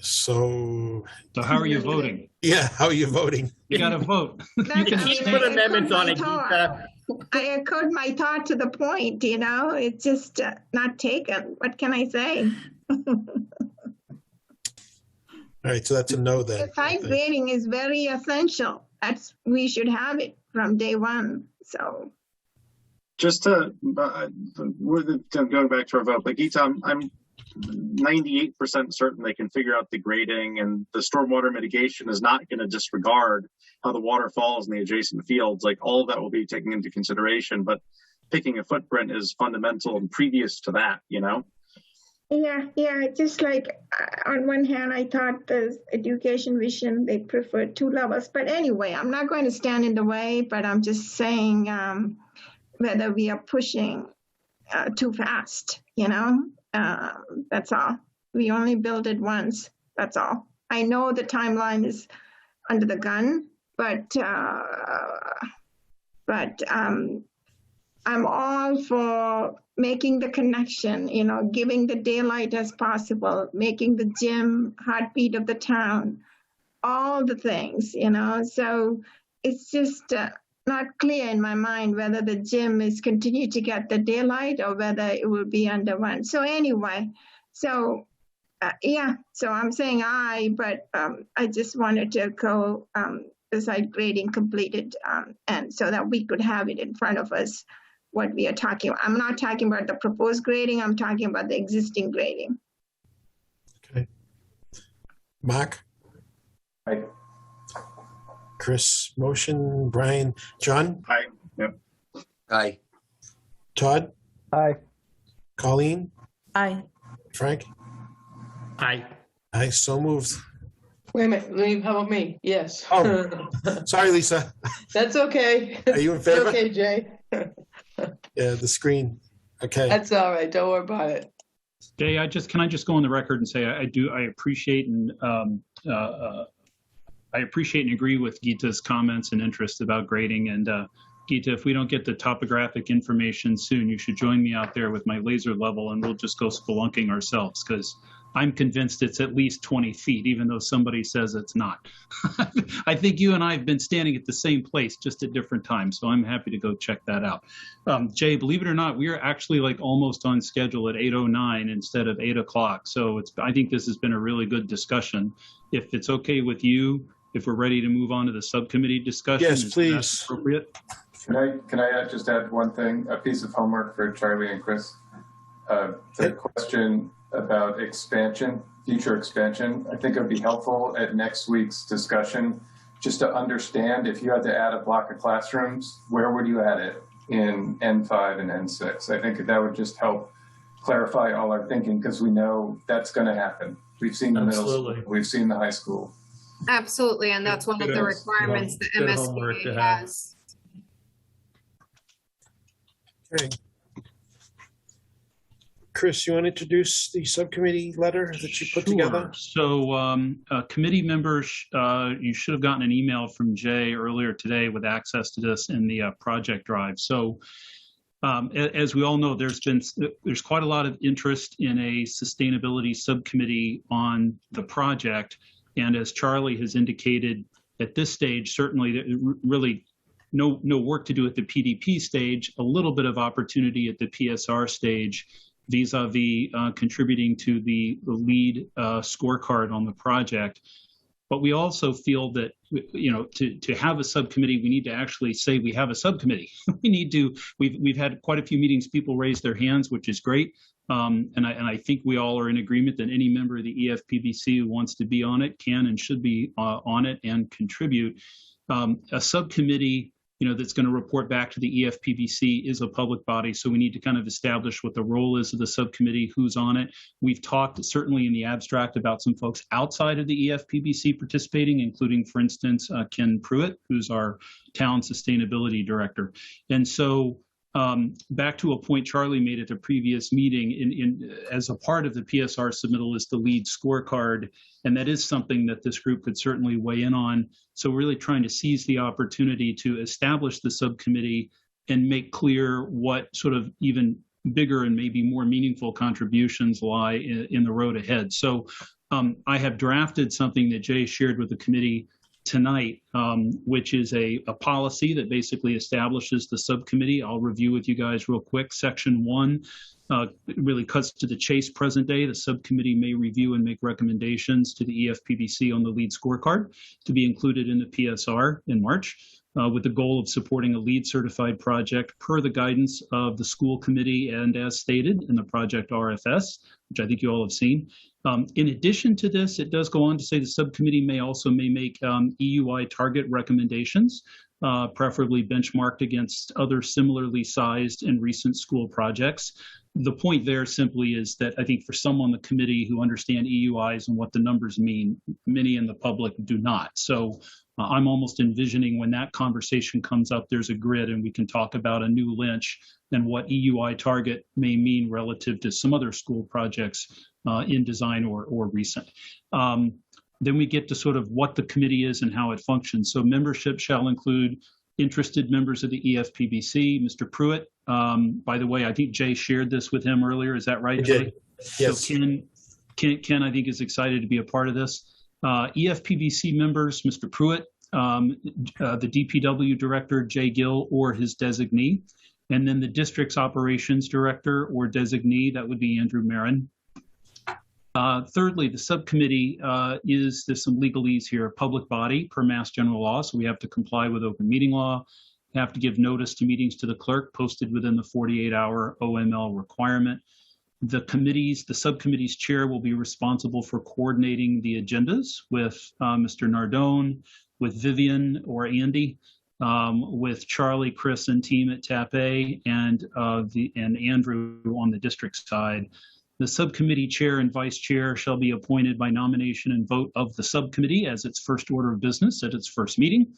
So how are you voting? Yeah, how are you voting? You got to vote. You can put amendments on it, Geetha. I echoed my thought to the point, it's just not taken. What can I say? All right, so that's a no then. The site grading is very essential. We should have it from day one. So just to going back to our vote, but Geetha, I'm 98% certain they can figure out the grading, and the stormwater mitigation is not going to disregard how the water falls in the adjacent fields. Like, all of that will be taken into consideration, but picking a footprint is fundamental and previous to that, Yeah, just like on one hand, I thought the education vision, they preferred 2 levels. But anyway, I'm not going to stand in the way, but I'm just saying whether we are pushing too fast, that's all. We only build it once, that's all. I know the timeline is under the gun, but I'm all for making the connection, giving the daylight as possible, making the gym heartbeat of the town, all the things, So it's just not clear in my mind whether the gym is continue to get the daylight or whether it will be under one. So anyway, so I'm saying aye, but I just wanted to go the site grading completed, and so that we could have it in front of us, what we are talking about. I'm not talking about the proposed grading, I'm talking about the existing grading. Okay. Mark? Aye. Chris, motion. Brian? John? Aye. Yep. Aye. Todd? Aye. Colleen? Aye. Frank? Aye. Aye, so moved. Wait a minute, how about me? Yes. Oh, sorry, Lisa. That's okay. Are you in favor? It's okay, Jay. Yeah, the screen. Okay. That's all right. Don't worry about it. Jay, can I just go on the record and say I appreciate and I appreciate and agree with Geeta's comments and interest about grading. And Geeta, if we don't get the topographic information soon, you should join me out there with my laser level and we'll just go spelunking ourselves, because I'm convinced it's at least 20 feet, even though somebody says it's not. I think you and I have been standing at the same place, just at different times. So I'm happy to go check that out. Jay, believe it or not, we are actually like almost on schedule at 8:09 instead of 8 o'clock. So I think this has been a really good discussion. If it's okay with you, if we're ready to move on to the subcommittee discussion. Yes, please. Appropriate? Can I just add one thing, a piece of homework for Charlie and Chris? The question about expansion, future expansion, I think it would be helpful at next week's discussion just to understand, if you had to add a block of classrooms, where would you add it in N5 and N6? I think that would just help clarify all our thinking, because we know that's going to happen. We've seen the middle school, we've seen the high school. Absolutely, and that's one of the requirements the MSBA has. Okay. Chris, you want to introduce the subcommittee letter that you put together? So committee members, you should have gotten an email from Jay earlier today with access to this in the project drive. So as we all know, there's quite a lot of interest in a sustainability subcommittee on the project. And as Charlie has indicated, at this stage, certainly really no work to do at the PDP stage, a little bit of opportunity at the PSR stage, vis-a-vis contributing to the lead scorecard on the project. But we also feel that, to have a subcommittee, we need to actually say we have a subcommittee. We've had quite a few meetings, people raise their hands, which is great. And I think we all are in agreement that any member of the EFPBC who wants to be on it can and should be on it and contribute. A subcommittee, that's going to report back to the EFPBC is a public body, so we need to kind of establish what the role is of the subcommittee, who's on it. We've talked certainly in the abstract about some folks outside of the EFPBC participating, including, for instance, Ken Pruitt, who's our town sustainability director. And so back to a point Charlie made at the previous meeting, as a part of the PSR submittal is the lead scorecard, and that is something that this group could certainly weigh in on. So we're really trying to seize the opportunity to establish the subcommittee and make clear what sort of even bigger and maybe more meaningful contributions lie in the road ahead. So I have drafted something that Jay shared with the committee tonight, which is a policy that basically establishes the subcommittee. I'll review with you guys real quick. Section 1 really cuts to the chase present day. The subcommittee may review and make recommendations to the EFPBC on the lead scorecard to be included in the PSR in March, with the goal of supporting a LEED certified project per the guidance of the school committee and as stated in the project RFS, which I think you all have seen. In addition to this, it does go on to say the subcommittee may make EUI target recommendations, preferably benchmarked against other similarly sized and recent school projects. The point there simply is that I think for some on the committee who understand EUIs and what the numbers mean, many in the public do not. So I'm almost envisioning when that conversation comes up, there's a grid and we can talk about a new Lynch and what EUI target may mean relative to some other school projects in design or recent. Then we get to sort of what the committee is and how it functions. So membership shall include interested members of the EFPBC. Mr. Pruitt, by the way, I think Jay shared this with him earlier. Is that right, Jay? Yes. So Ken, I think, is excited to be a part of this. EFPBC members, Mr. Pruitt, the DPW director, Jay Gill, or his designee. And then the district's operations director or designee, that would be Andrew Marin. Thirdly, the subcommittee there's some legalese here, public body per Mass General Law, so we have to comply with open meeting law, have to give notice to meetings to the clerk posted within the 48-hour OML requirement. The subcommittee's chair will be responsible for coordinating the agendas with Mr. Nardone, with Vivian or Andy, with Charlie, Chris, and team at TAP A, and Andrew on the district side. The subcommittee chair and vice chair shall be appointed by nomination and vote of the subcommittee as its first order of business at its first meeting.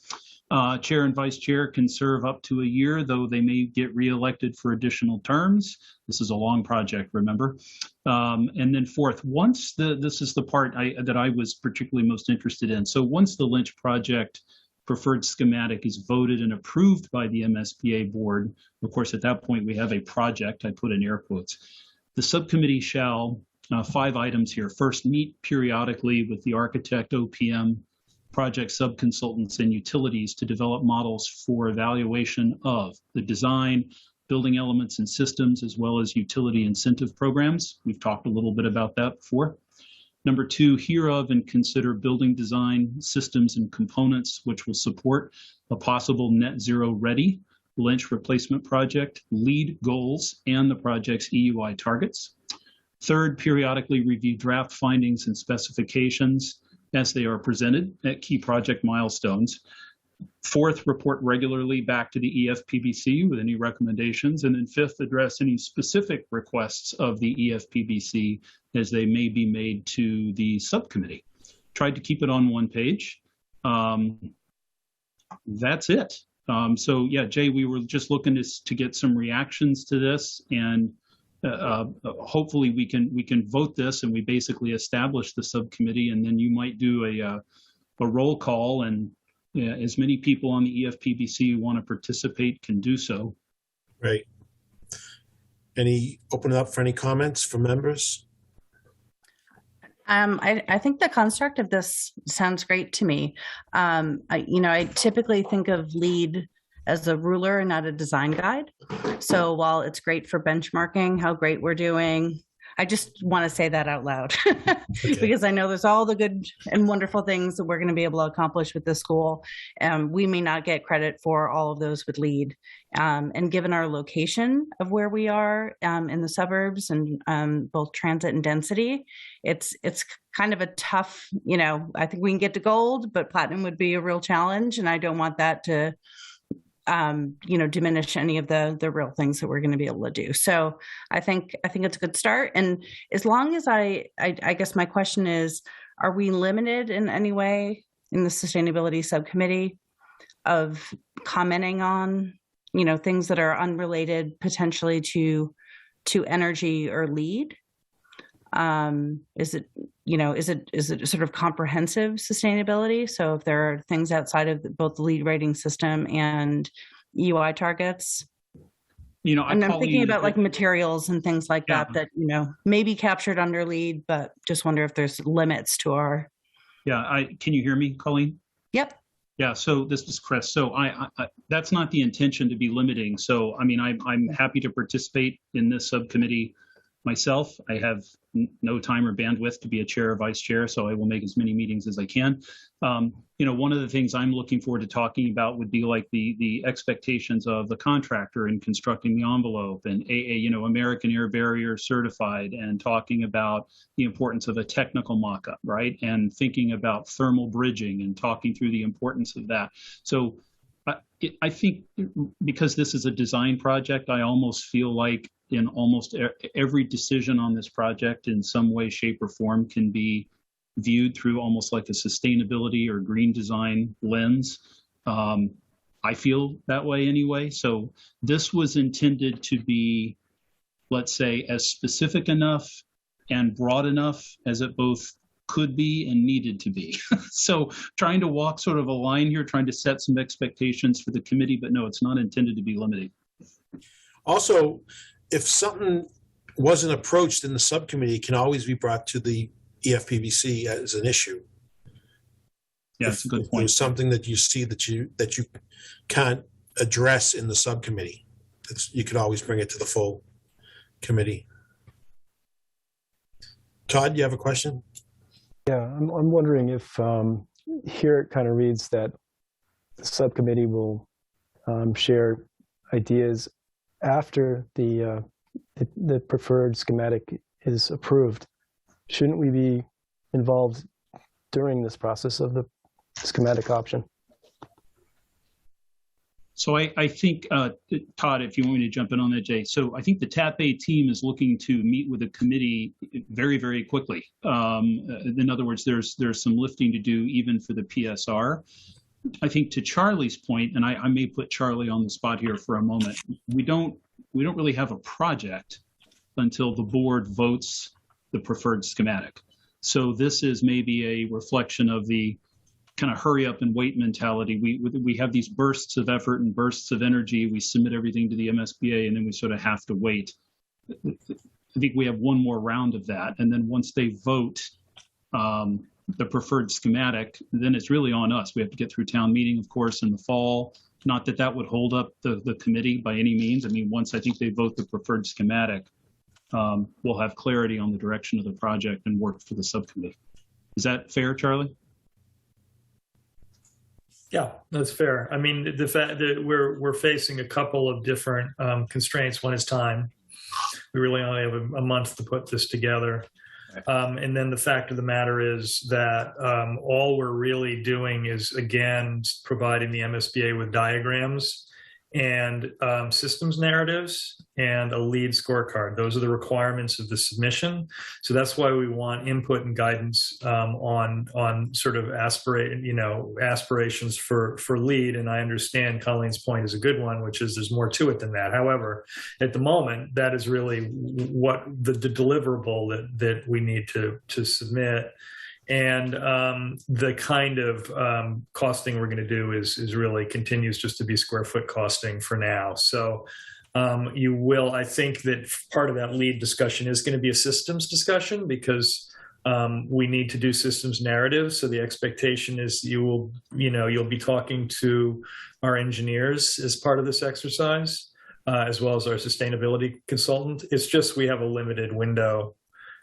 Chair and vice chair can serve up to a year, though they may get reelected for additional terms. This is a long project, remember. And then fourth, this is the part that I was particularly most interested in. So once the Lynch project preferred schematic is voted and approved by the MSBA board, of course, at that point, we have a project, I put in air quotes. The subcommittee shall, 5 items here. First, meet periodically with the architect, OPM, project subconsultants, and utilities to develop models for evaluation of the design, building elements and systems, as well as utility incentive programs. We've talked a little bit about that before. Number 2, hear of and consider building design, systems, and components which will support a possible net zero ready Lynch replacement project, lead goals, and the project's EUI targets. Third, periodically review draft findings and specifications as they are presented at key project milestones. Fourth, report regularly back to the EFPBC with any recommendations. And then fifth, address any specific requests of the EFPBC as they may be made to the subcommittee. Tried to keep it on one page. That's it. So yeah, Jay, we were just looking to get some reactions to this, and hopefully we can vote this, and we basically establish the subcommittee, and then you might do a roll call, and as many people on the EFPBC who want to participate can do so. Right. Open it up for any comments from members? I think the construct of this sounds great to me. I typically think of LEED as a ruler and not a design guide. So while it's great for benchmarking how great we're doing, I just want to say that out loud because I know there's all the good and wonderful things that we're going to be able to accomplish with this school. We may not get credit for all of those with LEED. And given our location of where we are in the suburbs and both transit and density, it's kind of a tough, I think we can get to gold, but platinum would be a real challenge. And I don't want that to diminish any of the real things that we're going to be able to do. So I think it's a good start. And as long as I guess my question is, are we limited in any way in the sustainability subcommittee of commenting on, things that are unrelated potentially to energy or LEED? Is it sort of comprehensive sustainability? So if there are things outside of both the LEED rating system and EUI targets, and I'm thinking about like materials and things like that may be captured under LEED, but just wonder if there's limits to our. Yeah, can you hear me, Colleen? Yep. Yeah, so this is Chris. So I that's not the intention to be limiting. So I mean, I'm happy to participate in this subcommittee myself. I have no time or bandwidth to be a chair or vice chair, so I will make as many meetings as I can. One of the things I'm looking forward to talking about would be like the expectations of the contractor in constructing the envelope and American Air Barrier certified, and talking about the importance of a technical mock-up, right? And thinking about thermal bridging and talking through the importance of that. So I think because this is a design project, I almost feel like in almost every decision on this project in some way, shape, or form can be viewed through almost like a sustainability or green design lens. I feel that way anyway. So this was intended to be, let's say, as specific enough and broad enough as it both could be and needed to be. So trying to walk sort of a line here, trying to set some expectations for the committee, but no, it's not intended to be limiting. Also, if something wasn't approached in the subcommittee, it can always be brought to the EFPBC as an issue. Yeah, that's a good If point. there's something that you see that you can't address in the subcommittee, you could always bring it to the full committee. Todd, you have a question? Yeah, I'm wondering if here it kind of reads that the subcommittee will share ideas after the preferred schematic is approved. Shouldn't we be involved during this process of the schematic option? So I think, Todd, if you want me to jump in on that, Jay. So I think the TAP A team is looking to meet with the committee very, very quickly. In other words, there's some lifting to do even for the PSR. I think to Charlie's point, and I may put Charlie on the spot here for a moment, we don't really have a project until the board votes the preferred schematic. So this is maybe a reflection of the kind of hurry up and wait mentality. We have these bursts of effort and bursts of energy. We submit everything to the MSBA and then we sort of have to wait. I think we have one more round of that. And then once they vote the preferred schematic, then it's really on us. We have to get through town meeting, of course, in the fall. Not that that would hold up the committee by any means. I mean, once I think they vote the preferred schematic, we'll have clarity on the direction of the project and work for the subcommittee. Is that fair, Charlie? Yeah, that's fair. I mean, the fact that we're facing a couple of different constraints. One is time. We really only have a month to put this together. And then the fact of the matter is that all we're really doing is, again, providing the MSBA with diagrams and systems narratives and a lead scorecard. Those are the requirements of the submission. So that's why we want input and guidance on sort of aspirations for lead. And I understand Colleen's point is a good one, which is there's more to it than that. However, at the moment, that is really what the deliverable that we need to submit. And the kind of costing we're going to do is really continues just to be square foot costing for now. So you will, I think that part of that lead discussion is going to be a systems discussion because we need to do systems narratives. So the expectation is you'll be talking to our engineers as part of this exercise, as well as our sustainability consultant. It's just we have a limited window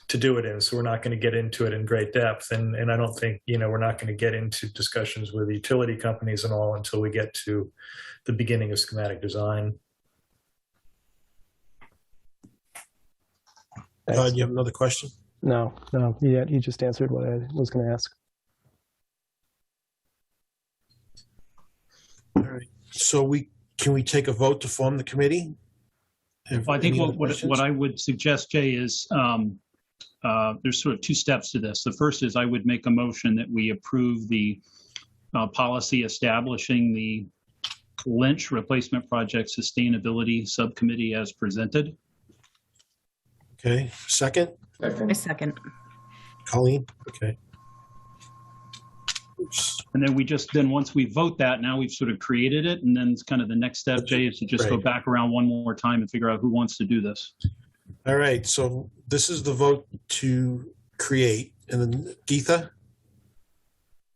to do it in, so we're not going to get into it in great depth, and I don't think we're not going to get into discussions with utility companies and all until we get to the beginning of schematic design. Todd, you have another question? No, you just answered what I was going to ask. All right. So can we take a vote to form the committee? I think what I would suggest, Jay, is there's sort of two steps to this. The first is I would make a motion that we approve the policy establishing the Lynch Replacement Project Sustainability Subcommittee as presented. Okay, second? I second. Colleen? Okay. Oops. And then once we vote that, now we've sort of created it. And then it's kind of the next step, Jay, is to just go back around one more time and figure out who wants to do this. All right, so this is the vote to create. And then Geetha?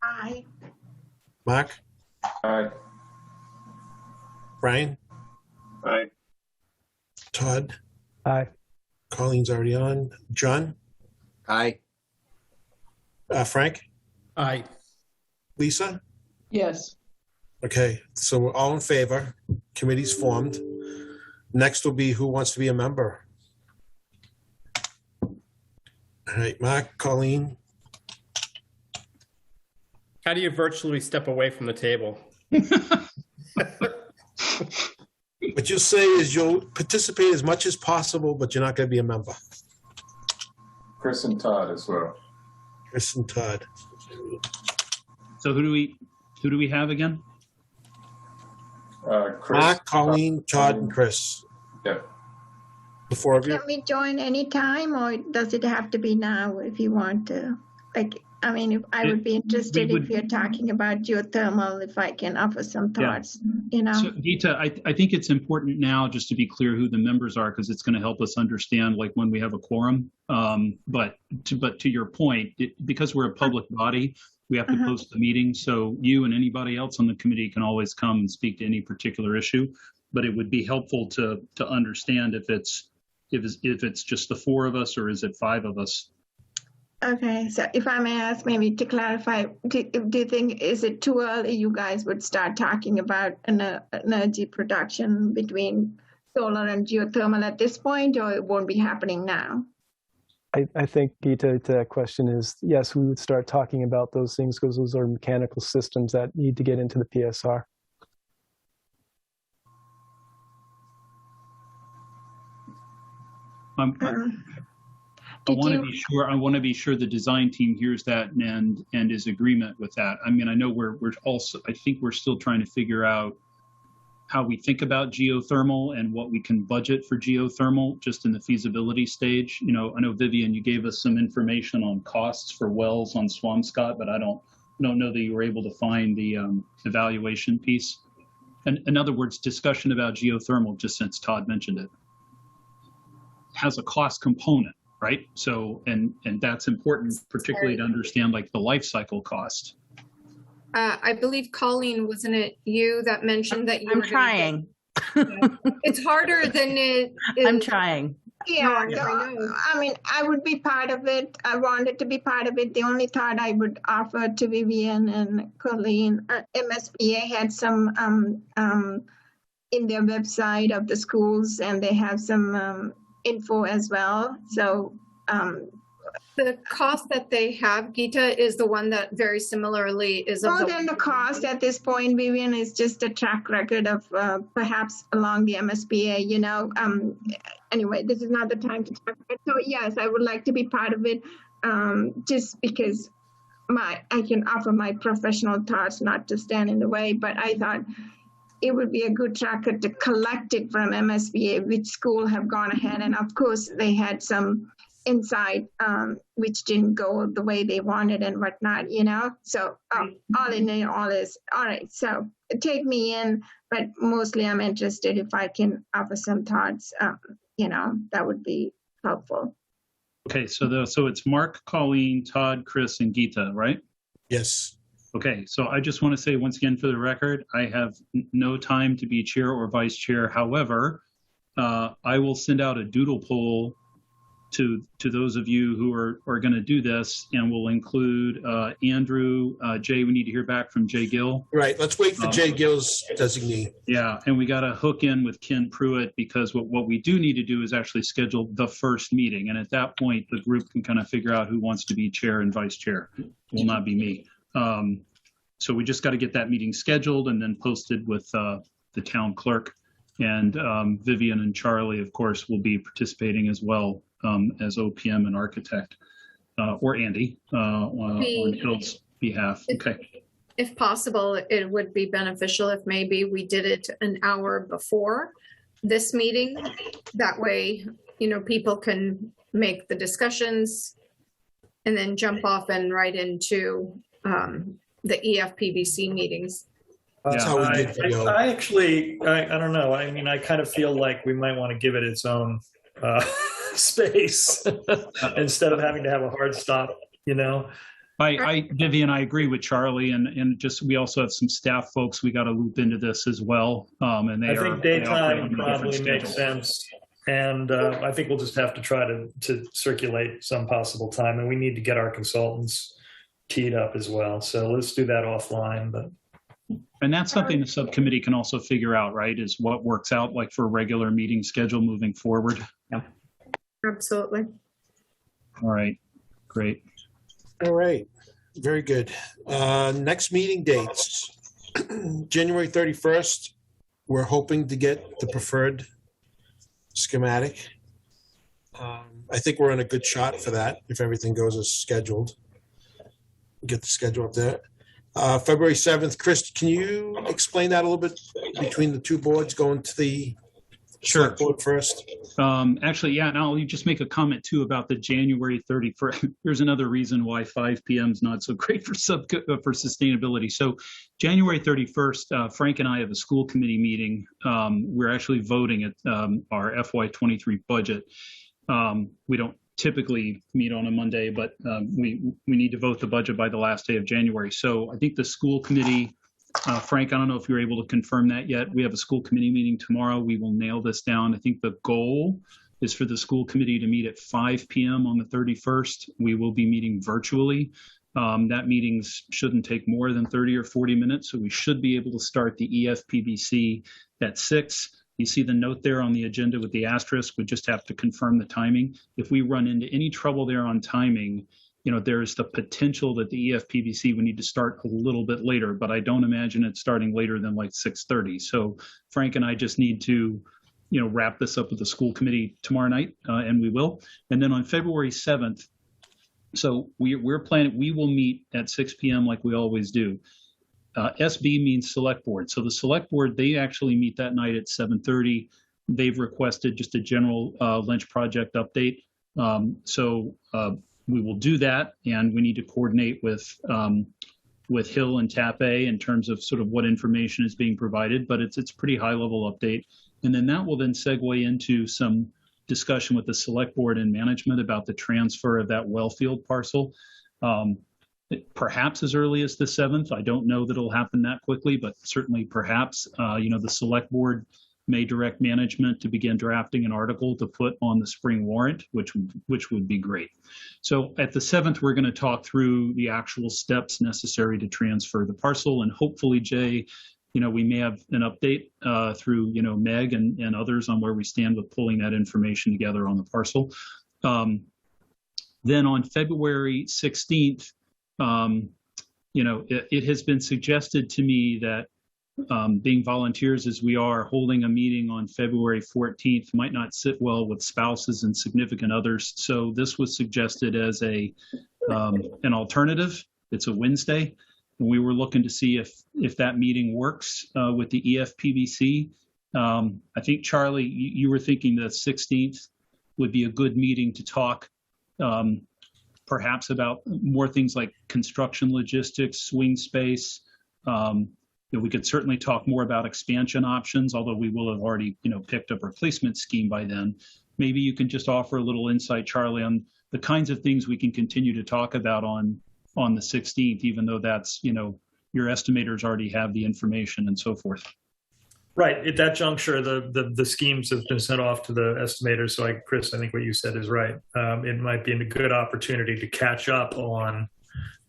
Aye. Mark? Aye. Brian? Aye. Todd? Aye. Colleen's already on. John? Aye. Frank? Aye. Lisa? Yes. Okay, so we're all in favor. Committee's formed. Next will be who wants to be a member. All right, Mark, Colleen. How do you virtually step away from the table? What you'll say is you'll participate as much as possible, but you're not going to be a member. Chris and Todd as well. Chris and Todd. So who do we have again? Chris, Mark, Colleen, Todd, and Chris. Yeah. The four of you. Can we join anytime, or does it have to be now if you want to? Like, I mean, if I would be interested if you're talking about geothermal, if I can offer some thoughts, you know. So Geeta, I think it's important now just to be clear who the members are, because it's going to help us understand like when we have a quorum. But to your point, because we're a public body, we have to post the meeting. So you and anybody else on the committee can always come and speak to any particular issue. But it would be helpful to understand if it's just the 4 of us or is it 5 of us. Okay, so if I may ask, maybe to clarify, do you think, is it too early you guys would start talking about energy production between solar and geothermal at this point, or it won't be happening now? I think, Geeta, to that question is, yes, we would start talking about those things because those are mechanical systems that need to get into the PSR. I want to be sure the design team hears that and is agreement with that. I mean, I know I think we're still trying to figure out how we think about geothermal and what we can budget for geothermal just in the feasibility stage. You know, I know Vivian, you gave us some information on costs for wells on Swampscott, but I don't know that you were able to find the evaluation piece. And in other words, discussion about geothermal, just since Todd mentioned it, has a cost component. Right. So, and that's important, particularly to understand like the life cycle cost. I believe Colleen, wasn't it you that mentioned that you were trying. It's harder than it is. I'm trying. Yeah, I mean, I would be part of it. I wanted to be part of it. The only thought I would offer to Vivian and Colleen, MSBA had some in their website of the schools, and they have some info as well. So the cost that they have, Geeta, is the one that very similarly is more than the cost at this point, Vivian, is just a track record of perhaps along the MSBA, you know. Anyway, this is not the time to talk about it. So yes, I would like to be part of it, just because I can offer my professional thoughts, not to stand in the way, but I thought it would be a good tracker to collect it from MSBA, which school have gone ahead. And of course, they had some insight, which didn't go the way they wanted and whatnot, you know? So all in all is, all right, so take me in, but mostly I'm interested if I can offer some thoughts, you know, that would be helpful. Okay, so it's Mark, Colleen, Todd, Chris, and Geeta, right? Yes. Okay, so I just want to say once again for the record, I have no time to be chair or vice chair. However, I will send out a doodle poll to those of you who are going to do this, and we'll include Andrew, Jay. We need to hear back from Jay Gill. Right. Let's wait for Jay Gill's designee. Yeah, and we got to hook in with Ken Pruitt, because what we do need to do is actually schedule the first meeting, and at that point, the group can kind of figure out who wants to be chair and vice chair. It will not be me. So we just got to get that meeting scheduled and then posted with the town clerk, and Vivian and Charlie, of course, will be participating as well as OPM and architect, or Andy on Hill's behalf. Okay. If possible, it would be beneficial if maybe we did it an hour before this meeting. That way, you know, people can make the discussions and then jump off and right into the EFPBC meetings. That's how we did for Yo. I actually, I don't know. I mean, I kind of feel like we might want to give it its own space instead of having to have a hard stop, you know? Vivian, I agree with Charlie, and just we also have some staff folks we got to loop into this as well. And I think daytime probably makes sense. And I think we'll just have to try to circulate some possible time, and we need to get our consultants teed up as well. So let's do that offline. And that's something the subcommittee can also figure out, right? Is what works out like for a regular meeting schedule moving forward. Yeah. Absolutely. All right. Great. All right. Very good. Next meeting dates. January 31st. We're hoping to get the preferred schematic. I think we're in a good shot for that if everything goes as scheduled. Get the schedule up there. February 7th, Chris, can you explain that a little bit between the two boards going to the Sure. Board first. Actually, yeah, and I'll just make a comment too about the January 31st. There's another reason why 5 p.m. is not so great for sustainability. So January 31st, Frank and I have a school committee meeting. We're actually voting at our FY23 budget. We don't typically meet on a Monday, but we need to vote the budget by the last day of January. So I think the school committee, Frank, I don't know if you're able to confirm that yet. We have a school committee meeting tomorrow. We will nail this down. I think the goal is for the school committee to meet at 5 p.m. on the 31st. We will be meeting virtually. That meeting shouldn't take more than 30 or 40 minutes, so we should be able to start the EFPBC at 6. You see the note there on the agenda with the asterisk. We just have to confirm the timing. If we run into any trouble there on timing, there's the potential that the EFPBC would need to start a little bit later, but I don't imagine it starting later than like 6:30. So Frank and I just need to, wrap this up with the school committee tomorrow night, and we will. And then on February 7th, so we're planning, we will meet at 6 p.m. like we always do. SB means select board. So the select board, they actually meet that night at 7:30. They've requested just a general Lynch project update. We will do that, and we need to coordinate with Hill and TAP-A in terms of sort of what information is being provided, but it's pretty high level update. And then that will then segue into some discussion with the select board and management about the transfer of that Wellfield parcel. Perhaps as early as the 7th. I don't know that it'll happen that quickly, but certainly perhaps, the select board may direct management to begin drafting an article to put on the spring warrant, which would be great. So at the 7th, we're going to talk through the actual steps necessary to transfer the parcel, and hopefully, Jay, we may have an update through Meg and others on where we stand with pulling that information together on the parcel. Then on February 16th, it has been suggested to me that being volunteers as we are, holding a meeting on February 14th might not sit well with spouses and significant others. So this was suggested as an alternative. It's a Wednesday. And we were looking to see if that meeting works with the EFPBC. I think, Charlie, you were thinking the 16th would be a good meeting to talk perhaps about more things like construction logistics, swing space. We could certainly talk more about expansion options, although we will have already, picked a replacement scheme by then. Maybe you can just offer a little insight, Charlie, on the kinds of things we can continue to talk about on the 16th, even though that's, your estimators already have the information and so forth. Right. At that juncture, the schemes have been sent off to the estimators. So, Chris, I think what you said is right. It might be a good opportunity to catch up on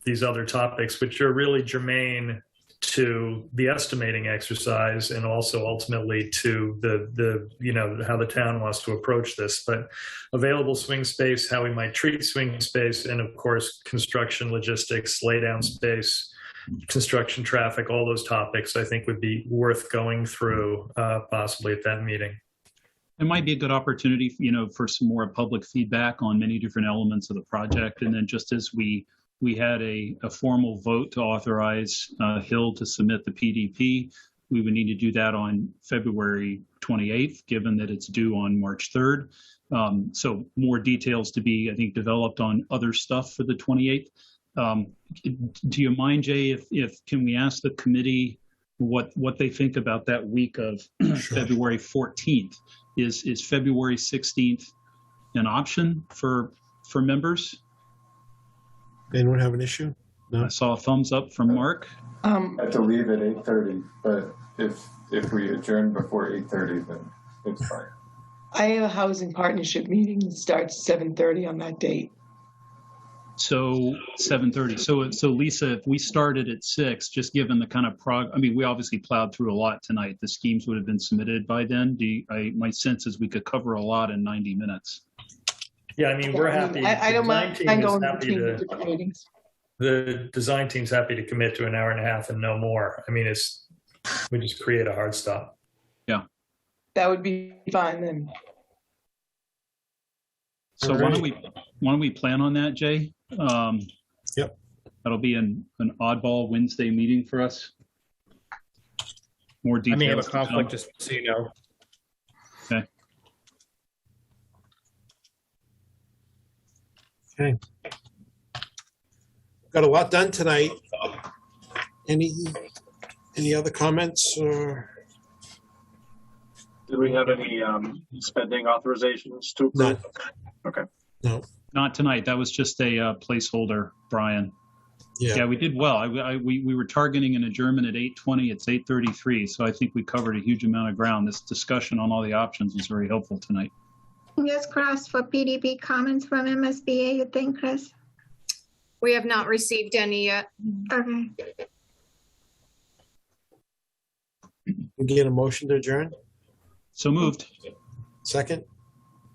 these other topics, which are really germane to the estimating exercise and also ultimately to the how the town wants to approach this. But available swing space, how we might treat swing space, and of course construction logistics, lay down space, construction traffic, all those topics I think would be worth going through possibly at that meeting. It might be a good opportunity, for some more public feedback on many different elements of the project. And then just as we had a formal vote to authorize Hill to submit the PDP, we would need to do that on February 28th, given that it's due on March 3rd. So more details to be, I think, developed on other stuff for the 28th. Do you mind, Jay, if can we ask the committee what they think about that week of February 14th? Is February 16th an option for members? Anyone have an issue? No. I saw a thumbs up from Mark. I have to leave at 8:30, but if we adjourn before 8:30, then it's fine. I have a housing partnership meeting that starts 7:30 on that date. So 7:30. So Lisa, if we started at 6, just given the kind of we obviously plowed through a lot tonight. The schemes would have been submitted by then. My sense is we could cover a lot in 90 minutes. Yeah, we're happy. I don't mind going between the different meetings. The design team's happy to commit to an hour and a half and no more. We just create a hard stop. Yeah. That would be fine then. So why don't we plan on that, Jay? Yep. That'll be an oddball Wednesday meeting for us. More details. I may have a conflict, just so you know. Okay. Okay. Got a lot done tonight. Any other comments? Or Did we have any spending authorizations to approve? None. Okay. No. Not tonight. That was just a placeholder, Brian. Yeah. Yeah, we did well. We were targeting an adjournment at 8:20. It's 8:33, so I think we covered a huge amount of ground. This discussion on all the options was very helpful tonight. Fingers crossed for PDP comments from MSBA, you think, Chris? We have not received any yet. Okay. We get a motion to adjourn? So moved. Second?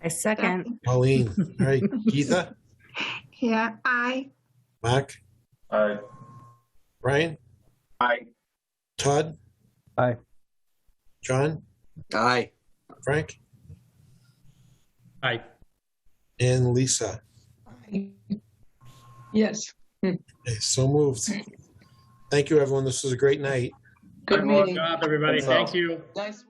I second. Pauline. All right. Geetha? Yeah, aye. Mark? Aye. Brian? Aye. Todd? Aye. John? Aye. Frank? Aye. And Lisa? Yes. Okay, so moved. Thank you, everyone. This was a great night. Good Good meeting. job, everybody. Thank you. Nice.